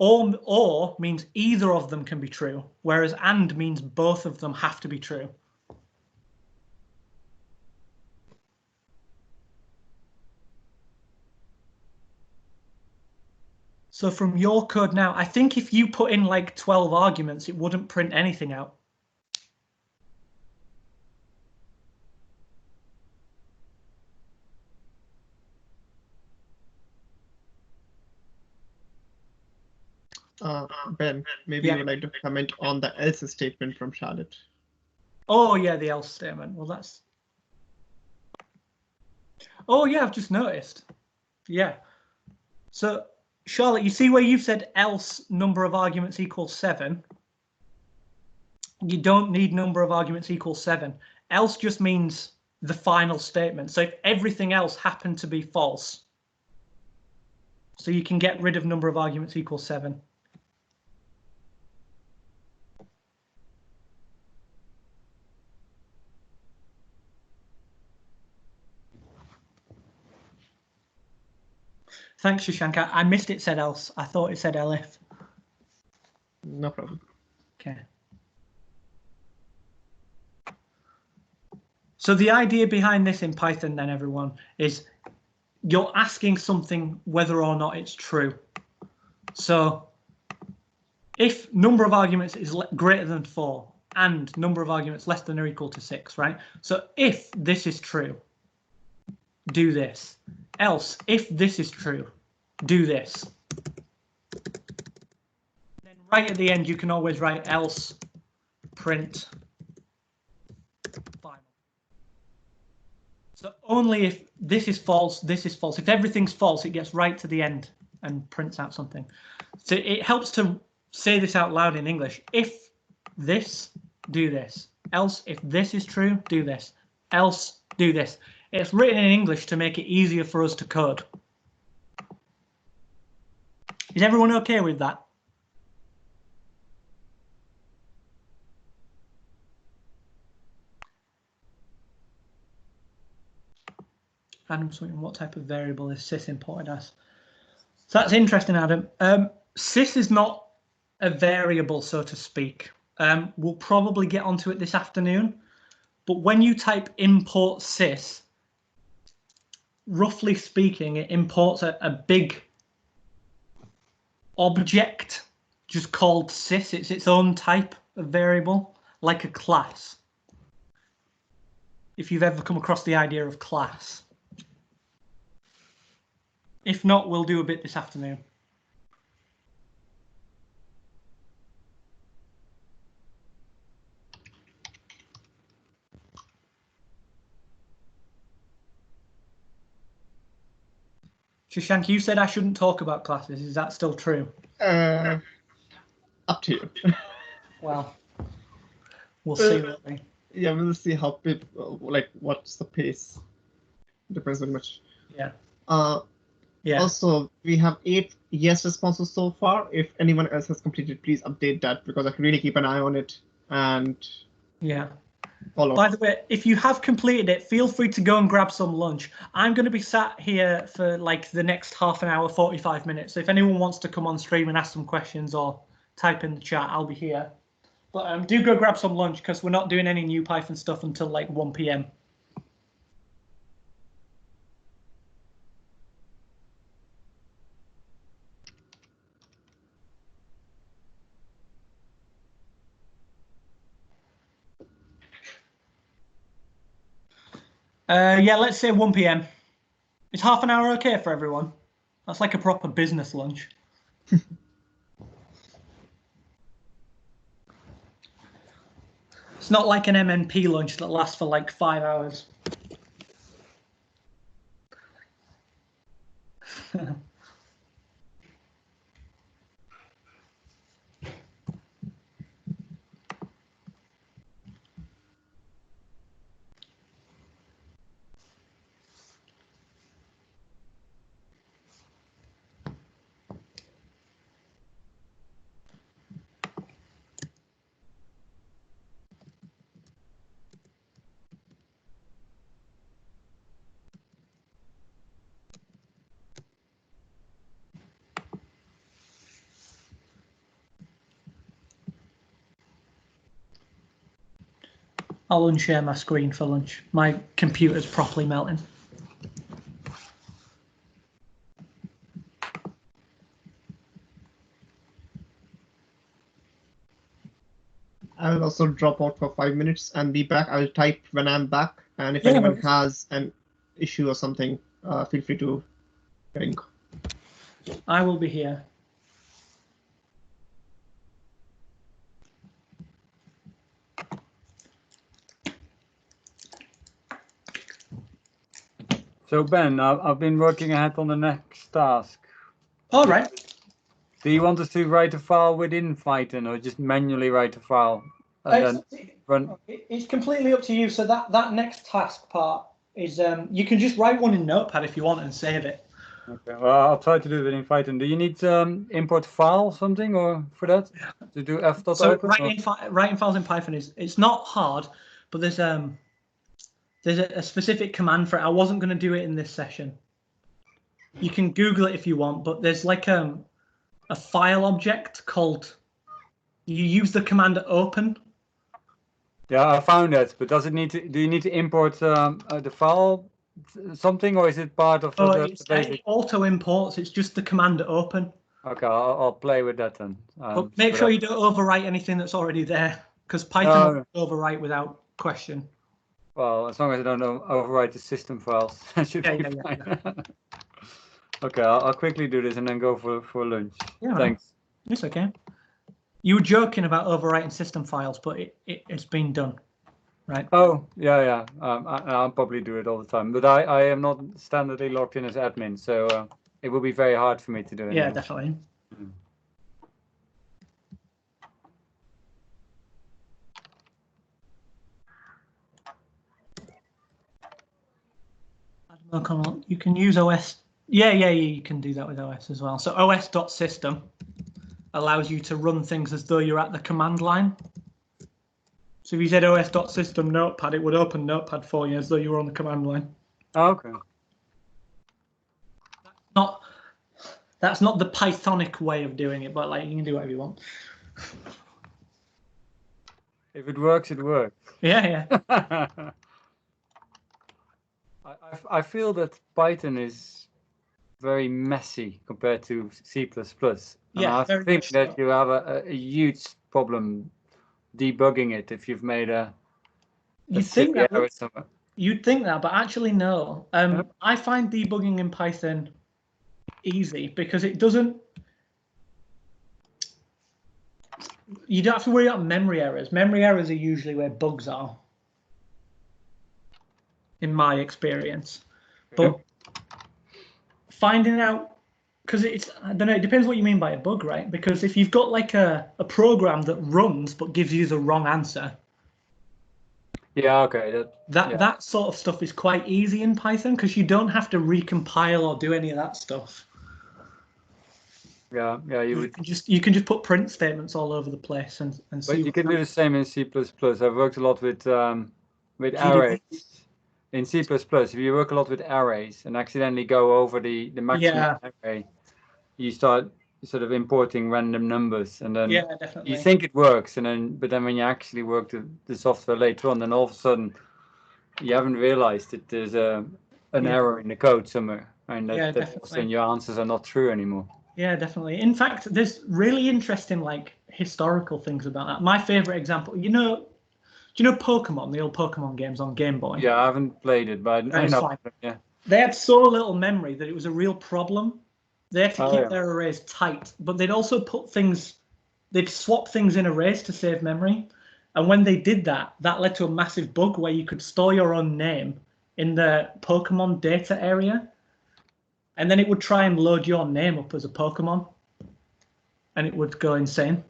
Or means either of them can be true, whereas and means both of them have to be true. So from your code now, I think if you put in like 12 arguments, it wouldn't print anything out. Ben, maybe Yeah. you would like to comment on the else statement from Charlotte. Oh yeah, the else statement. Well, that's. Oh yeah, I've just noticed. Yeah. So Charlotte, you see where you've said else number of arguments equals 7. You don't need number of arguments equals 7. Else just means the final statement. So if everything else happened to be false, so you can get rid of number of arguments equals 7. Thanks, Shashank. I missed it said else. I thought it said elif. No problem. Okay. So the idea behind this in Python then, everyone, is you're asking something whether or not it's true. So if number of arguments is greater than 4 and number of arguments less than or equal to 6, right? So if this is true, do this. Else, if this is true, do this. Then right at the end, you can always write else print final. So only if this is false, this is false. If everything's false, it gets right to the end and prints out something. So it helps to say this out loud in English. If this, do this. Else, if this is true, do this. Else, do this. It's written in English to make it easier for us to code. Is everyone okay with that? Adam, what type of variable is sys imported as? So that's interesting, Adam. Sys is not a variable, so to speak. We'll probably get onto it this afternoon. But when you type import sys, roughly speaking, it imports a big object just called sys. It's its own type of variable, like a class. If you've ever come across the idea of class. If not, we'll do a bit this afternoon. Shashank, you said I shouldn't talk about classes. Is that still true? Up to you. Well, we'll see. Yeah, we'll see how like what's the pace. Depends on much. Yeah. Yeah. Also, we have 8 yes responses so far. If anyone else has completed, please update that because I can really keep an eye on it and yeah. Follow. By the way, if you have completed it, feel free to go and grab some lunch. I'm going to be sat here for like the next half an hour, 45 minutes. So if anyone wants to come on stream and ask some questions or type in the chat, I'll be here. But do go grab some lunch because we're not doing any new Python stuff until like 1 p.m. Yeah, let's say 1 p.m. Is half an hour okay for everyone? That's like a proper business lunch. It's not like an MNP lunch that lasts for like 5 hours. I'll unshare my screen for lunch. My computer's properly melting. I'll also drop out for 5 minutes and be back. I'll type when I'm back. And if Yeah, anyone no. has an issue or something, feel free to ring. I will be here. So Ben, I've been working ahead on the next task. All right. Do you want us to write a file within Python or just manually write a file and then run? It's completely up to you. So that next task part is you can just write one in Notepad if you want and save it. Okay, well, I'll try to do it in Python. Do you need import file something or for that to do f.open? So writing files in Python it's not hard, but there's a specific command for it. I wasn't going to do it in this session. You can Google it if you want, but there's like a file object called. You use the command open. Yeah, I found that, but does it need to? Do you need to import the file something, or is it part of the basic? It auto imports. It's just the command open. Okay, I'll play with that then. But make sure you don't overwrite anything that's already there, because Python will overwrite without question. Well, as long as I don't overwrite the system files, that should be fine. Yeah. Okay, I'll quickly do this and then go for lunch. Yeah, thanks. It's okay. You were joking about overwriting system files, but it's been done, right? Oh, yeah. I'll probably do it all the time, but I am not standardly logged in as admin, so it will be very hard for me to do it. Yeah, definitely. You can use OS. Yeah, you can do that with OS as well. So os.system allows you to run things as though you're at the command line. So if you said os.system notepad, it would open notepad for you as though you were on the command line. Oh, okay. That's not the Pythonic way of doing it, but like you can do whatever you want. If it works, it works. Yeah. I feel that Python is very messy compared to C++. Yeah, I think that you have a huge problem debugging it if you've made you'd think that, but actually no. I find debugging in Python easy because it doesn't. You don't have to worry about memory errors. Memory errors are usually where bugs are, in my experience. But finding out, because I don't know, it depends what you mean by a bug, right? Because if you've got like a program that runs but gives you the wrong answer. Yeah, okay. That sort of stuff is quite easy in Python because you don't have to recompile or do any of that stuff. Yeah, you can just put print statements all over the place and see. But you can do the same in C++. I've worked a lot with arrays. In C++, if you work a lot with arrays and accidentally go over the maximum array, you start sort of importing random numbers, and then you think it works, but then when you actually work the software later on, then all of a sudden you haven't realized that there's an error in the code somewhere, and then your answers are not true anymore. Yeah, definitely. In fact, there's really interesting like historical things about that. My favorite example, do you know Pokemon, the old Pokemon games on Game Boy? Yeah, I haven't played it, but I know. Yeah. They had so little memory that it was a real problem. They had to keep their arrays tight, but they'd also they'd swap things in arrays to save memory. And when they did that, that led to a massive bug where you could store your own name in the Pokemon data area. And then it would try and load your name up as a Pokemon. And it would go insane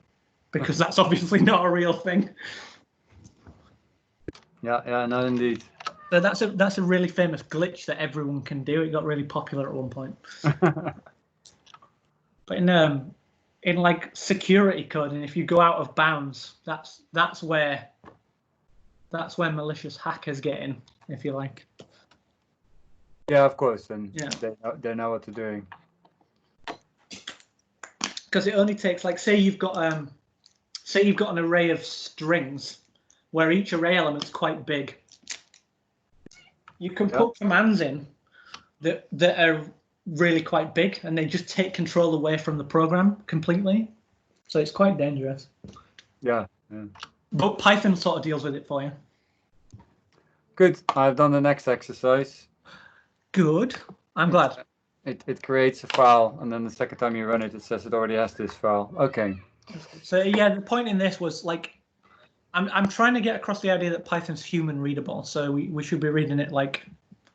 because that's obviously not a real thing. Yeah, no, indeed. So that's a really famous glitch that everyone can do. It got really popular at one point. But in like security coding, if you go out of bounds, that's where malicious hackers get in, if you like. Yeah, of course, and they know what they're doing. Because it only takes, like, say you've got an array of strings where each array element's quite big. You can put commands in that are really quite big, and they just take control away from the program completely. So it's quite dangerous. Yeah. But Python sort of deals with it for you. Good. I've done the next exercise. Good. I'm glad. It creates a file, and then the second time you run it, it says it already has this file. Okay. So yeah, the point in this was like, I'm trying to get across the idea that Python's human readable. So we should be reading it like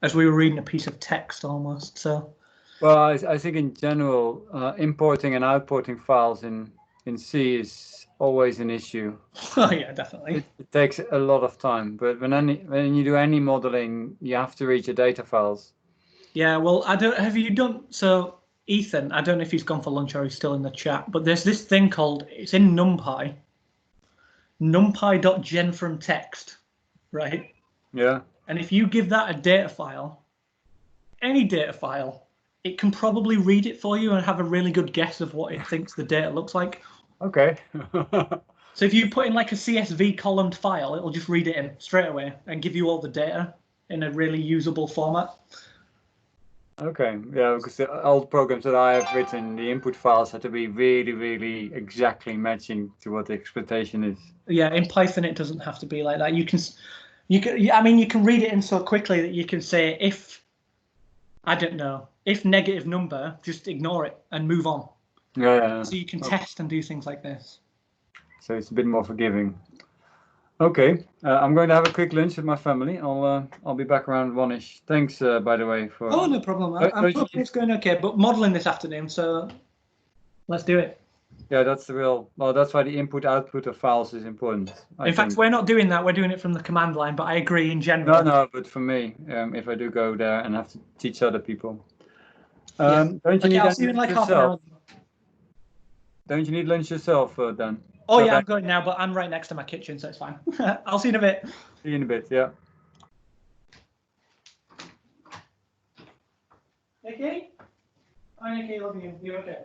as we were reading a piece of text almost. So. Well, I think in general, importing and outporting files in C is always an issue. Oh yeah, definitely. It takes a lot of time, but when you do any modeling, you have to read your data files. Yeah, well, have you done so? Ethan, I don't know if he's gone for lunch or he's still in the chat, but there's this thing called, it's in NumPy, numpy.gen from text, right? Yeah. And if you give that a data file, any data file, it can probably read it for you and have a really good guess of what it thinks the data looks like. Okay. So if you put in like a CSV columned file, it'll just read it in straight away and give you all the data in a really usable format. Okay, yeah, because the old programs that I have written, the input files had to be really, really exactly matching to what the expectation is. Yeah, in Python it doesn't have to be like that. I mean, you can read it in so quickly that you can say if, I don't know, if negative number, just ignore it and move on. Yeah. So you can test and do things like this. So it's a bit more forgiving. Okay, I'm going to have a quick lunch with my family. I'll be back around 1ish. Thanks, by the way, for. Oh, no problem. I'm hoping it's going okay, but modeling this afternoon, so let's do it. Yeah, that's the real. Well, that's why the input-output of files is important. In fact, we're not doing that. We're doing it from the command line, but I agree in general. No, but for me, if I do go there and have to teach other people. Yeah. Don't you need I'll see you in like half an hour. Don't you need lunch yourself, Dan? Oh yeah, I'm going now, but I'm right next to my kitchen, so it's fine. I'll see you in a bit. See you in a bit, yeah. Nikki? Hi, Nikki, love you. You okay?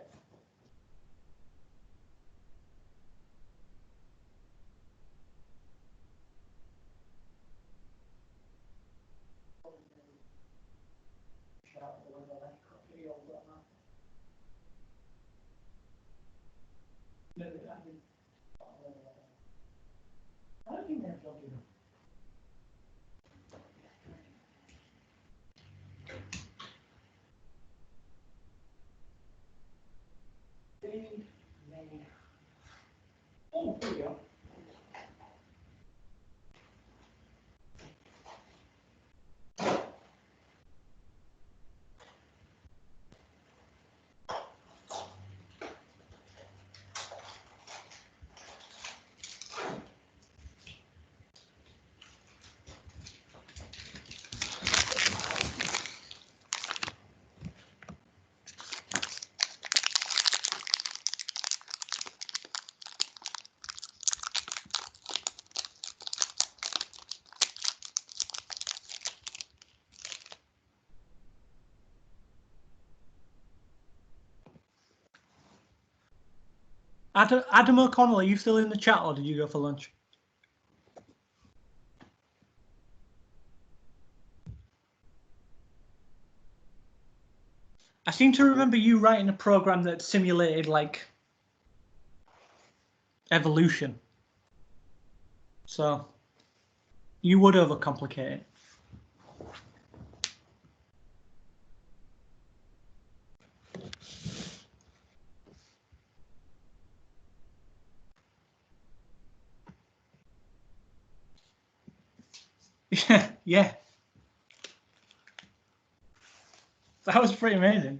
Oh, here we go. Adam O'Connell, are you still in the chat or did you go for lunch? I seem to remember you writing a program that simulated like evolution. So you would overcomplicate it. Yeah. That was pretty amazing.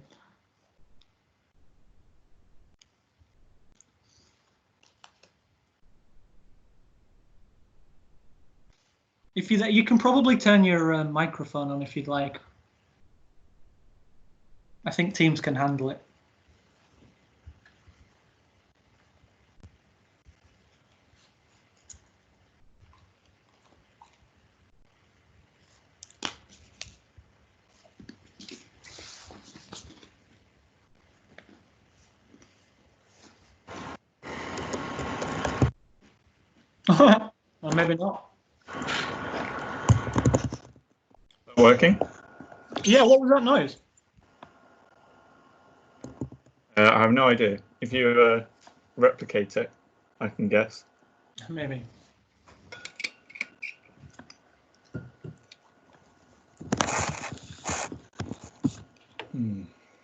If you can probably turn your microphone on if you'd like. I think Teams can handle it. Or maybe not. Working? Yeah, what was that noise? I have no idea. If you replicate it, I can guess. Maybe.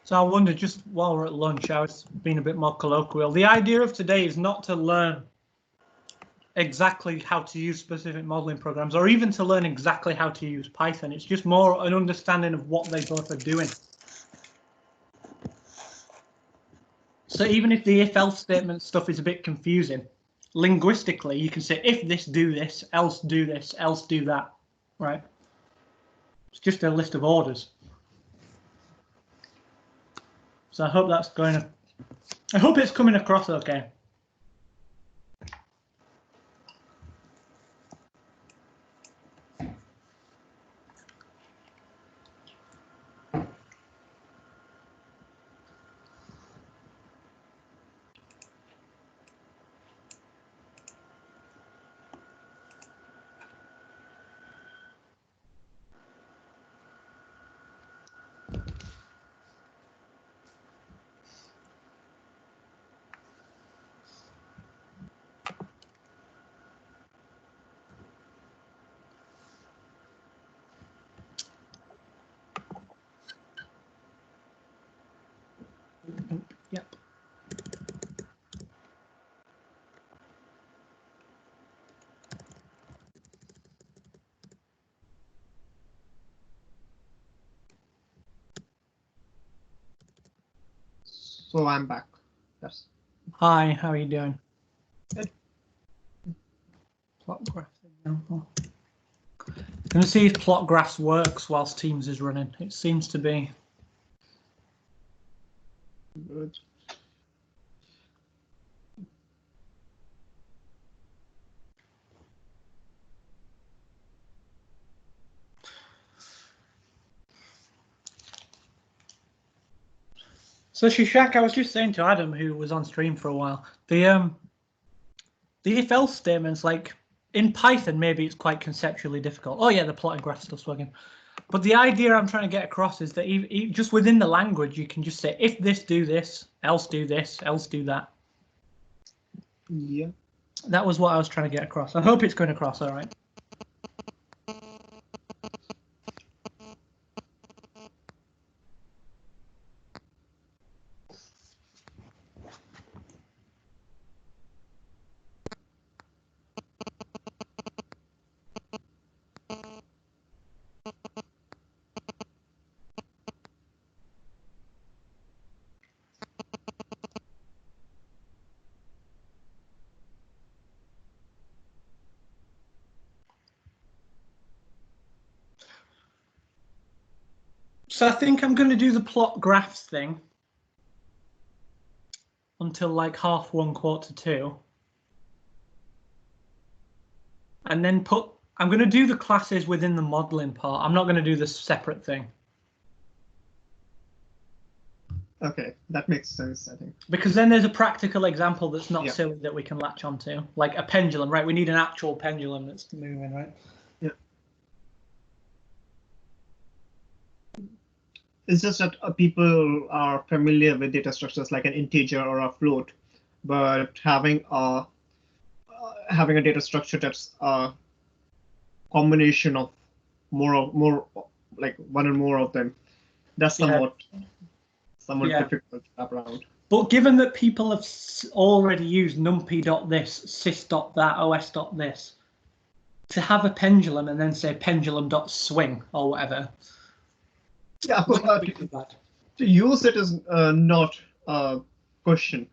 So I wonder, just while we're at lunch, I was being a bit more colloquial. The idea of today is not to learn exactly how to use specific modeling programs, or even to learn exactly how to use Python. It's just more an understanding of what they both are doing. So even if the if-else statement stuff is a bit confusing, linguistically, you can say if this, do this, else do that, right? It's just a list of orders. So I hope that's going to, I hope it's coming across okay. Yep. So I'm back. Yes. Hi, how are you doing? Good. Plot graph example. Going to see if plot graphs works whilst Teams is running. It seems to be. Good. So Shishak, I was just saying to Adam, who was on stream for a while, the if-else statements, like in Python, maybe it's quite conceptually difficult. Oh yeah, the plotting graph stuff's working. But the idea I'm trying to get across is that just within the language, you can just say if this, do this, else do that. Yeah. That was what I was trying to get across. I hope it's going across all right. So I think I'm going to do the plot graphs thing until like 1:30, 1:45. And then I'm going to do the classes within the modeling part. I'm not going to do the separate thing. Okay, that makes sense, I think. Because then there's a practical example that's not Yeah. silly that we can latch onto, like a pendulum, right? We need an actual pendulum that's moving, right? Yeah. It's just that people are familiar with data structures like an integer or a float, but having a data structure that's a combination of more like one or more of them, that's somewhat Yeah. difficult to wrap around. But given that people have already used numpy.this, sys.that, os.this, to have a pendulum and then say pendulum.swing or whatever. Yeah, of course, to use it is not a question.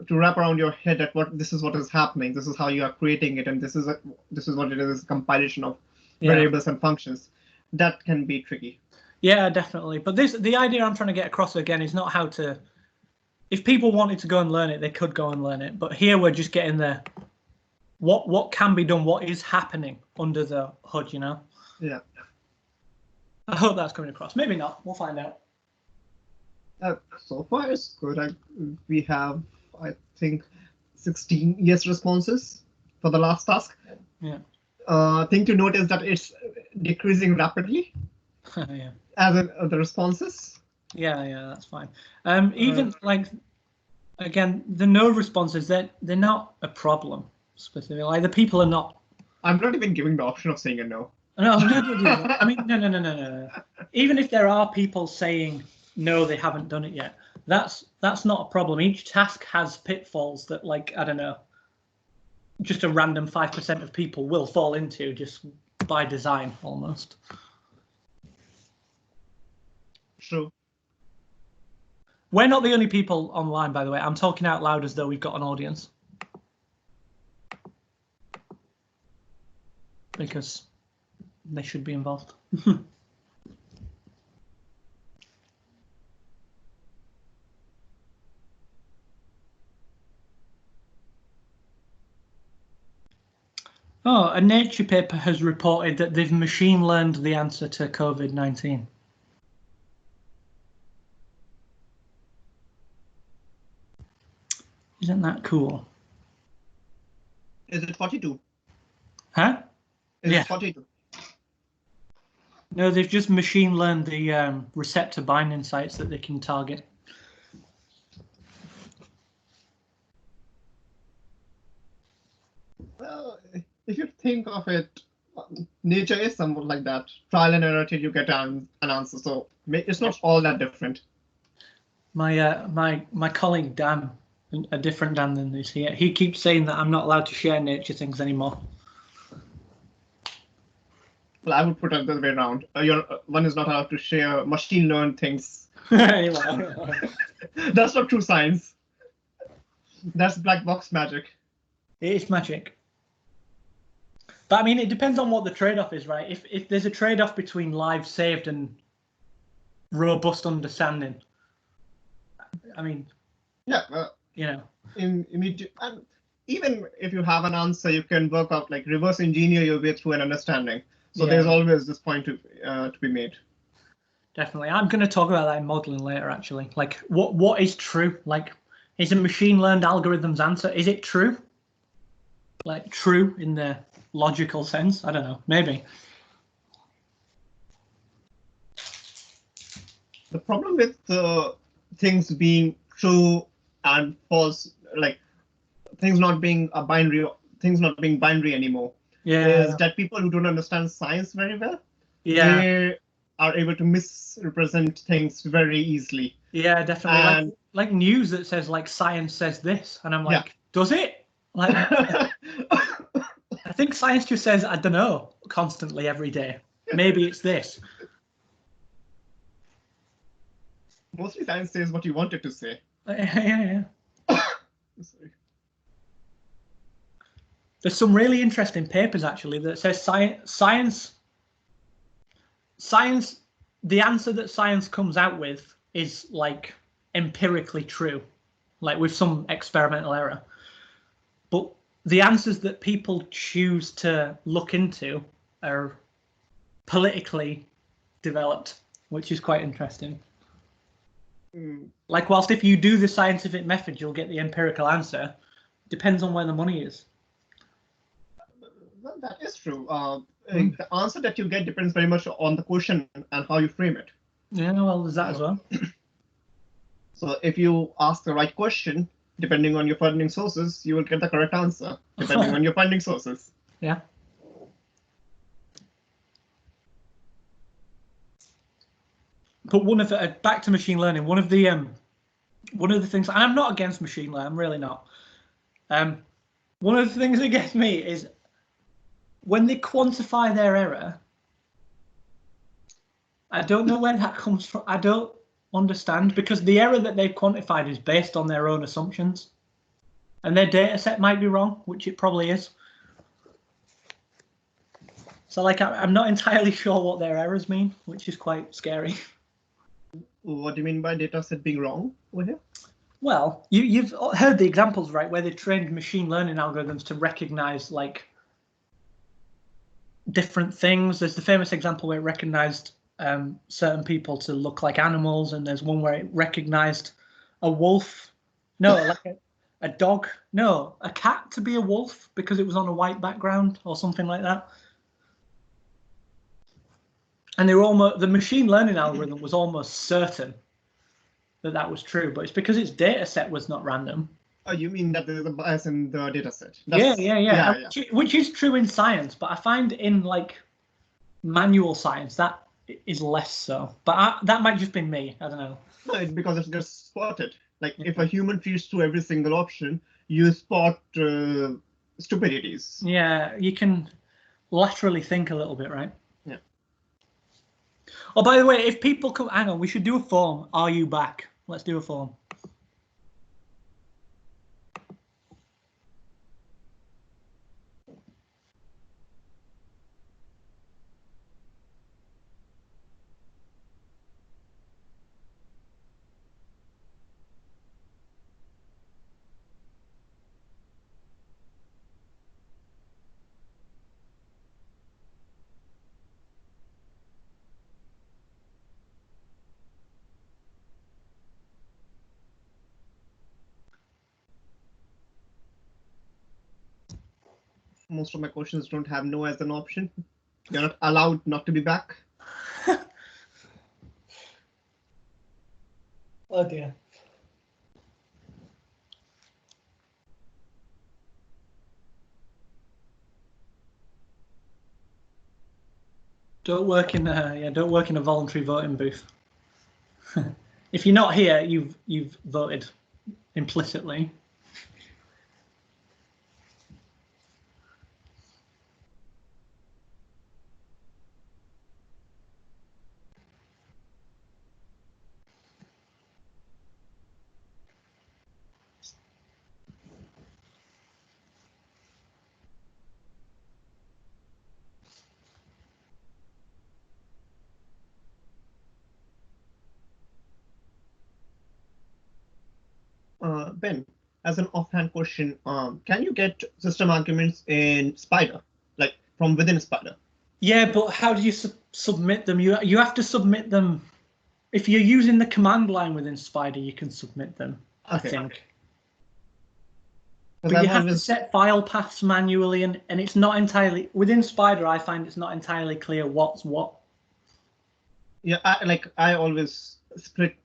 To wrap around your head that this is what is happening, this is how you are creating it, and this is what it is, compilation of variables and functions. That can be tricky. Yeah, definitely. But the idea I'm trying to get across again is not how to. If people wanted to go and learn it, they could go and learn it. But here we're just getting the what can be done, what is happening under the hood, you know? Yeah. I hope that's coming across. Maybe not. We'll find out. So far, it's good. We have, I think, 16 yes responses for the last task. Yeah. Thing to note is that it's decreasing rapidly. Yeah. As in the responses. Yeah, that's fine. Even like, again, the no responses, they're not a problem specifically. Like the people are not. I'm not even giving the option of saying a no. No. I mean, no. Even if there are people saying no, they haven't done it yet. That's not a problem. Each task has pitfalls that, like, I don't know, just a random 5% of people will fall into just by design almost. True. We're not the only people online, by the way. I'm talking out loud as though we've got an audience. Because they should be involved. Oh, a Nature paper has reported that they've machine learned the answer to COVID-19. Isn't that cool? Is it 42? Huh? Is Yeah. it 42? No, they've just machine learned the receptor binding sites that they can target. Well, if you think of it, nature is somewhat like that. Trial and error till you get an answer. So it's not all that different. My colleague Dan, a different Dan than this here, he keeps saying that I'm not allowed to share nature things anymore. Well, I would put it the other way around. One is not allowed to share machine learned things. Anyway. That's not true science. That's black box magic. It is magic. But I mean, it depends on what the trade-off is, right? If there's a trade-off between lives saved and robust understanding, I mean, Yeah. you know. And even if you have an answer, you can work out, like, reverse engineer your way through an understanding. So Yeah. there's always this point to be made. Definitely. I'm going to talk about that in modeling later, actually. Like, what is true? Like, is a machine learned algorithm's answer, is it true? Like, true in the logical sense? I don't know. Maybe. The problem with things being true and false, like things not being binary anymore, is that people who don't understand science very well, they are able to misrepresent things very easily. Yeah, definitely. And like news that says, like, science says this, and I'm like, does it? Like, I think science just says, I don't know, constantly every day. Maybe it's this. Mostly science says what you want it to say. Yeah. Sorry. There's some really interesting papers, actually, that says science, the answer that science comes out with is, like, empirically true, like with some experimental error. But the answers that people choose to look into are politically developed, which is quite interesting. Like, whilst if you do the scientific method, you'll get the empirical answer. Depends on where the money is. Well, that is true. The answer that you get depends very much on the question and how you frame it. Yeah, well, there's that as well. So if you ask the right question, depending on your funding sources, you will get the correct answer, depending on your funding sources. Yeah. But one of the, back to machine learning, one of the things, and I'm not against machine learning, I'm really not. One of the things that gets me is when they quantify their error, I don't know where that comes from. I don't understand, because the error that they've quantified is based on their own assumptions, and their data set might be wrong, which it probably is. So, like, I'm not entirely sure what their errors mean, which is quite scary. What do you mean by data set being wrong over here? Well, you've heard the examples, right, where they've trained machine learning algorithms to recognize, like, different things. There's the famous example where it recognized certain people to look like animals, and there's one where it recognized a wolf, like a dog, a cat to be a wolf because it was on a white background or something like that. And they were the machine learning algorithm was almost certain that was true, but it's because its data set was not random. Oh, you mean that there's a bias in the data set? Yeah. Which is true in science, but I find in, like, manual science that is less so. But that might just be me. I don't know. No, it's because it gets spotted. Like if a human reads through every single option, you spot stupidities. Yeah, you can laterally think a little bit, right? Yeah. Oh, by the way, if people come, hang on, we should do a form. Are you back? Let's do a form. Most of my questions don't have no as an option. You're not allowed not to be back. Oh dear. Don't work in don't work in a voluntary voting booth. If you're not here, you've voted implicitly. Ben, as an offhand question, can you get system arguments in Spider, like from within Spider? Yeah, but how do you submit them? You have to submit them. If you're using the command line within Spider, you can submit them. Okay. I think. Because But you have to set file paths manually, and it's not entirely within Spider. I find it's not entirely clear what's what. Yeah, I always split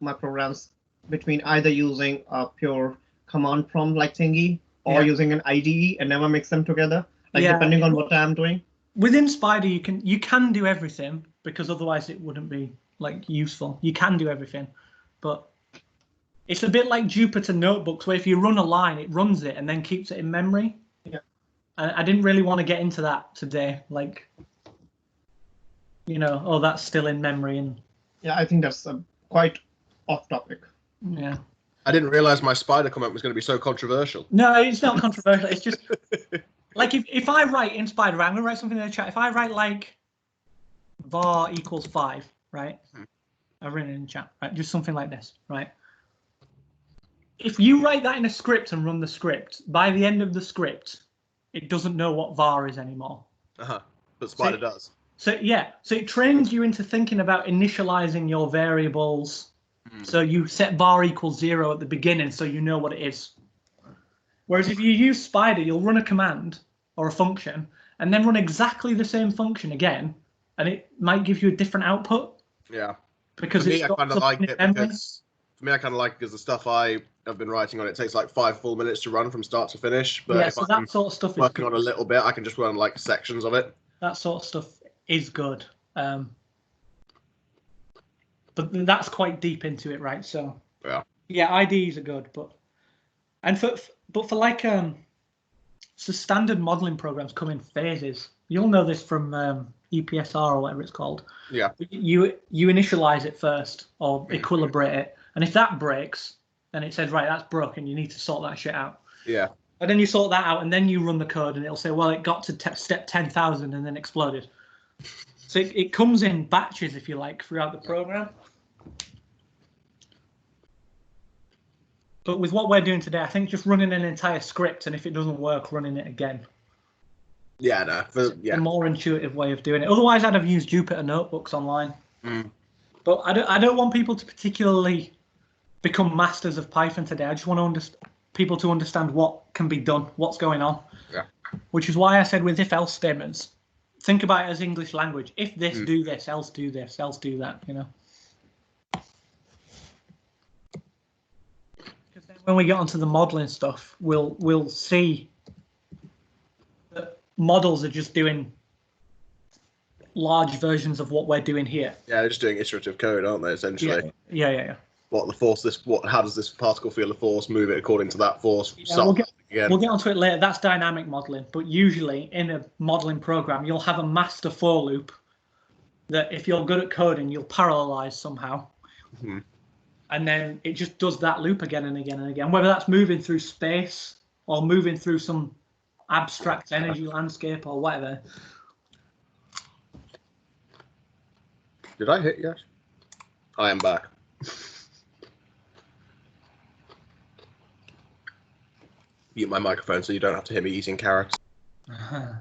my programs between either using a pure command prompt like thingy or using an IDE and never mix them together, like depending on what I'm doing. Within Spider, you can do everything because otherwise it wouldn't be like useful. You can do everything, but it's a bit like Jupyter Notebooks where if you run a line, it runs it and then keeps it in memory. Yeah. And I didn't really want to get into that today. Like, oh, that's still in memory. And yeah, I think that's quite off topic. Yeah. I didn't realize my Spider comment was going to be so controversial. No, it's not controversial. It's just like if I write in Spider, I'm going to write something in the chat. If I write like var equals 5, right? I've written it in chat, right? Just something like this, right? If you write that in a script and run the script, by the end of the script, it doesn't know what var is anymore. But Spider does. So yeah, so it trains you into thinking about initializing your variables. So you set var equals 0 at the beginning, so you know what it is. Whereas if you use Spider, you'll run a command or a function, and then run exactly the same function again, and it might give you a different output. Yeah. Because for me, it's I kind of like it memory. because for me, I kind of like it because the stuff I have been writing on it takes like 5 full minutes to run from start to finish. But yeah, if so I'm that sort of stuff is working good. on a little bit, I can just run like sections of it. That sort of stuff is good. But that's quite deep into it, right? So yeah, IDEs are good, but for like so standard modeling programs come in phases. You'll know this from EPSR or whatever it's called. Yeah. You initialize it first or equilibrate it, and if that breaks, then it says right, that's broken. You need to sort that shit out. Yeah. And then you sort that out, and then you run the code, and it'll say, well, it got to step 10,000 and then exploded. So it comes in batches, if you like, throughout the program. But with what we're doing today, I think just running an entire script, and if it doesn't work, running it again. Yeah, no. A more intuitive way of doing it. Otherwise, I'd have used Jupyter Notebooks online. But I don't want people to particularly become masters of Python today. I just want people to understand what can be done, what's going on. Yeah. Which is why I said with if-else statements, think about it as English language. If this, do this, else do this, else do that, Because then when we get onto the modeling stuff, we'll see that models are just doing large versions of what we're doing here. Yeah, they're just doing iterative code, aren't they? Essentially. Yeah. What the force? How does this particle feel the force? Move it according to that force. Yeah, we'll get onto it later. That's dynamic modeling, but usually in a modeling program, you'll have a master for loop that if you're good at coding, you'll parallelize somehow. Mm-hmm. And then it just does that loop again and again and again, whether that's moving through space or moving through some abstract energy landscape or whatever. Did I hit yes? I am back. Mute my microphone so you don't have to hear me eating carrots. Uh-huh.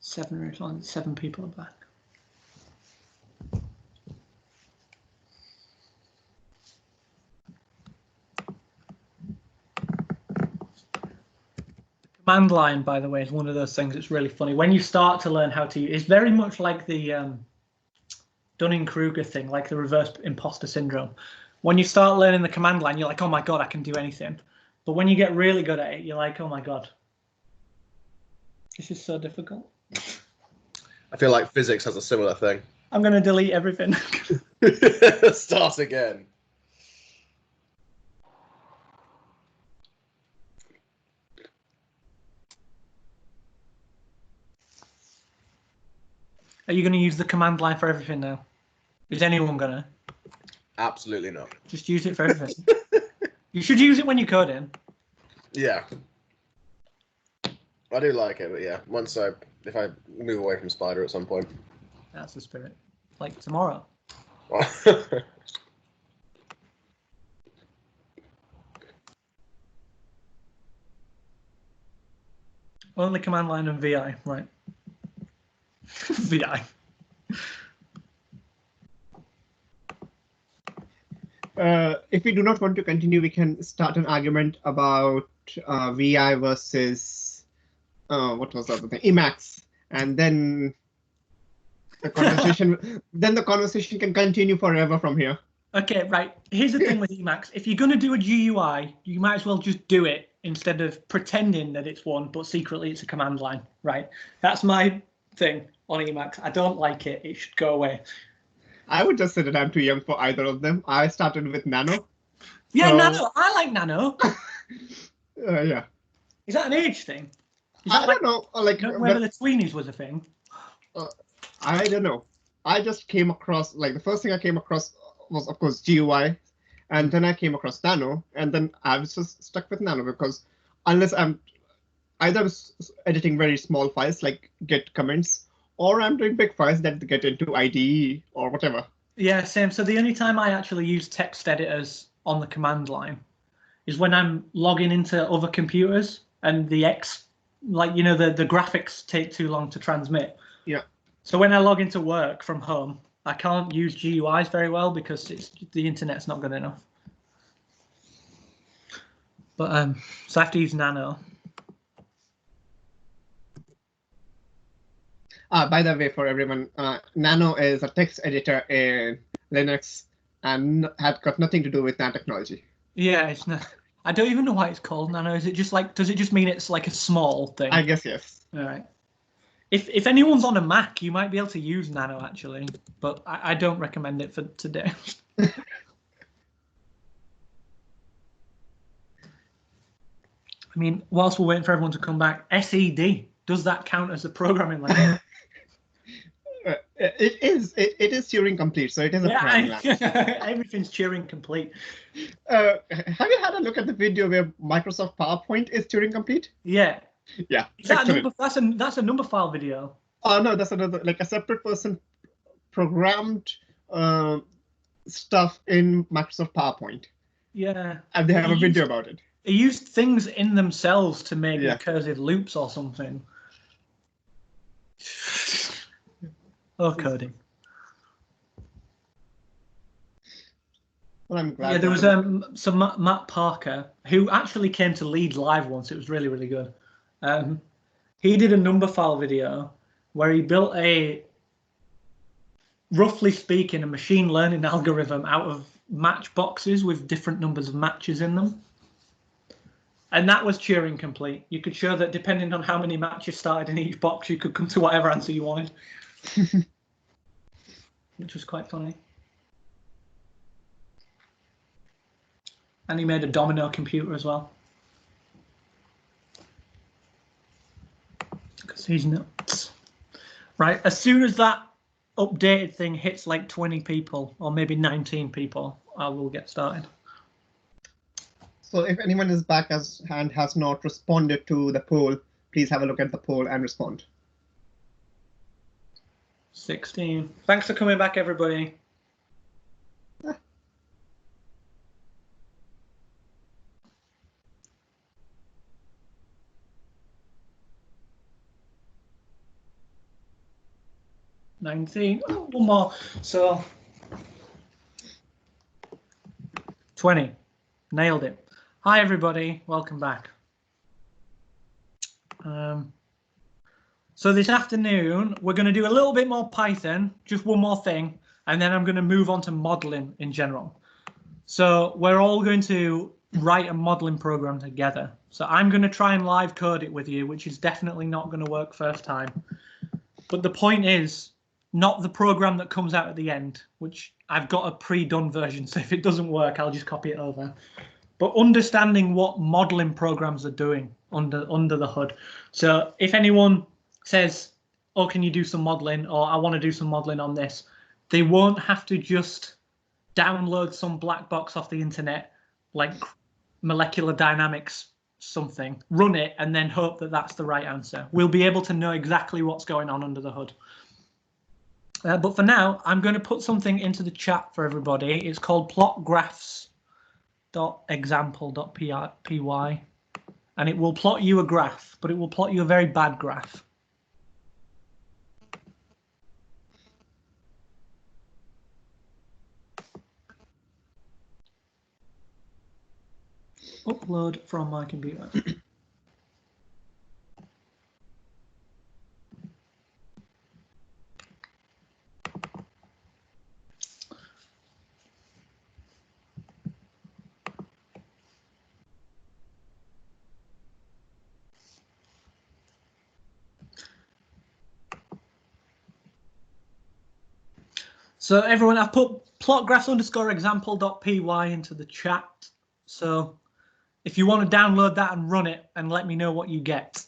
Seven people are back. Command line, by the way, is one of those things that's really funny. When you start to learn how to use, it's very much like the Dunning-Kruger thing, like the reverse imposter syndrome. When you start learning the command line, you're like, oh my God, I can do anything. But when you get really good at it, you're like, oh my God, this is so difficult. I feel like physics has a similar thing. I'm going to delete everything. Start again. Are you going to use the command line for everything now? Is anyone going to? Absolutely not. Just use it for everything. You should use it when you're coding. Yeah. I do like it, but yeah, if I move away from Spider at some point. That's the spirit. Like tomorrow. Only command line and VI, right? VI. If we do not want to continue, we can start an argument about VI versus what was the other thing? Emacs, and then the conversation can continue forever from here. Okay, right. Here's the thing with Emacs. If you're going to do a GUI, you might as well just do it instead of pretending that it's one, but secretly it's a command line, right? That's my thing on Emacs. I don't like it. It should go away. I would just say that I'm too young for either of them. I started with Nano. Yeah, So, Nano. I like Nano. Yeah. Is that an age thing? Is I that don't know. Like whether the tweenies was a thing. I don't know. I just came across, like, the first thing I came across was, of course, GUI. And then I came across Nano. And then I was just stuck with Nano because unless I'm either editing very small files like Git comments, or I'm doing big files that get into IDE or whatever. Yeah, same. So the only time I actually use text editors on the command line is when I'm logging into other computers and the the graphics take too long to transmit. Yeah. So when I log into work from home, I can't use GUIs very well because the internet's not good enough. But so I have to use Nano. By the way, for everyone, Nano is a text editor in Linux and had got nothing to do with nanotechnology. Yeah, it's not. I don't even know why it's called Nano. Is it just like? Does it just mean it's like a small thing? I guess yes. All right. If anyone's on a Mac, you might be able to use Nano actually, but I don't recommend it for today. I mean, whilst we're waiting for everyone to come back, SED, does that count as a programming language? It is Turing complete, so it is a programming language. Everything's Turing complete. Have you had a look at the video where Microsoft PowerPoint is Turing complete? Yeah. Yeah. Is that that's a number file video? Oh no, that's another, like, a separate person programmed stuff in Microsoft PowerPoint. Yeah. And they have a video about it. They used things in themselves to make recursive loops or something. Oh, coding. Well, I'm glad. Yeah, there was some Matt Parker who actually came to Leeds live once. It was really, really good. He did a number file video where he built roughly speaking, a machine learning algorithm out of match boxes with different numbers of matches in them. And that was Turing complete. You could show that depending on how many matches started in each box, you could come to whatever answer you wanted. Which was quite funny. And he made a domino computer as well. Because he's nuts. Right, as soon as that updated thing hits like 20 people, or maybe 19 people, I will get started. So if anyone is back and has not responded to the poll, please have a look at the poll and respond. 16. Thanks for coming back, everybody. Ah. $19. Oh, one more. So 20. Nailed it. Hi, everybody. Welcome back. So this afternoon, we're going to do a little bit more Python, just one more thing, and then I'm going to move on to modeling in general. So we're all going to write a modeling program together. So I'm going to try and live code it with you, which is definitely not going to work first time. But the point is, not the program that comes out at the end, which I've got a pre-done version. So if it doesn't work, I'll just copy it over. But understanding what modeling programs are doing under the hood. So if anyone says, oh, can you do some modeling, or I want to do some modeling on this, they won't have to just download some black box off the internet, like molecular dynamics something, run it, and then hope that that's the right answer. We'll be able to know exactly what's going on under the hood. But for now, I'm going to put something into the chat for everybody. It's called plotgraphs.example.py, and it will plot you a graph, but it will plot you a very bad graph. Upload from my computer. So everyone, I've put plotgraphs_example.py into the chat. So if you want to download that and run it and let me know what you get.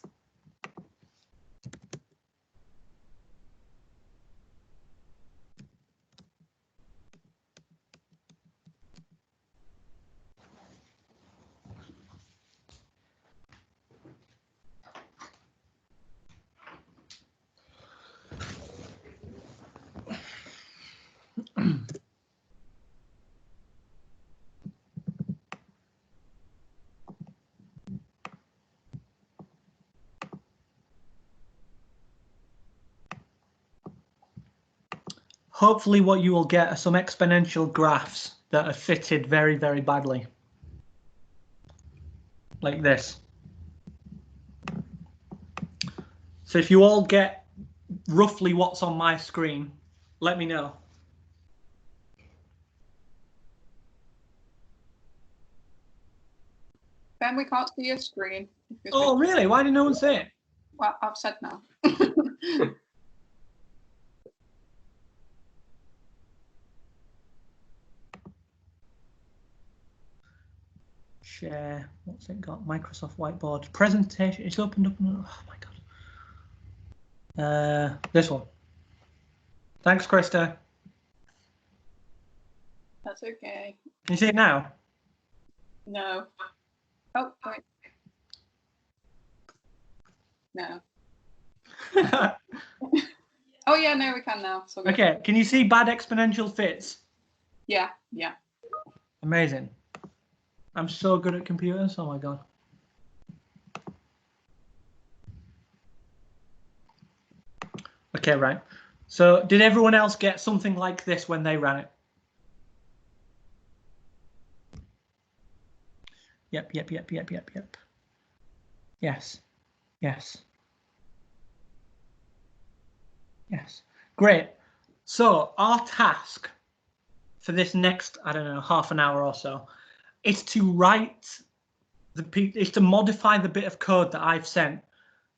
Hopefully what you will get are some exponential graphs that are fitted very, very badly. Like this. So if you all get roughly what's on my screen, let me know. Ben, we can't see your screen. Oh, really? Why did no one say it? Well, I've said now. Share. What's it got? Microsoft Whiteboard. Presentation. It's opened up. Oh, my God. This one. Thanks, Krista. That's okay. Can you see it now? No. Oh, wait. No. Oh, yeah, no, we can now. So Okay, can you see bad exponential fits? Yeah, yeah. Amazing. I'm so good at computers. Oh, my God. Okay, right. So did everyone else get something like this when they ran it? Yep. Yes. Great. So our task for this next, I don't know, half an hour or so, is to write is to modify the bit of code that I've sent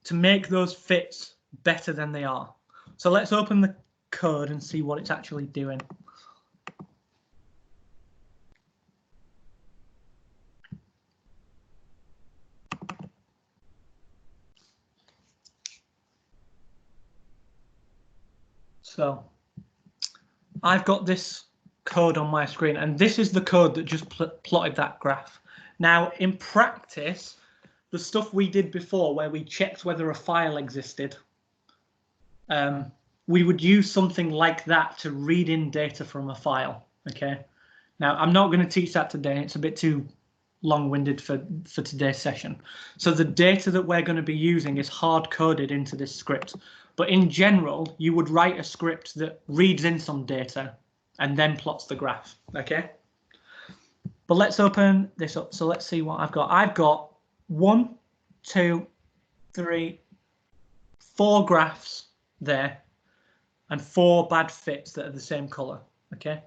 to make those fits better than they are. So let's open the code and see what it's actually doing. So I've got this code on my screen, and this is the code that just plotted that graph. Now, in practice, the stuff we did before where we checked whether a file existed, we would use something like that to read in data from a file. Okay. Now, I'm not going to teach that today. It's a bit too long-winded for today's session. So the data that we're going to be using is hard-coded into this script. But in general, you would write a script that reads in some data and then plots the graph. Okay. But let's open this up. So let's see what I've got. I've got 1, 2, 3, 4 graphs there and 4 bad fits that are the same color. Okay.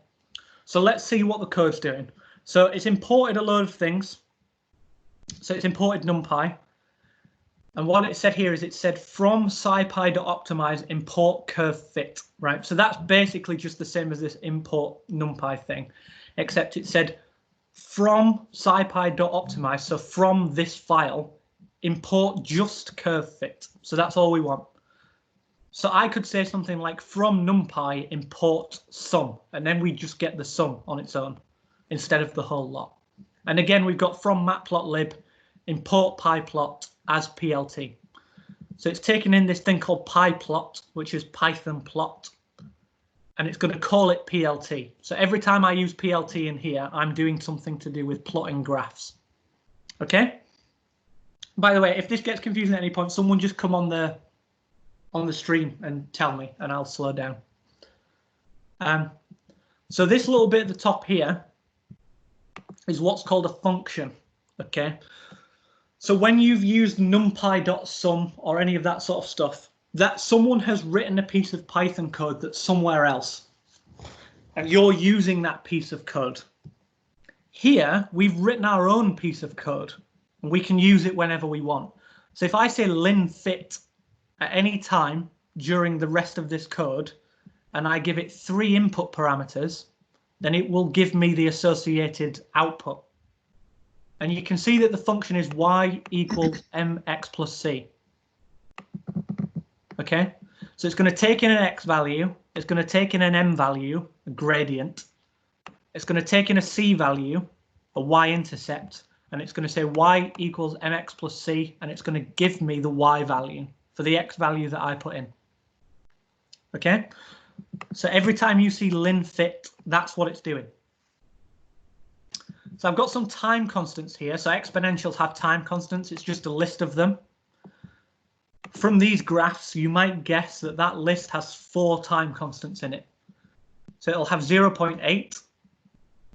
So let's see what the code's doing. So it's imported a load of things. So it's imported NumPy. And what it said here is it said from scipy.optimize import curve fit, right? So that's basically just the same as this import NumPy thing, except it said from scipy.optimize, so from this file, import just curve fit. So that's all we want. So I could say something like from NumPy import sum, and then we just get the sum on its own instead of the whole lot. And again, we've got from matplotlib import pyplot as PLT. So it's taken in this thing called pyplot, which is Python plot, and it's going to call it PLT. So every time I use PLT in here, I'm doing something to do with plotting graphs. Okay. By the way, if this gets confusing at any point, someone just come on the stream and tell me, and I'll slow down. So this little bit at the top here is what's called a function. Okay. So when you've used numpy.sum or any of that sort of stuff, that someone has written a piece of Python code that's somewhere else, and you're using that piece of code. Here, we've written our own piece of code, and we can use it whenever we want. So if I say linFit at any time during the rest of this code, and I give it 3 input parameters, then it will give me the associated output. And you can see that the function is y equals mx plus c. Okay, so it's going to take in an x value, it's going to take in an m value, a gradient, it's going to take in a c value, a y-intercept, and it's going to say y equals mx plus c, and it's going to give me the y value for the x value that I put in. Okay, so every time you see linFit, that's what it's doing. So I've got some time constants here. So exponentials have time constants. It's just a list of them. From these graphs, you might guess that that list has 4 time constants in it. So it'll have 0.8,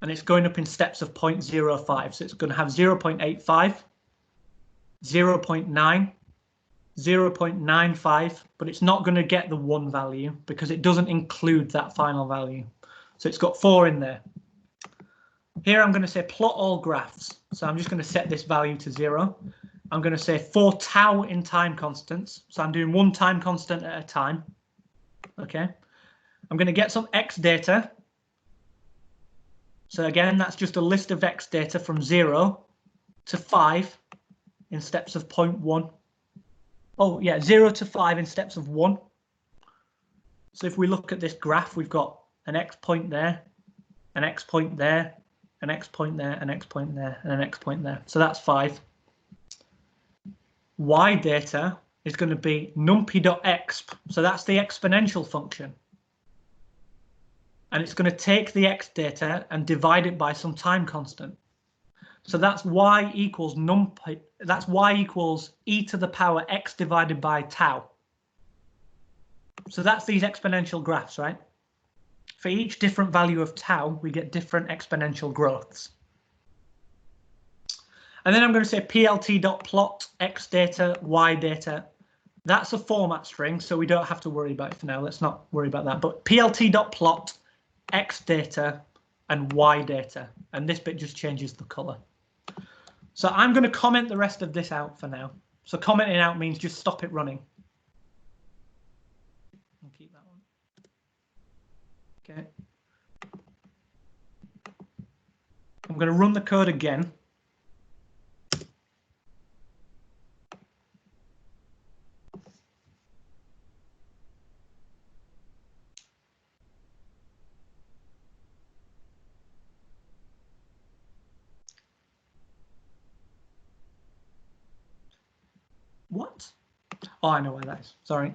and it's going up in steps of 0.05. So it's going to have 0.85, 0.9, 0.95, but it's not going to get the 1 value because it doesn't include that final value. So it's got 4 in there. Here I'm going to say plot all graphs. So I'm just going to set this value to 0. I'm going to say for tau in time constants. So I'm doing 1 time constant at a time. Okay. I'm going to get some x data. So again, that's just a list of x data from 0 to 5 in steps of 0.1. Oh yeah, 0 to 5 in steps of 1. So if we look at this graph, we've got an x point there, an x point there, an x point there, an x point there, and an x point there. So that's 5. Y data is going to be numpy.exp. So that's the exponential function. And it's going to take the x data and divide it by some time constant. So that's y equals numpy. That's y equals e to the power x divided by tau. So that's these exponential graphs, right? For each different value of tau, we get different exponential growths. And then I'm going to say plt.plot x data, y data. That's a format string, so we don't have to worry about it for now. Let's not worry about that. But plt.plot x data, and Y data. And this bit just changes the color. So I'm going to comment the rest of this out for now. So commenting out means just stop it running. I'll keep that one. Okay. I'm going to run the code again. What? Oh, I know where that is. Sorry.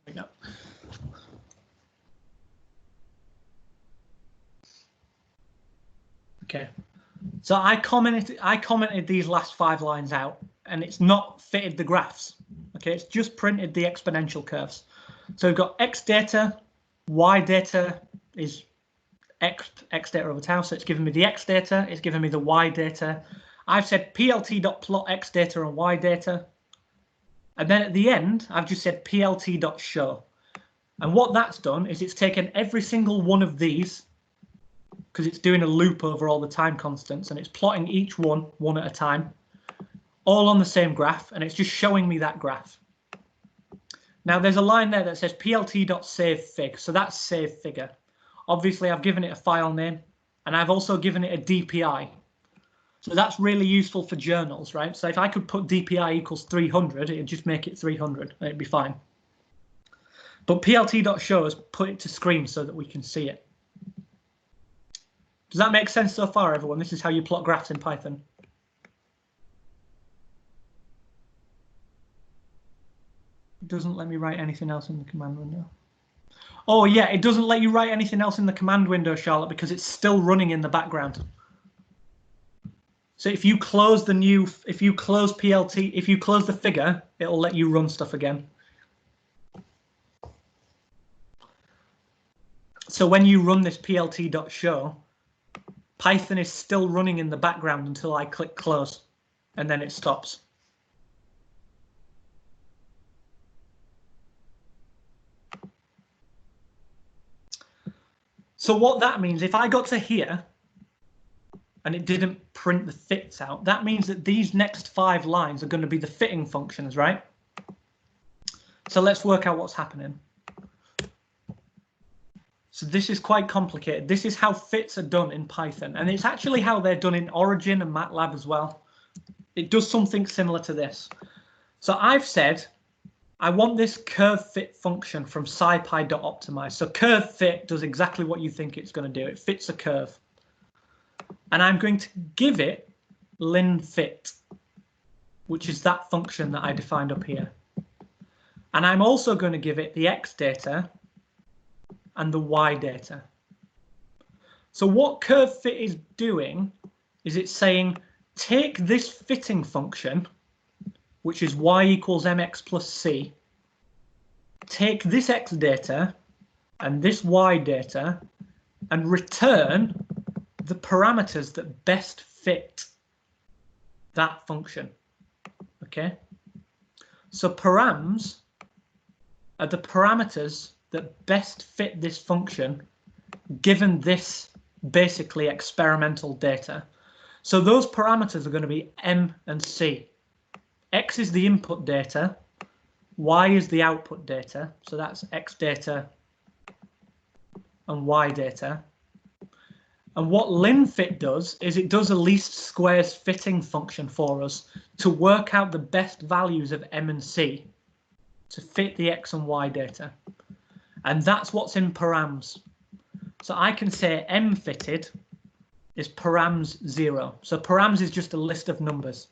There we go. Okay. So I commented these last 5 lines out, and it's not fitted the graphs. Okay, it's just printed the exponential curves. So we've got X data, Y data is X data over tau, so it's giving me the X data, it's giving me the Y data. I've said plt.plot X data and Y data. And then at the end, I've just said plt.show. And what that's done is it's taken every single one of these, because it's doing a loop over all the time constants, and it's plotting each one at a time, all on the same graph, and it's just showing me that graph. Now there's a line there that says plt.savefig, so that's save figure. Obviously I've given it a file name, and I've also given it a DPI. So that's really useful for journals, right? So if I could put DPI equals 300, it'd just make it 300, and it'd be fine. But plt.show has put it to screen so that we can see it. Does that make sense so far, everyone? This is how you plot graphs in Python. It doesn't let me write anything else in the command window. Oh yeah, it doesn't let you write anything else in the command window, Charlotte, because it's still running in the background. So if you close if you close PLT, if you close the figure, it'll let you run stuff again. So when you run this plt.show, Python is still running in the background until I click close, and then it stops. So what that means, if I got to here and it didn't print the fits out, that means that these next 5 lines are going to be the fitting functions, right? So let's work out what's happening. So this is quite complicated. This is how fits are done in Python, and it's actually how they're done in Origin and MATLAB as well. It does something similar to this. So I've said I want this curve fit function from scipy.optimize. So curve fit does exactly what you think it's going to do. It fits a curve. And I'm going to give it linFit, which is that function that I defined up here. And I'm also going to give it the X data and the Y data. So what curve fit is doing is it's saying, take this fitting function, which is y equals mx plus c, take this X data and this Y data and return the parameters that best fit that function. Okay, so params are the parameters that best fit this function given this basically experimental data. So those parameters are going to be M and C. X is the input data, Y is the output data, so that's X data and Y data. And what linFit does is it does a least squares fitting function for us to work out the best values of M and C to fit the X and Y data. And that's what's in params. So I can say M fitted is params 0. So params is just a list of numbers.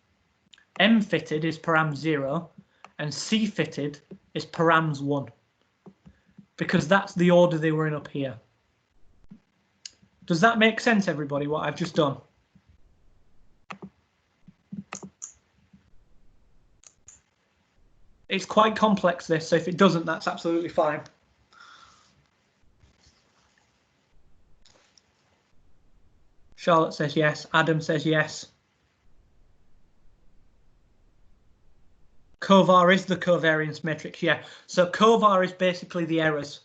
M fitted is params 0 and C fitted is params 1, because that's the order they were in up here. Does that make sense, everybody, what I've just done? It's quite complex, this, so if it doesn't, that's absolutely fine. Charlotte says yes. Adam says yes. Covar is the covariance matrix, yeah. So Covar is basically the errors.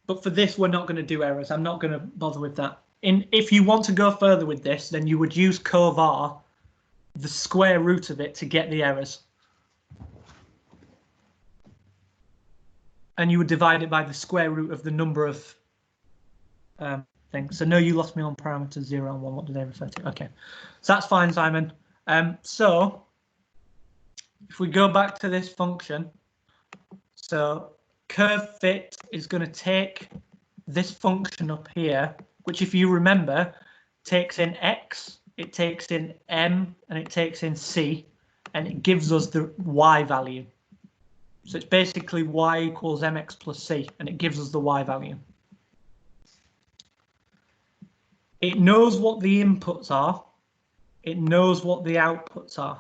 But for this, we're not going to do errors. I'm not going to bother with that. If you want to go further with this, then you would use Covar, the square root of it, to get the errors. And you would divide it by the square root of the number of things. So no, you lost me on parameters 0 and 1. What do they refer to? Okay, so that's fine, Simon. So if we go back to this function, so curve fit is going to take this function up here, which, if you remember, takes in x, it takes in m, and it takes in c, and it gives us the y value. So it's basically y equals mx plus c, and it gives us the y value. It knows what the inputs are. It knows what the outputs are.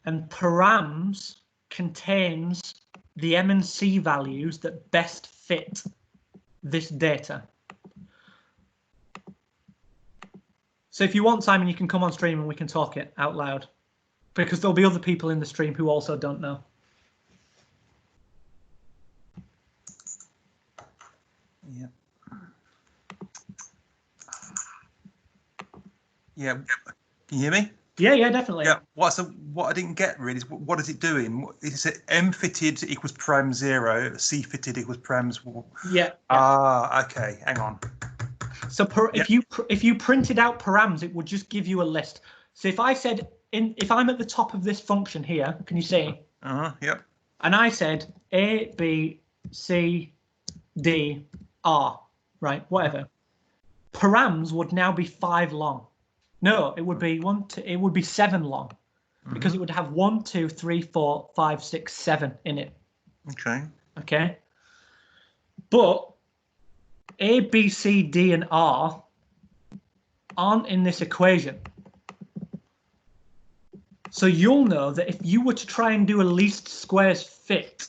And params contains the m and c values that best fit this data. So if you want, Simon, you can come on stream and we can talk it out loud, because there'll be other people in the stream who also don't know. Yeah. Yeah. Can you hear me? Yeah, definitely. Yeah. What I didn't get really is what is it doing? Is it m fitted equals param 0, c fitted equals params? Yeah. Ah, okay. Hang on. So if you printed out params, it would just give you a list. So if I said if I'm at the top of this function here, can you see? Yep. And I said A, B, C, D, R, right? Whatever. Params would now be 5 long. No, it would be it would be 7 long, because it would have 1, 2, 3, 4, 5, 6, 7 in it. Okay. Okay. But A, B, C, D, and R aren't in this equation. So you'll know that if you were to try and do a least squares fit,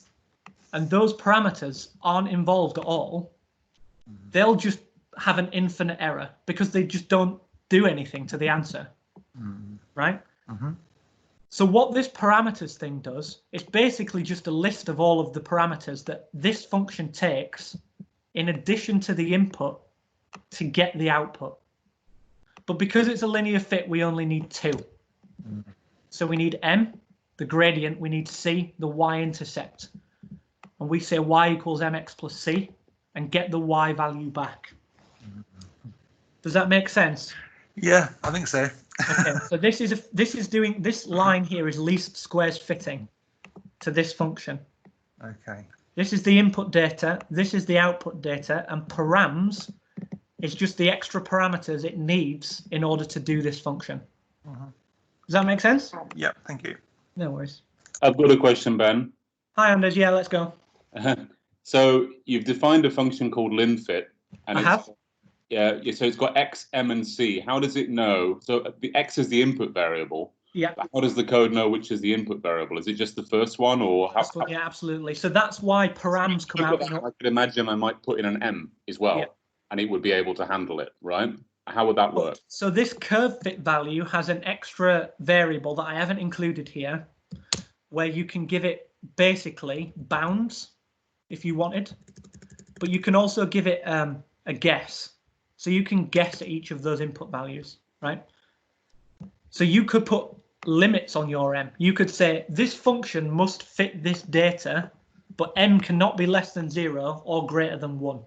and those parameters aren't involved at all, they'll just have an infinite error, because they just don't do anything to the answer, right? So what this parameters thing does, it's basically just a list of all of the parameters that this function takes in addition to the input to get the output. But because it's a linear fit, we only need 2. So we need m, the gradient, we need c, the y-intercept. And we say y equals mx plus c and get the y value back. Does that make sense? Yeah, I think so. Okay, so this line here is least squares fitting to this function. Okay. This is the input data, this is the output data, and params is just the extra parameters it needs in order to do this function. Does that make sense? Yeah, thank you. No worries. I've got a question, Ben. Hi, Anders. Yeah, let's go. So you've defined a function called linfit, and I have. Yeah, so it's got x, m, and c. How does it know? So the x is the input variable. Yeah. But how does the code know which is the input variable? Is it just the first one, or how? Yeah, absolutely. So that's why params come out. I could imagine I might put in an m as well, and it would be able to handle it, right? How would that work? So this curve fit value has an extra variable that I haven't included here, where you can give it basically bounds if you wanted, but you can also give it a guess. So you can guess at each of those input values, right? So you could put limits on your m. You could say this function must fit this data, but m cannot be less than 0 or greater than 1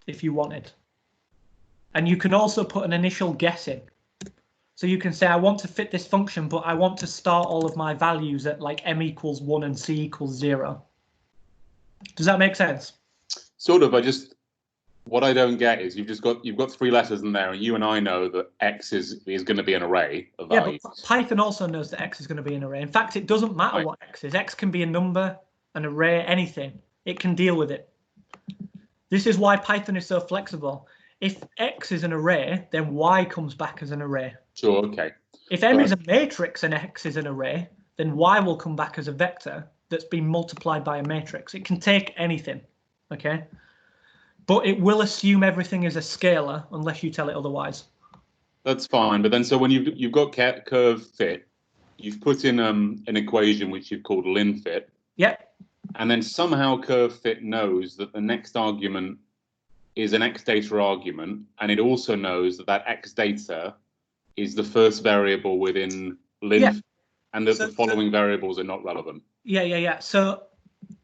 if you wanted. And you can also put an initial guess in. So you can say, I want to fit this function, but I want to start all of my values at like m equals 1 and c equals 0. Does that make sense? Sort of. What I don't get is you've got 3 letters in there, and you and I know that x is going to be an array of values. Yeah, but Python also knows that x is going to be an array. In fact, it doesn't matter what x is. X can be a number, an array, anything. It can deal with it. This is why Python is so flexible. If x is an array, then y comes back as an array. Sure, okay. If m is a matrix and x is an array, then y will come back as a vector that's been multiplied by a matrix. It can take anything, okay? But it will assume everything is a scalar unless you tell it otherwise. That's fine. But then, so when you've got curve fit, you've put in an equation which you've called lin fit. Yep. And then somehow curve fit knows that the next argument is an x data argument, and it also knows that that x data is the first variable within lin, fit, and that the following variables are not relevant. Yeah. So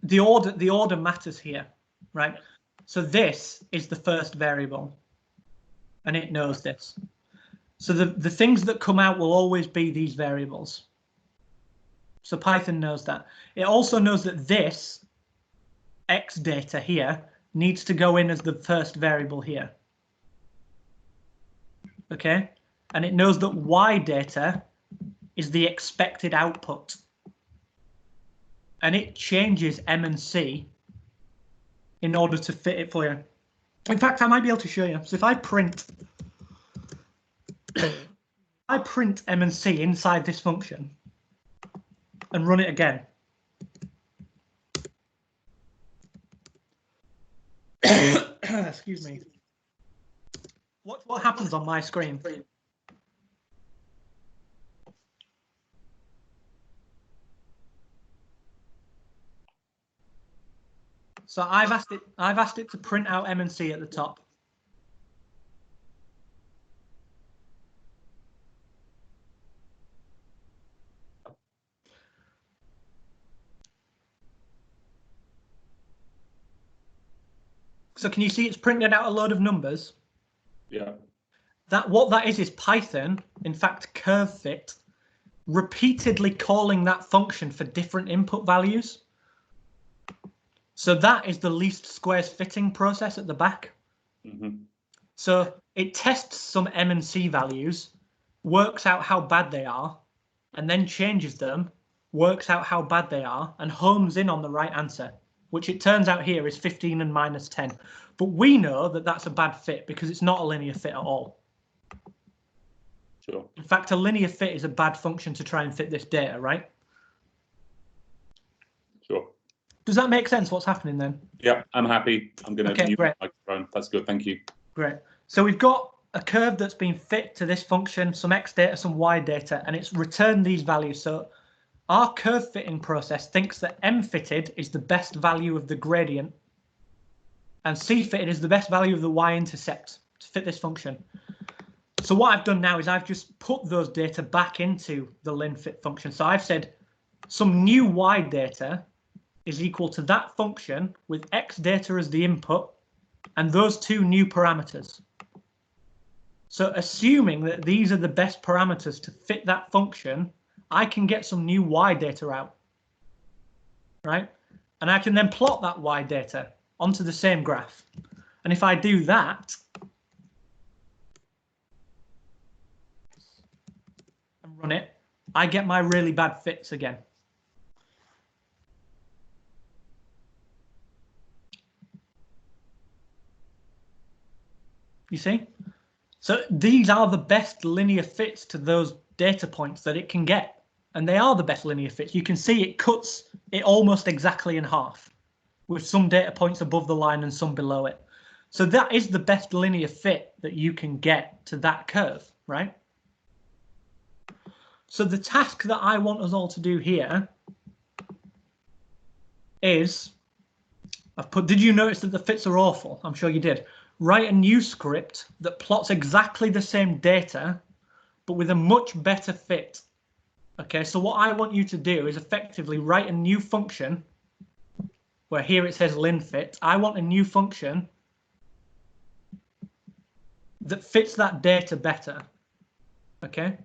the order matters here, right? So this is the first variable, and it knows this. So the things that come out will always be these variables. So Python knows that. It also knows that this x data here needs to go in as the first variable here. Okay, and it knows that y data is the expected output. And it changes M and C in order to fit it for you. In fact, I might be able to show you. So if I print M and C inside this function and run it again. Excuse me. What happens on my screen? So I've asked it to print out M and C at the top. So can you see it's printed out a load of numbers? Yeah. What that is Python, in fact, curve fit, repeatedly calling that function for different input values. So that is the least squares fitting process at the back. Mm-hmm. So it tests some M and C values, works out how bad they are, and then changes them, works out how bad they are, and homes in on the right answer, which it turns out here is 15 and minus 10. But we know that that's a bad fit because it's not a linear fit at all. Sure. In fact, a linear fit is a bad function to try and fit this data, right? Sure. Does that make sense what's happening then? Yeah, I'm happy. I'm going to mute my microphone. That's good. Thank you. Great. So we've got a curve that's been fit to this function, some x data, some y data, and it's returned these values. So our curve fitting process thinks that M fitted is the best value of the gradient and C fitted is the best value of the y-intercept to fit this function. So what I've done now is I've just put those data back into the lin fit function. So I've said some new y data is equal to that function with x data as the input and those two new parameters. So assuming that these are the best parameters to fit that function, I can get some new y data out, right? And I can then plot that y data onto the same graph. And if I do that and run it, I get my really bad fits again. You see? So these are the best linear fits to those data points that it can get. And they are the best linear fits. You can see it cuts it almost exactly in half, with some data points above the line and some below it. So that is the best linear fit that you can get to that curve, right? So the task that I want us all to do here is, did you notice that the fits are awful? I'm sure you did. Write a new script that plots exactly the same data, but with a much better fit. Okay, so what I want you to do is effectively write a new function where here it says lin fit. I want a new function that fits that data better. Okay,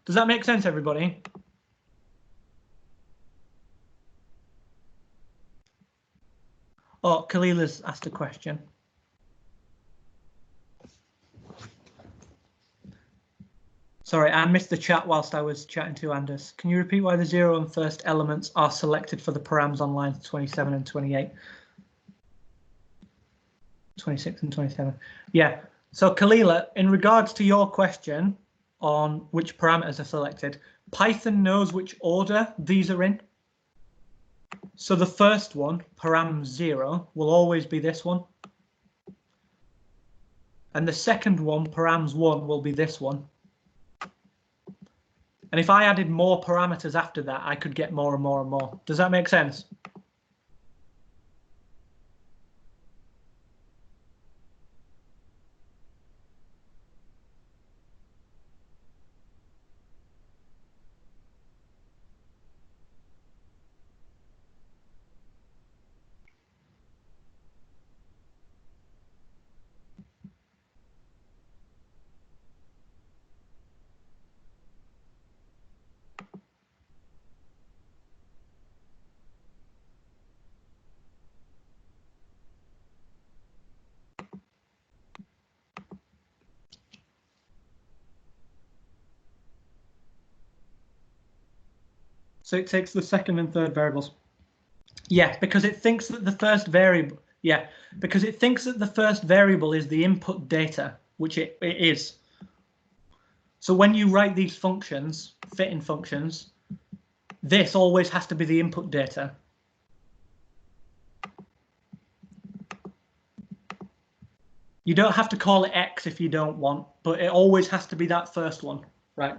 does that make sense, everybody? Oh, Khalila's asked a question. Sorry, I missed the chat whilst I was chatting to Anders. Can you repeat why the 0 and first elements are selected for the params on lines 27 and 28? 26 and 27. Yeah, so Khalila, in regards to your question on which parameters are selected, Python knows which order these are in. So the first one, param 0, will always be this one. And the second one, params1, will be this one. And if I added more parameters after that, I could get more and more and more. Does that make sense? So it takes the second and third variables. Yeah, because it thinks that the first variable. Yeah, because it thinks that the first variable is the input data, which it is. So when you write these functions, fitting functions, this always has to be the input data. You don't have to call it X if you don't want, but it always has to be that first one, right?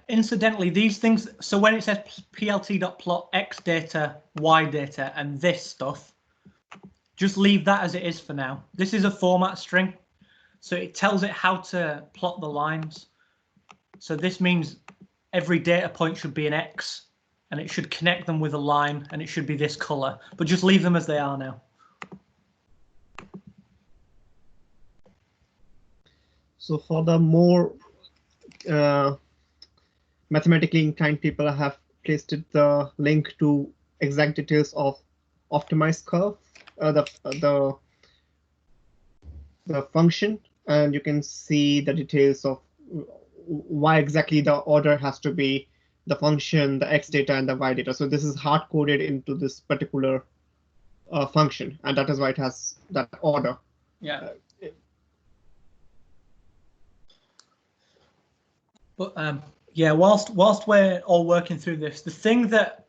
Incidentally, these things, so when it says plt.plot x data, y data, and this stuff, just leave that as it is for now. This is a format string, so it tells it how to plot the lines. So this means every data point should be an x, and it should connect them with a line, and it should be this color, but just leave them as they are now. So for the more mathematically inclined people, I have pasted the link to exact details of optimized curve, the function, and you can see the details of why exactly the order has to be the function, the x data, and the y data. So this is hard coded into this particular function, and that is why it has that order. Yeah. But yeah, whilst we're all working through this, the thing that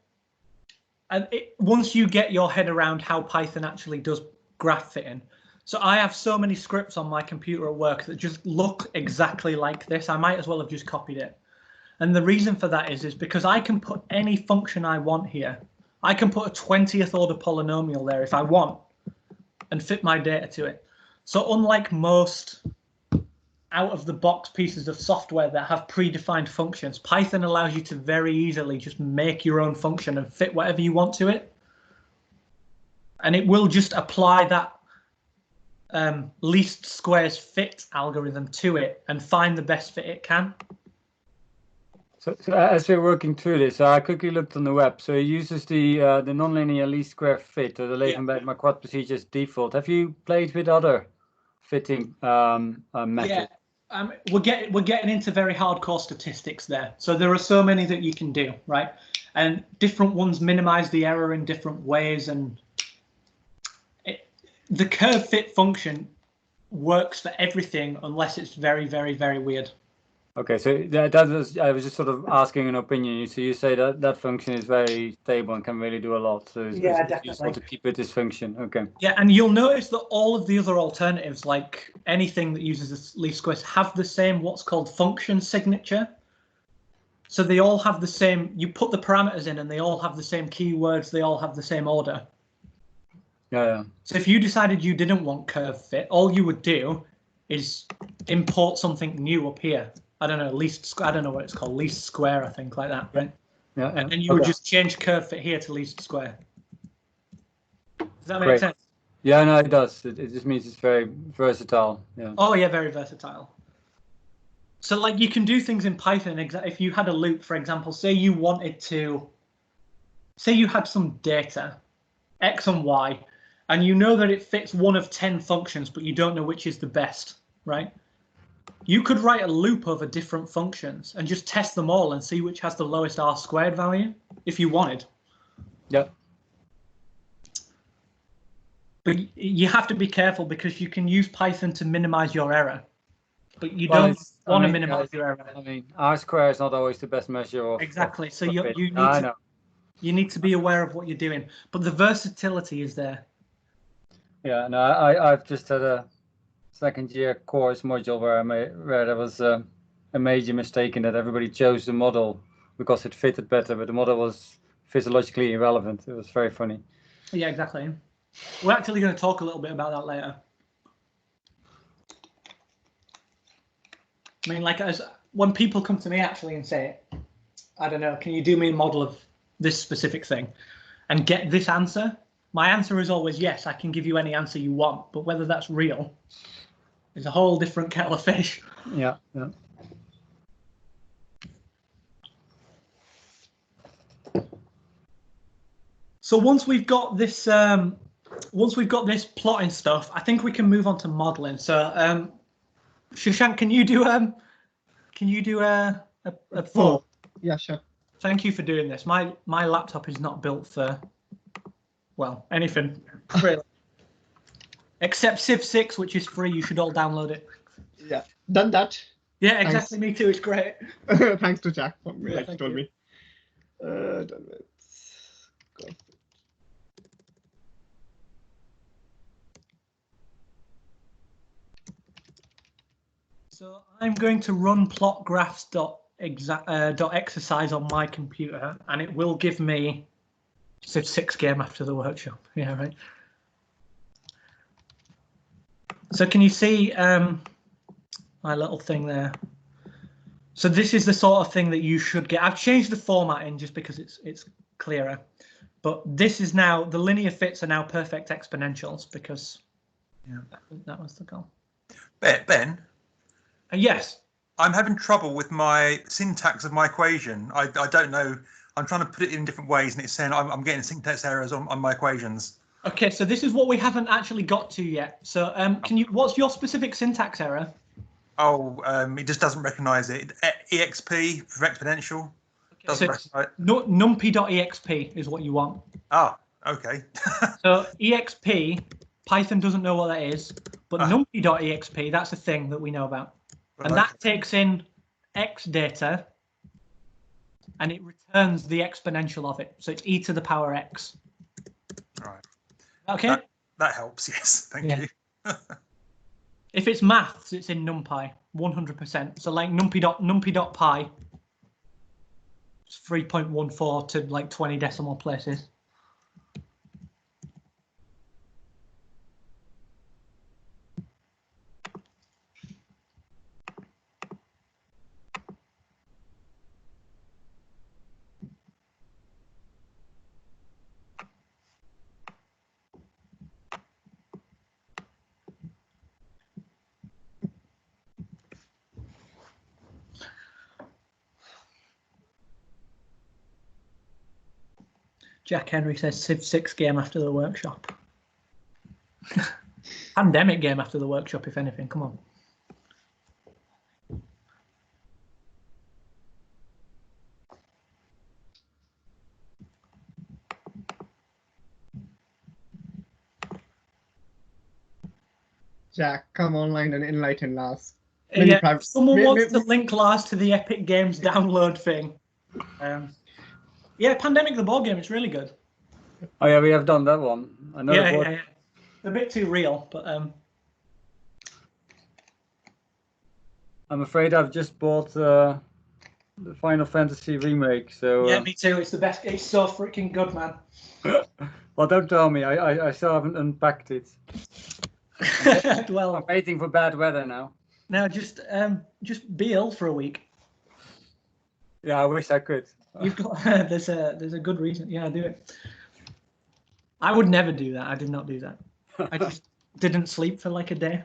once you get your head around how Python actually does graph fitting, so I have so many scripts on my computer at work that just look exactly like this. I might as well have just copied it. And the reason for that is because I can put any function I want here. I can put a 20th order polynomial there if I want and fit my data to it. So unlike most out-of-the-box pieces of software that have predefined functions, Python allows you to very easily just make your own function and fit whatever you want to it. And it will just apply that least squares fit algorithm to it and find the best fit it can. So as we're working through this, I quickly looked on the web. So it uses the nonlinear least square fit or the Levenberg-Marquardt procedure as default. Have you played with other fitting methods? Yeah, we're getting into very hardcore statistics there. So there are so many that you can do, right? And different ones minimize the error in different ways. And the curve fit function works for everything unless it's very, very, very weird. Okay, so that was, I was just sort of asking an opinion. So you say that that function is very stable and can really do a lot. So it's useful to keep it this function. Okay. Yeah, and you'll notice that all of the other alternatives, like anything that uses the least squares, have the same what's called function signature. So they all have the same. You put the parameters in, and they all have the same keywords. They all have the same order. Yeah. So if you decided you didn't want curve fit, all you would do is import something new up here. I don't know, I don't know what it's called, least square, I think, like that, right? Yeah. And then you would just change curve fit here to least square. Does that make sense? Yeah, no, it does. It just means it's very versatile. Yeah. Oh yeah, very versatile. So like you can do things in Python. If you had a loop, for example, say you wanted to, say you had some data, X and Y, and you know that it fits one of 10 functions, but you don't know which is the best, right? You could write a loop over different functions and just test them all and see which has the lowest R squared value if you wanted. Yeah. But you have to be careful because you can use Python to minimize your error. But you Well, don't it's- want I to mean, minimize guys, your error. I mean, R square is not always the best measure of. Exactly. So of you it. need I to know. you need to be aware of what you're doing. But the versatility is there. Yeah, no, I've just had a second year course module where where there was a major mistake in that everybody chose the model because it fitted better, but the model was physiologically irrelevant. It was very funny. Yeah, exactly. We're actually going to talk a little bit about that later. I mean, like, when people come to me actually and say, I don't know, can you do me a model of this specific thing and get this answer? My answer is always yes, I can give you any answer you want, but whether that's real is a whole different kettle of fish. Yeah, yeah. So once we've got this plotting stuff, I think we can move on to modeling. So Shashank, can you do a form? Yeah, sure. Thank you for doing this. My laptop is not built for, well, anything really. Except Civ 6, which is free. You should all download it. Yeah, done that. Yeah, exactly. Me too. It's great. Thanks to Jack for Yeah, like he told you. me. Done with. Go. So I'm going to run plotgraphs.exercise on my computer, and it will give me Civ 6 game after the workshop. Yeah, right. So can you see my little thing there? So this is the sort of thing that you should get. I've changed the formatting just because it's clearer. But this is now, the linear fits are now perfect exponentials because that was the goal. Ben? Yes. I'm having trouble with my syntax of my equation. I don't know. I'm trying to put it in different ways, and it's saying I'm getting syntax errors on my equations. Okay, so this is what we haven't actually got to yet. So what's your specific syntax error? Oh, it just doesn't recognize it. EXP for exponential. Doesn't recognize it. numpy.exp is what you want. Ah, okay. So exp, Python doesn't know what that is, but numpy.exp, that's a thing that we know about. And that takes in x data and it returns the exponential of it. So it's e to the power x. All right. Okay. That helps, yes. Thank you. If it's maths, it's in NumPy, 100%. So like numpy.py, it's 3.14 to like 20 decimal places. Jack Henry says Civ 6 game after the workshop. Pandemic game after the workshop, if anything. Come on. Jack, come online and enlighten us. Yeah, someone wants to link Lars to the Epic Games download thing. Yeah, Pandemic the board game, it's really good. Oh yeah, we have done that one. Yeah. A bit too real, but I'm afraid I've just bought the Final Fantasy remake. So yeah, me too. It's the best. It's so freaking good, man. Well, don't tell me. I still haven't unpacked it. Well, I'm waiting for bad weather now. Now just be ill for a week. Yeah, I wish I could. You've got there's a good reason. Yeah, do it. I would never do that. I did not do that. I just didn't sleep for like a day.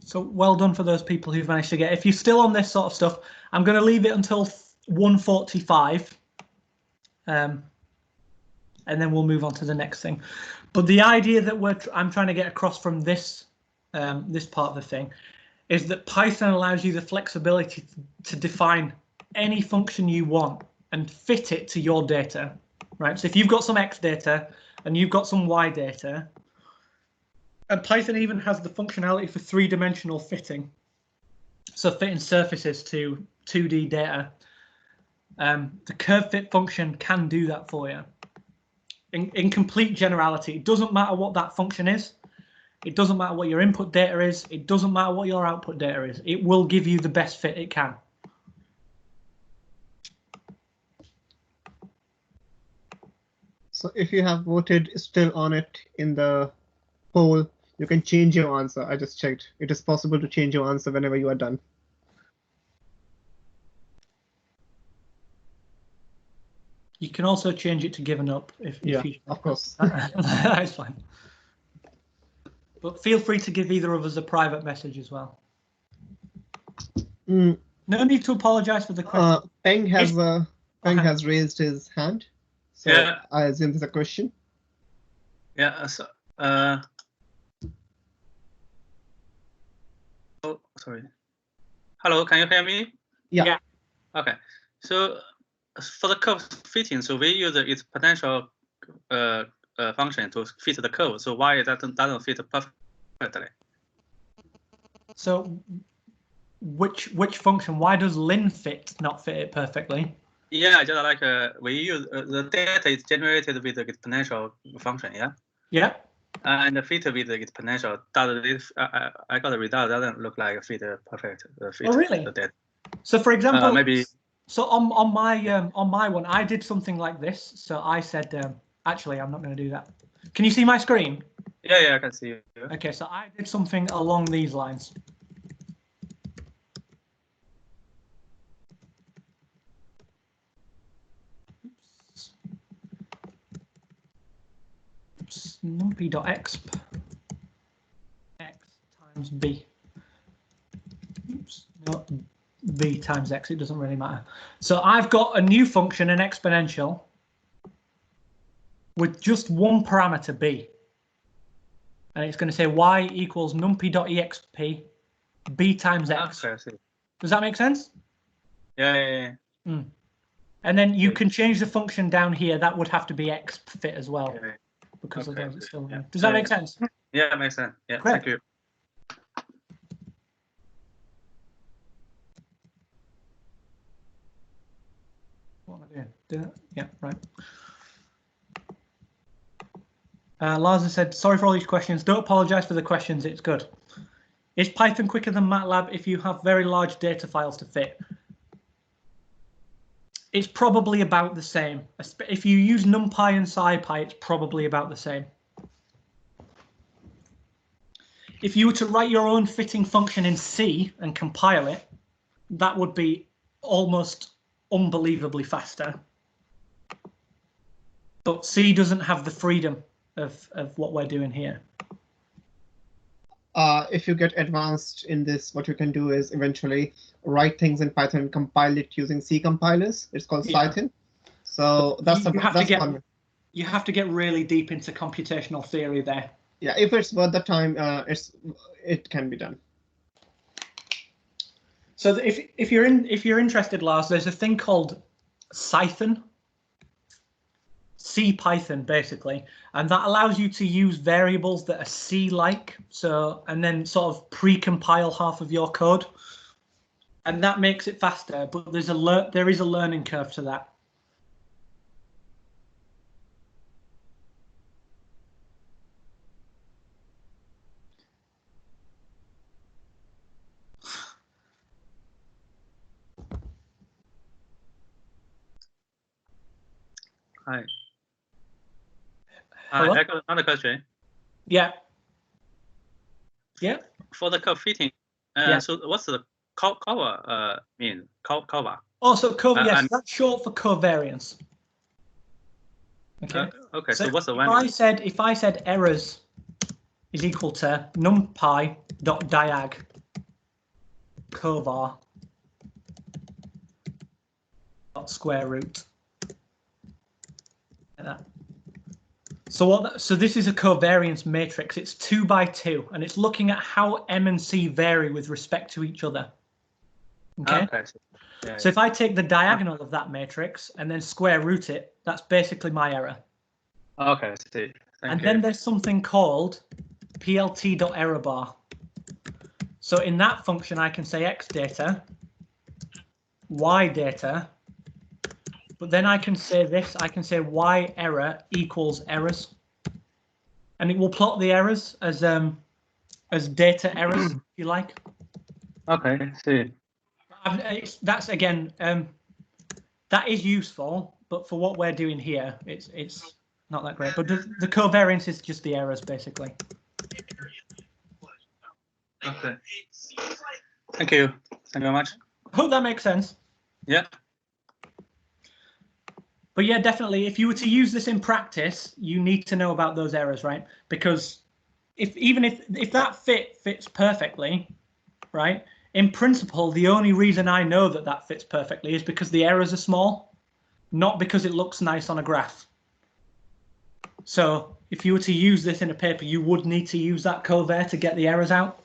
So well done for those people who've managed to get. If you're still on this sort of stuff, I'm going to leave it until 1:45, and then we'll move on to the next thing. But the idea that I'm trying to get across from this this part of the thing is that Python allows you the flexibility to define any function you want and fit it to your data, right? So if you've got some X data and you've got some Y data, and Python even has the functionality for 3-dimensional fitting, so fitting surfaces to 2D data. The curve fit function can do that for you. In complete generality, it doesn't matter what that function is. It doesn't matter what your input data is. It doesn't matter what your output data is. It will give you the best fit it can. So if you have voted still on it in the poll, you can change your answer. I just checked. It is possible to change your answer whenever you are done. You can also change it to given up if you. Of course. That's fine. But feel free to give either of us a private message as well. No need to apologize for the question. Peng has raised his hand. So Yeah. I assume there's a question. Yeah. So, oh, sorry. Hello, can you hear me? Yeah. Okay. So for the curve fitting, so we use its potential function to fit the curve. So why it doesn't fit perfectly? So which function? Why does lin fit not fit it perfectly? Yeah, just like we use the data is generated with the exponential function. Yeah. Yeah. And the fit with the exponential. Does this? I got the result doesn't look like fit perfect. Fit Oh really? The data. So for example, maybe. So on my one, I did something like this. So I said, actually, I'm not going to do that. Can you see my screen? Yeah, I can see you. Okay, so I did something along these lines. Oops. numpy.exp x times b. Oops, no, b times x, it doesn't really matter. So I've got a new function, an exponential, with just one parameter b. And it's going to say y equals numpy.exp b times x. Okay, I see. Does that make sense? Yeah. And then you can change the function down here. That would have to be exp fit as well. Yeah. Because Okay. of those, it's still there. Does that make sense? Yeah, it makes sense. Yeah, Great. thank you. What am I doing? Yeah, right. Lars has said, sorry for all these questions. Don't apologize for the questions. It's good. Is Python quicker than MATLAB if you have very large data files to fit? It's probably about the same. If you use NumPy and SciPy, it's probably about the same. If you were to write your own fitting function in C and compile it, that would be almost unbelievably faster. But C doesn't have the freedom of what we're doing here. If you get advanced in this, what you can do is eventually write things in Python and compile it using C compilers. It's called Python. So that's fun. You have to get really deep into computational theory there. Yeah, if it's worth the time, it can be done. So if you're interested, Lars, there's a thing called Python. C Python basically, and that allows you to use variables that are C-like, so and then sort of pre-compile half of your code, and that makes it faster. But there is a learning curve to that. Hi. Hello? I got another question. Yeah. For the curve fitting, so what's the cover mean? Cover. Oh, so yes, that's short for covariance. Okay. Okay. So what's the one? If I said errors is equal to numpy.diag, covar dot square root. Like that. So this is a covariance matrix. It's 2 by 2, and it's looking at how M and C vary with respect to each other. Okay. Yeah, so if I take the diagonal of that matrix and then square root it, that's basically my error. Okay, I see. And then there's something called plt.errorbar. So in that function, I can say x data, y data, but then I can say this, I can say y error equals errors. And it will plot the errors as data errors, if you like. Okay, I see. That's again, that is useful, but for what we're doing here, it's not that great. But the covariance is just the errors, basically. Okay. Thank you. Thank you very much. Hope that makes sense. Yeah. But yeah, definitely, if you were to use this in practice, you need to know about those errors, right? Because if that fits perfectly, right? In principle, the only reason I know that fits perfectly is because the errors are small, not because it looks nice on a graph. So if you were to use this in a paper, you would need to use that covar to get the errors out.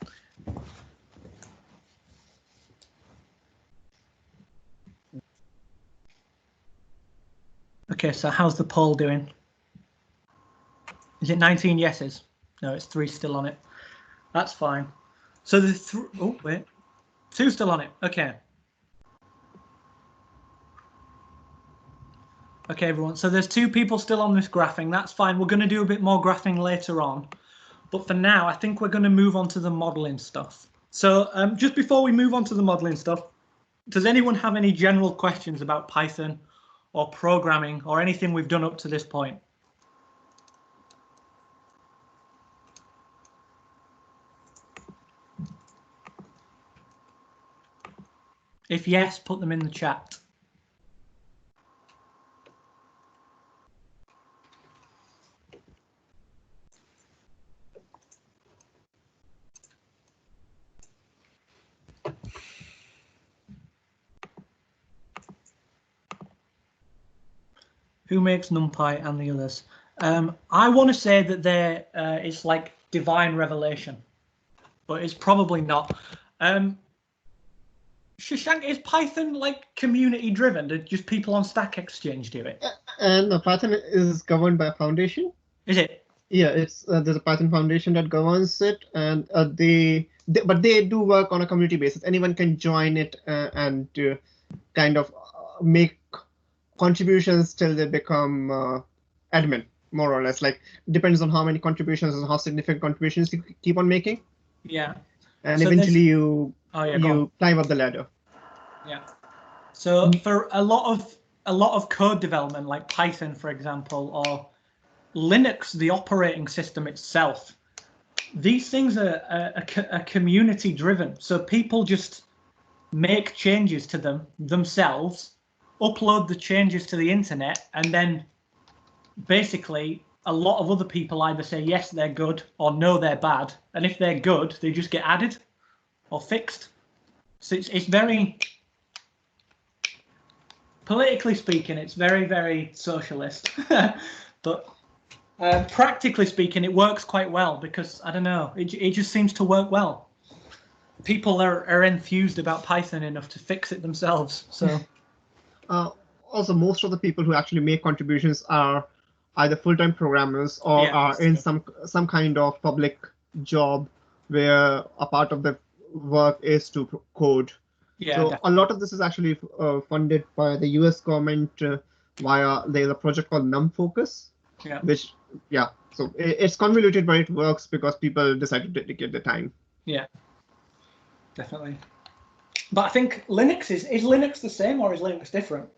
Okay, so how's the poll doing? Is it 19 yeses? No, it's 3 still on it. That's fine. So the oh wait, 2 still on it. Okay. Okay, everyone. So there's 2 people still on this graphing. That's fine. We're going to do a bit more graphing later on. But for now, I think we're going to move on to the modeling stuff. So just before we move on to the modeling stuff, does anyone have any general questions about Python or programming or anything we've done up to this point? If yes, put them in the chat. Who makes NumPy and the others? I want to say that it's like divine revelation, but it's probably not. Shashank, is Python like community driven? Did just people on Stack Exchange do it? And Python is governed by a foundation. Is it? Yeah, it's there's a Python foundation that governs it, and but they do work on a community basis. Anyone can join it and kind of make contributions till they become admin, more or less. Like depends on how many contributions and how significant contributions you keep on making. Yeah. And So eventually you climb up the ladder. Yeah. So for a lot of code development, like Python, for example, or Linux, the operating system itself, these things are community driven. So people just make changes to them themselves, upload the changes to the internet, and then basically a lot of other people either say yes, they're good, or no, they're bad. And if they're good, they just get added or fixed. So it's very, politically speaking, it's very, very socialist. But practically speaking, it works quite well because, I don't know, it just seems to work well. People are enthused about Python enough to fix it themselves. So also, most of the people who actually make contributions are either full-time programmers or are in some kind of public job where a part of the work is to code. Yeah, so definitely. a lot of this is actually funded by the US government via there's a project called NumFocus, which so it's convoluted, but it works because people decide to dedicate the time. Yeah, definitely. But I think Linux is Linux the same or is Linux different?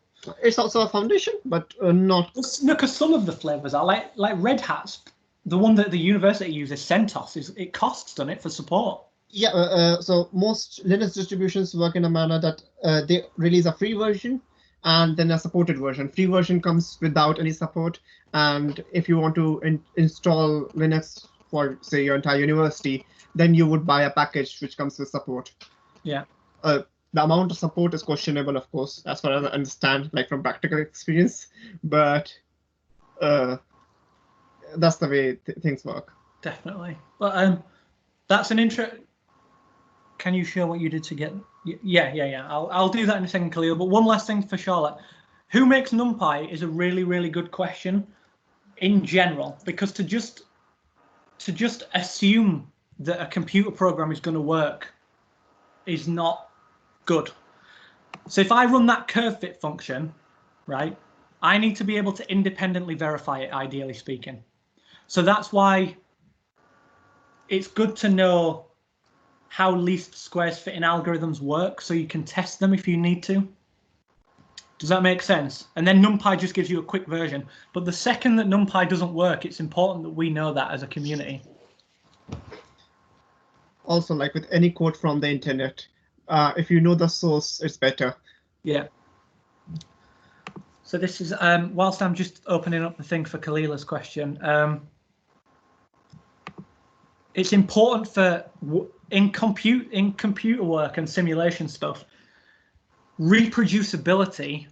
It's also a foundation, but not. No, because some of the flavors are like Red Hat's. The one that the university uses, CentOS, it costs, doesn't it, for support? Yeah. So most Linux distributions work in a manner that they release a free version and then a supported version. Free version comes without any support, and if you want to install Linux for, say, your entire university, then you would buy a package which comes with support. Yeah. the amount of support is questionable, of course, as far as I understand, like from practical experience. But that's the way things work. Definitely. But that's an intro. Can you show what you did to get? Yeah. I'll do that in a second, Khalil. But one last thing for Charlotte. Who makes NumPy is a really, really good question in general, because to just assume that a computer program is going to work is not good. So if I run that curve fit function, right, I need to be able to independently verify it, ideally speaking. So that's why it's good to know how least squares fitting algorithms work, so you can test them if you need to. Does that make sense? And then NumPy just gives you a quick version. But the second that NumPy doesn't work, it's important that we know that as a community. Also, like with any code from the internet, if you know the source, it's better. Yeah. So this is, whilst I'm just opening up the thing for Khalila's question, it's important for, in computer work and simulation stuff, reproducibility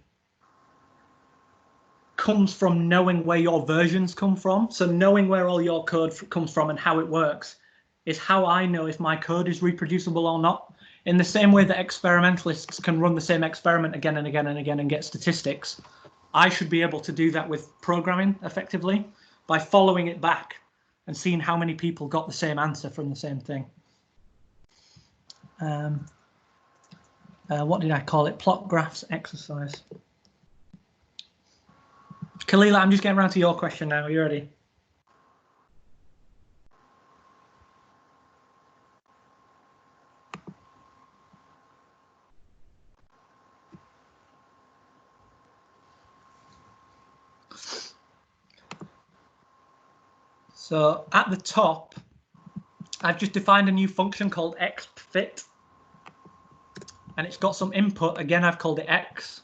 comes from knowing where your versions come from. So knowing where all your code comes from and how it works is how I know if my code is reproducible or not. In the same way that experimentalists can run the same experiment again and again and again and get statistics, I should be able to do that with programming effectively by following it back and seeing how many people got the same answer from the same thing. What did I call it? Plot graphs exercise. Khalila, I'm just getting around to your question now. Are you ready? So at the top, I've just defined a new function called xFit. And it's got some input. Again, I've called it x.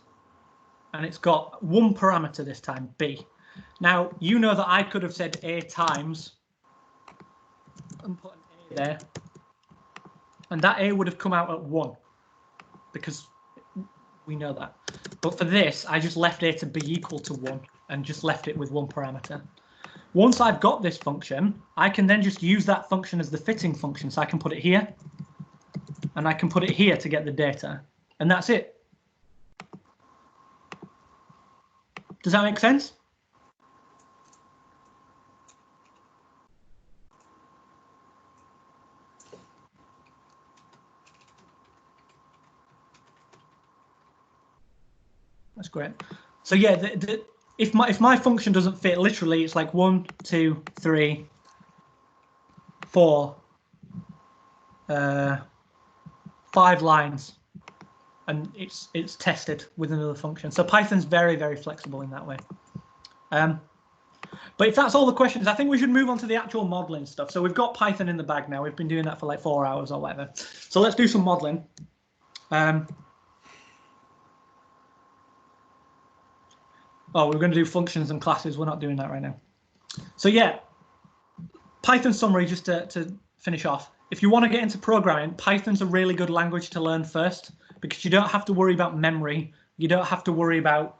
And it's got one parameter this time, b. Now, you know that I could have said a times and put an a there. And that a would have come out at 1 because we know that. But for this, I just left a to be equal to 1 and just left it with one parameter. Once I've got this function, I can then just use that function as the fitting function. So I can put it here. And I can put it here to get the data. And that's it. Does that make sense? That's great. So yeah, if my function doesn't fit literally, it's like 1, 2, 3, 4, 5 lines, and it's tested with another function. So Python's very, very flexible in that way. But if that's all the questions, I think we should move on to the actual modeling stuff. So we've got Python in the bag now. We've been doing that for like 4 hours or whatever. So let's do some modeling. Oh, we're going to do functions and classes. We're not doing that right now. So yeah, Python summary, just to finish off. If you want to get into programming, Python's a really good language to learn first, because you don't have to worry about memory. You don't have to worry about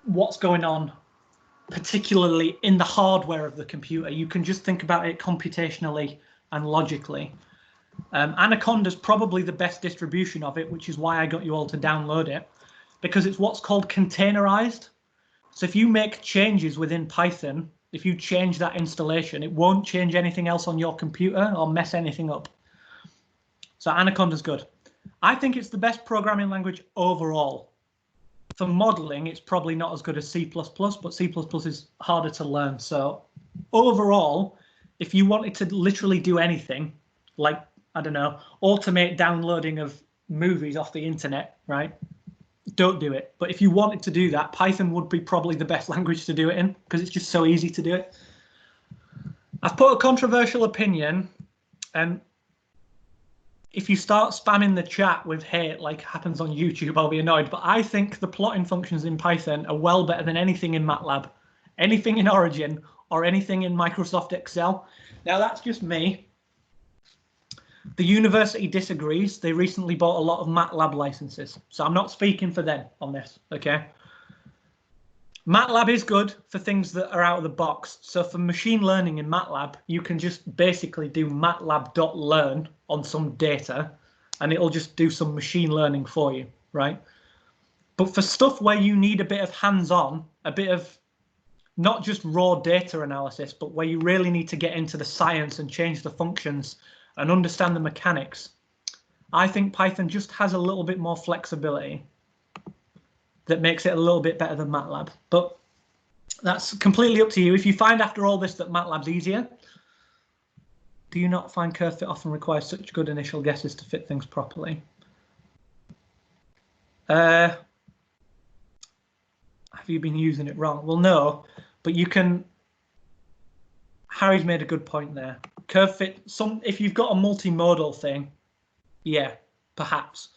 what's going on, particularly in the hardware of the computer. You can just think about it computationally and logically. Anaconda's probably the best distribution of it, which is why I got you all to download it, because it's what's called containerized. So if you make changes within Python, if you change that installation, it won't change anything else on your computer or mess anything up. So Anaconda's good. I think it's the best programming language overall. For modeling, it's probably not as good as C++, but C++ is harder to learn. So overall, if you wanted to literally do anything, like, I don't know, automate downloading of movies off the internet, right? Don't do it. But if you wanted to do that, Python would be probably the best language to do it in, because it's just so easy to do it. I've put a controversial opinion, and if you start spamming the chat with hate like happens on YouTube, I'll be annoyed. But I think the plotting functions in Python are well better than anything in MATLAB, anything in Origin, or anything in Microsoft Excel. Now, that's just me. The university disagrees. They recently bought a lot of MATLAB licenses. So I'm not speaking for them on this, okay? MATLAB is good for things that are out of the box. So for machine learning in MATLAB, you can just basically do matlab.learn on some data, and it'll just do some machine learning for you, right? But for stuff where you need a bit of hands-on, a bit of not just raw data analysis, but where you really need to get into the science and change the functions and understand the mechanics, I think Python just has a little bit more flexibility that makes it a little bit better than MATLAB. But that's completely up to you. If you find after all this that MATLAB's easier, do you not find curve fit often requires such good initial guesses to fit things properly? Have you been using it wrong? Well, no, but you can. Harry's made a good point there. Curve fit, if you've got a multimodal thing, yeah, perhaps.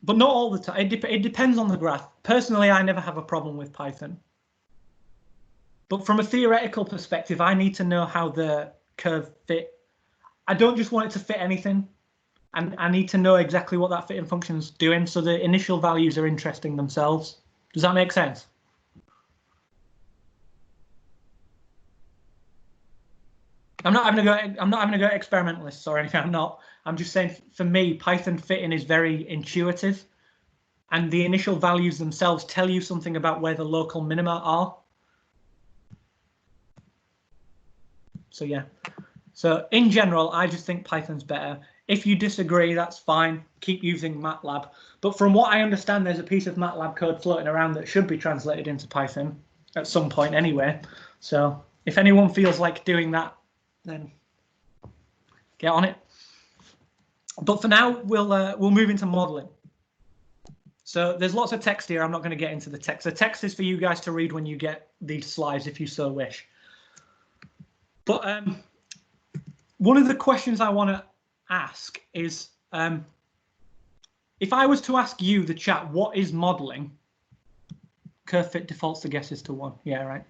But not all the time. It depends on the graph. Personally, I never have a problem with Python. But from a theoretical perspective, I need to know how the curve fit. I don't just want it to fit anything. And I need to know exactly what that fitting function is doing. So the initial values are interesting themselves. Does that make sense? I'm not having to go experimentalists or anything. I'm not. I'm just saying, for me, Python fitting is very intuitive, and the initial values themselves tell you something about where the local minima are. So yeah. So in general, I just think Python's better. If you disagree, that's fine. Keep using MATLAB. But from what I understand, there's a piece of MATLAB code floating around that should be translated into Python at some point anyway. So if anyone feels like doing that, then get on it. But for now, we'll move into modeling. So there's lots of text here. I'm not going to get into the text. The text is for you guys to read when you get these slides, if you so wish. But one of the questions I want to ask is, if I was to ask you, the chat, what is modeling? Curve fit defaults the guesses to 1. Yeah, right.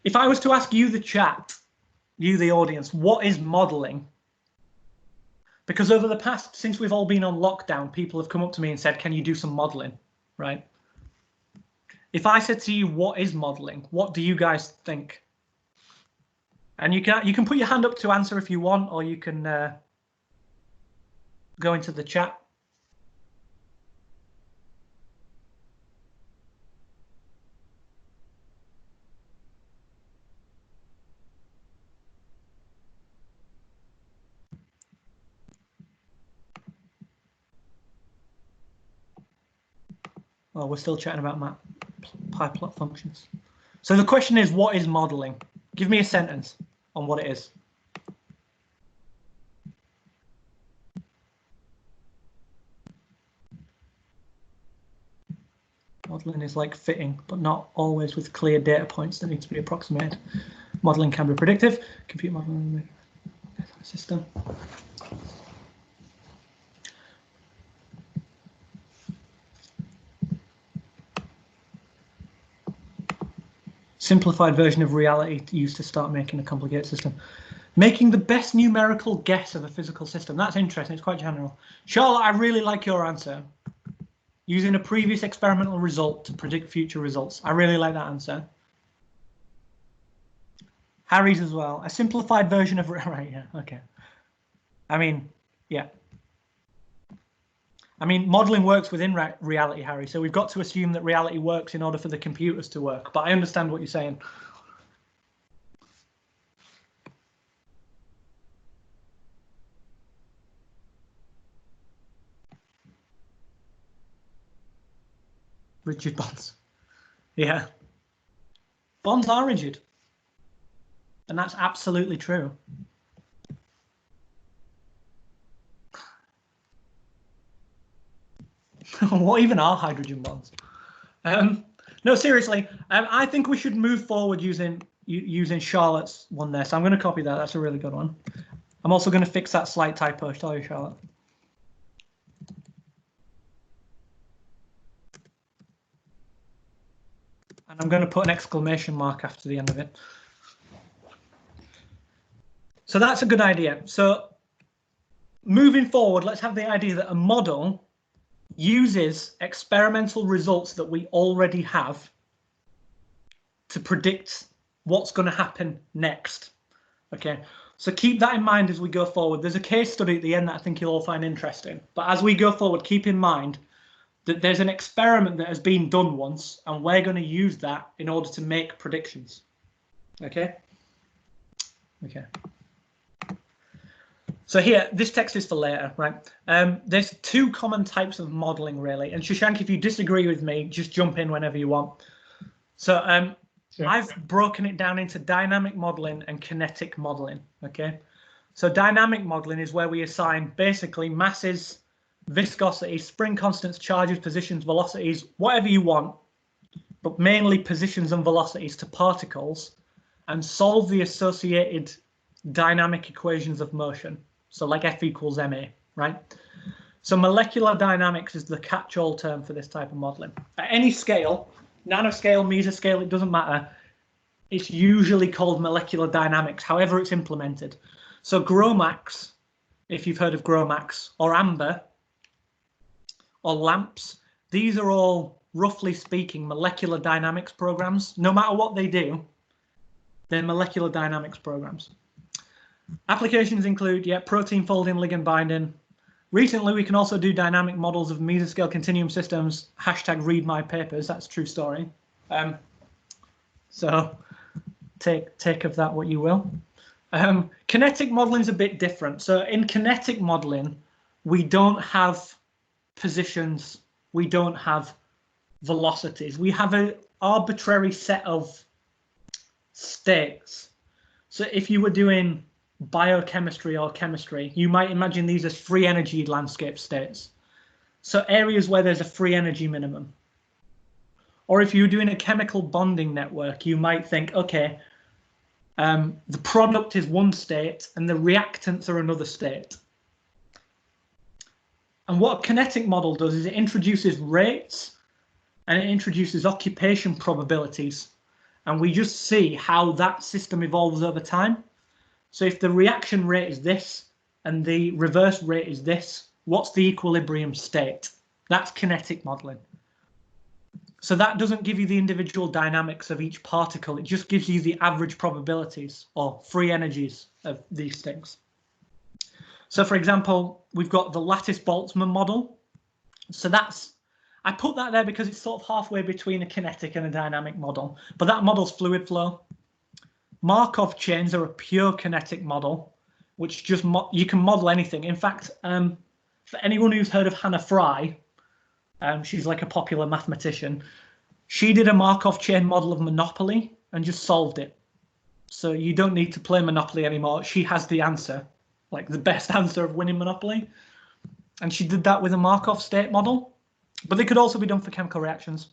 If I was to ask you, the chat, you, the audience, what is modeling? Because over the past, since we've all been on lockdown, people have come up to me and said, can you do some modeling, right? If I said to you, what is modeling? What do you guys think? And you can put your hand up to answer if you want, or you can go into the chat. Oh, we're still chatting about pyplot functions. So the question is, what is modeling? Give me a sentence on what it is. Modeling is like fitting, but not always with clear data points that need to be approximated. Modeling can be predictive. Computer modeling system. Simplified version of reality used to start making a complicated system. Making the best numerical guess of a physical system. That's interesting. It's quite general. Charlotte, I really like your answer. Using a previous experimental result to predict future results. I really like that answer. Harry's as well. A simplified version of... Right, yeah, okay. I mean, yeah. I mean, modeling works within reality, Harry, so we've got to assume that reality works in order for the computers to work. But I understand what you're saying. Rigid bonds. Yeah. Bonds are rigid. And that's absolutely true. What even are hydrogen bonds? No, seriously, I think we should move forward using Charlotte's one there. So I'm going to copy that. That's a really good one. I'm also going to fix that slight typo. Sorry, Charlotte. And I'm going to put an exclamation mark after the end of it. So that's a good idea. So moving forward, let's have the idea that a model uses experimental results that we already have to predict what's going to happen next. Okay, so keep that in mind as we go forward. There's a case study at the end that I think you'll all find interesting. But as we go forward, keep in mind that there's an experiment that has been done once, and we're going to use that in order to make predictions. Okay? Okay. So here, this text is for later, right? There's two common types of modeling, really. And Shashank, if you disagree with me, just jump in whenever you want. So sure. I've broken it down into dynamic modeling and kinetic modeling, okay? So dynamic modeling is where we assign basically masses, viscosity, spring constants, charges, positions, velocities, whatever you want, but mainly positions and velocities to particles, and solve the associated dynamic equations of motion. So like F equals ma, right? So molecular dynamics is the catch-all term for this type of modeling. At any scale, nanoscale, mesoscale, it doesn't matter. It's usually called molecular dynamics, however it's implemented. So GROMACS, if you've heard of GROMACS, or AMBER, or LAMPS, these are all, roughly speaking, molecular dynamics programs. No matter what they do, they're molecular dynamics programs. Applications include, protein folding, ligand binding. Recently, we can also do dynamic models of mesoscale continuum systems. # read my papers. That's a true story. So take of that what you will. Kinetic modeling is a bit different. So in kinetic modeling, we don't have positions. We don't have velocities. We have an arbitrary set of states. So if you were doing biochemistry or chemistry, you might imagine these as free energy landscape states. So areas where there's a free energy minimum. Or if you're doing a chemical bonding network, you might think, okay, the product is one state and the reactants are another state. And what a kinetic model does is it introduces rates and it introduces occupation probabilities. And we just see how that system evolves over time. So if the reaction rate is this and the reverse rate is this, what's the equilibrium state? That's kinetic modeling. So that doesn't give you the individual dynamics of each particle. It just gives you the average probabilities or free energies of these things. So for example, we've got the lattice-Boltzmann model. So that's, I put that there because it's sort of halfway between a kinetic and a dynamic model, but that model's fluid flow. Markov chains are a pure kinetic model, which just you can model anything. In fact, for anyone who's heard of Hannah Fry, she's like a popular mathematician. She did a Markov chain model of Monopoly and just solved it. So you don't need to play Monopoly anymore. She has the answer, like the best answer of winning Monopoly. And she did that with a Markov state model. But they could also be done for chemical reactions.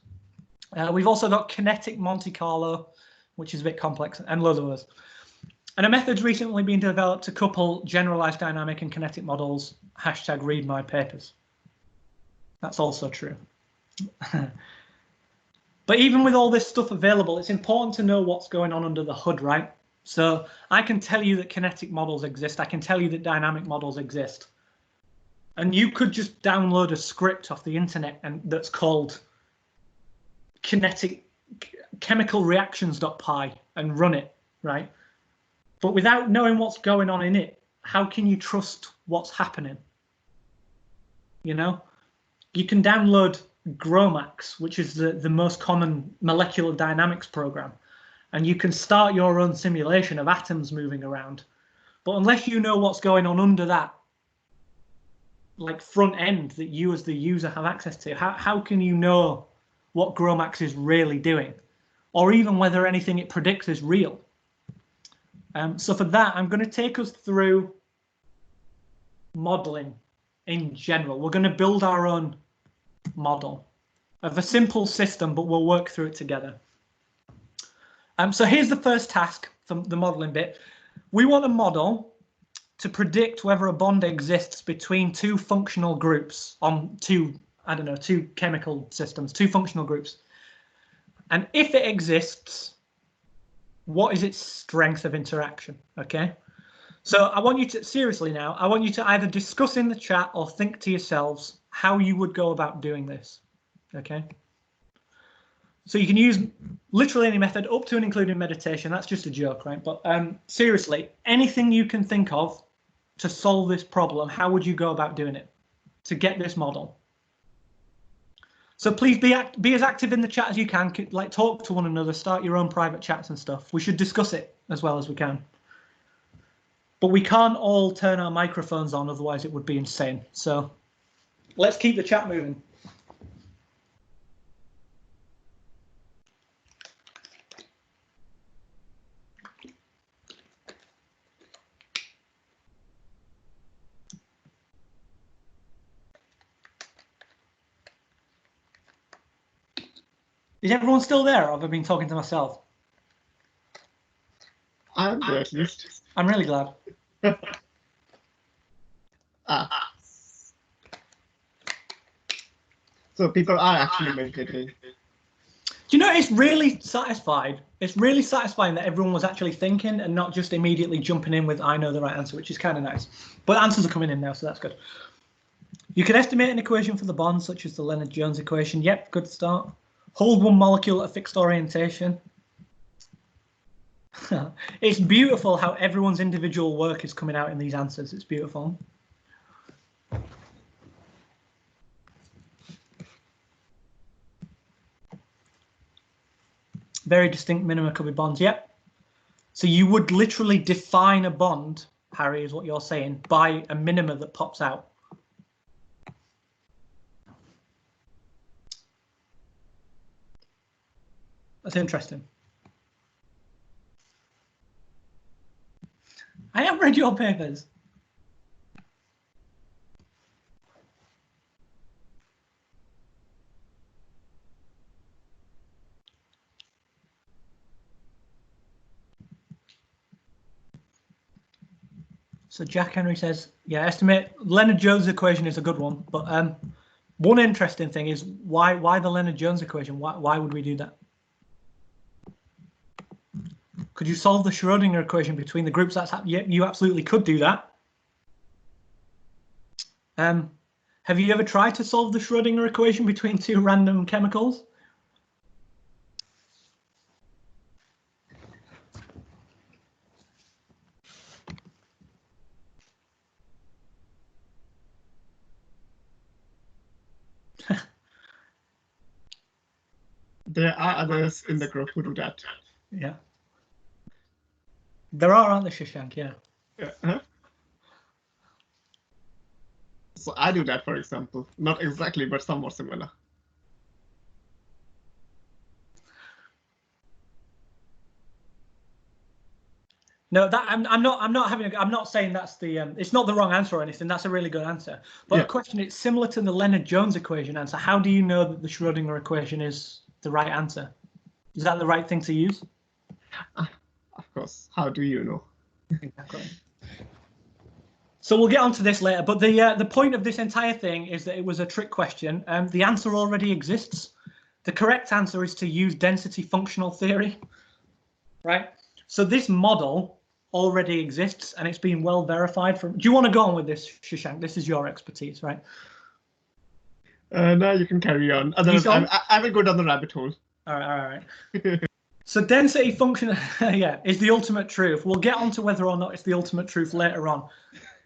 We've also got kinetic Monte Carlo, which is a bit complex, and loads of others. And a method's recently been developed to couple generalized dynamic and kinetic models. # read my papers. That's also true. But even with all this stuff available, it's important to know what's going on under the hood, right? So I can tell you that kinetic models exist. I can tell you that dynamic models exist. And you could just download a script off the internet and that's called chemicalreactions.py and run it, right? But without knowing what's going on in it, how can you trust what's happening? You know, you can download GROMACS, which is the most common molecular dynamics program, and you can start your own simulation of atoms moving around. But unless you know what's going on under that, like front end that you as the user have access to, how can you know what GROMACS is really doing, or even whether anything it predicts is real? So for that, I'm going to take us through modeling in general. We're going to build our own model of a simple system, but we'll work through it together. So here's the first task for the modeling bit. We want a model to predict whether a bond exists between two functional groups on two chemical systems, two functional groups. And if it exists, what is its strength of interaction? Okay. So I want you to, seriously now, I want you to either discuss in the chat or think to yourselves how you would go about doing this, okay? So you can use literally any method up to and including meditation. That's just a joke, right? But seriously, anything you can think of to solve this problem, how would you go about doing it to get this model? So please be as active in the chat as you can, like talk to one another, start your own private chats and stuff. We should discuss it as well as we can. But we can't all turn our microphones on, otherwise it would be insane. So let's keep the chat moving. Is everyone still there, or have I been talking to myself? I'm there at least. I'm really glad. So people are actually meditating. Do you know, it's really satisfied. It's really satisfying that everyone was actually thinking and not just immediately jumping in with, I know the right answer, which is kind of nice. But answers are coming in now, so that's good. You can estimate an equation for the bond, such as the Leonard-Jones equation. Yep, good start. Hold one molecule at a fixed orientation. It's beautiful how everyone's individual work is coming out in these answers. It's beautiful. Very distinct minima could be bonds. Yep. So you would literally define a bond, Harry, is what you're saying, by a minima that pops out. That's interesting. I have read your papers. So Jack Henry says, yeah, estimate Leonard-Jones equation is a good one, but one interesting thing is why the Leonard-Jones equation? Why would we do that? Could you solve the Schrodinger equation between the groups? Yeah, you absolutely could do that. Have you ever tried to solve the Schrodinger equation between two random chemicals? There are others in the group who do that. Yeah. There are, aren't there, Shashank? Yeah. Yeah. So I do that, for example. Not exactly, but somewhat similar. No, that I'm not saying that's the it's not the wrong answer or anything. That's a really good answer. But Yeah. the question, it's similar to the Leonard-Jones equation answer. How do you know that the Schrodinger equation is the right answer? Is that the right thing to use? Of course. How do you know? Exactly. So we'll get onto this later. But the point of this entire thing is that it was a trick question. The answer already exists. The correct answer is to use density functional theory, right? So this model already exists and it's been well verified from. Do you want to go on with this, Shashank? This is your expertise, right? No, you can carry on. Otherwise, I will go down the rabbit hole. All right. So density function, yeah, is the ultimate truth. We'll get onto whether or not it's the ultimate truth later on.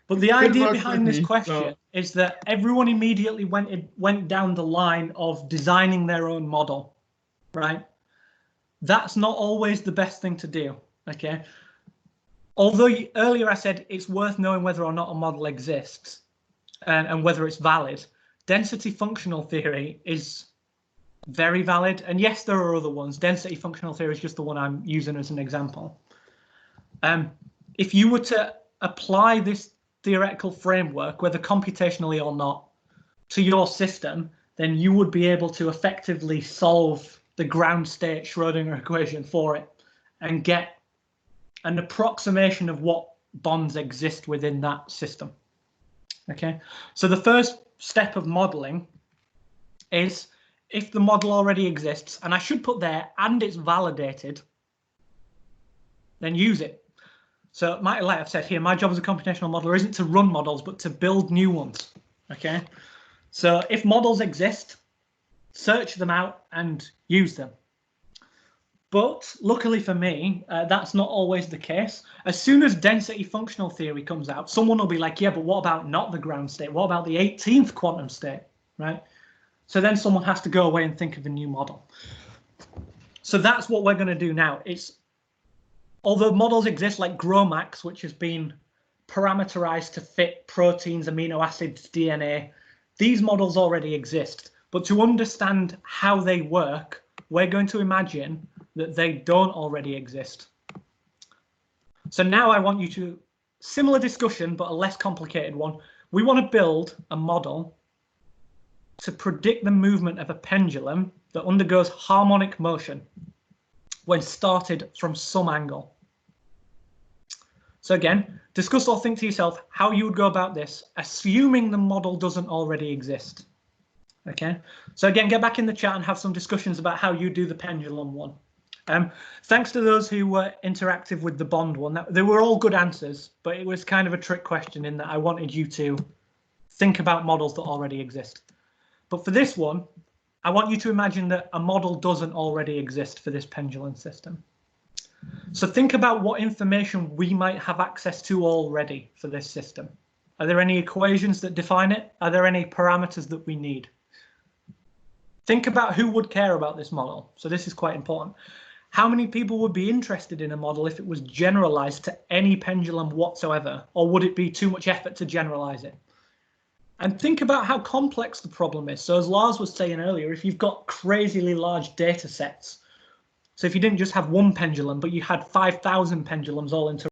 But the idea behind this question is that everyone immediately went down the line of designing their own model, right? That's not always the best thing to do, okay? Although earlier I said it's worth knowing whether or not a model exists and whether it's valid, density functional theory is very valid. And yes, there are other ones. Density functional theory is just the one I'm using as an example. If you were to apply this theoretical framework, whether computationally or not, to your system, then you would be able to effectively solve the ground state Schrodinger equation for it and get an approximation of what bonds exist within that system. Okay, so the first step of modeling is, if the model already exists, and I should put there, and it's validated, then use it. So like I've said here, my job as a computational modeler isn't to run models, but to build new ones. Okay. So if models exist, search them out and use them. But luckily for me, that's not always the case. As soon as density functional theory comes out, someone will be like, yeah, but what about not the ground state? What about the 18th quantum state, right? So then someone has to go away and think of a new model. So that's what we're going to do now. Although models exist like GROMACS, which has been parameterized to fit proteins, amino acids, DNA, these models already exist. But to understand how they work, we're going to imagine that they don't already exist. So now I want you to, similar discussion, but a less complicated one. We want to build a model to predict the movement of a pendulum that undergoes harmonic motion when started from some angle. So again, discuss or think to yourself how you would go about this, assuming the model doesn't already exist. Okay, so again, get back in the chat and have some discussions about how you do the pendulum one. Thanks to those who were interactive with the bond one. They were all good answers, but it was kind of a trick question in that I wanted you to think about models that already exist. But for this one, I want you to imagine that a model doesn't already exist for this pendulum system. So think about what information we might have access to already for this system. Are there any equations that define it? Are there any parameters that we need? Think about who would care about this model. So this is quite important. How many people would be interested in a model if it was generalized to any pendulum whatsoever? Or would it be too much effort to generalize it? And think about how complex the problem is. So as Lars was saying earlier, if you've got crazily large data sets, so if you didn't just have one pendulum, but you had 5,000 pendulums all interacting,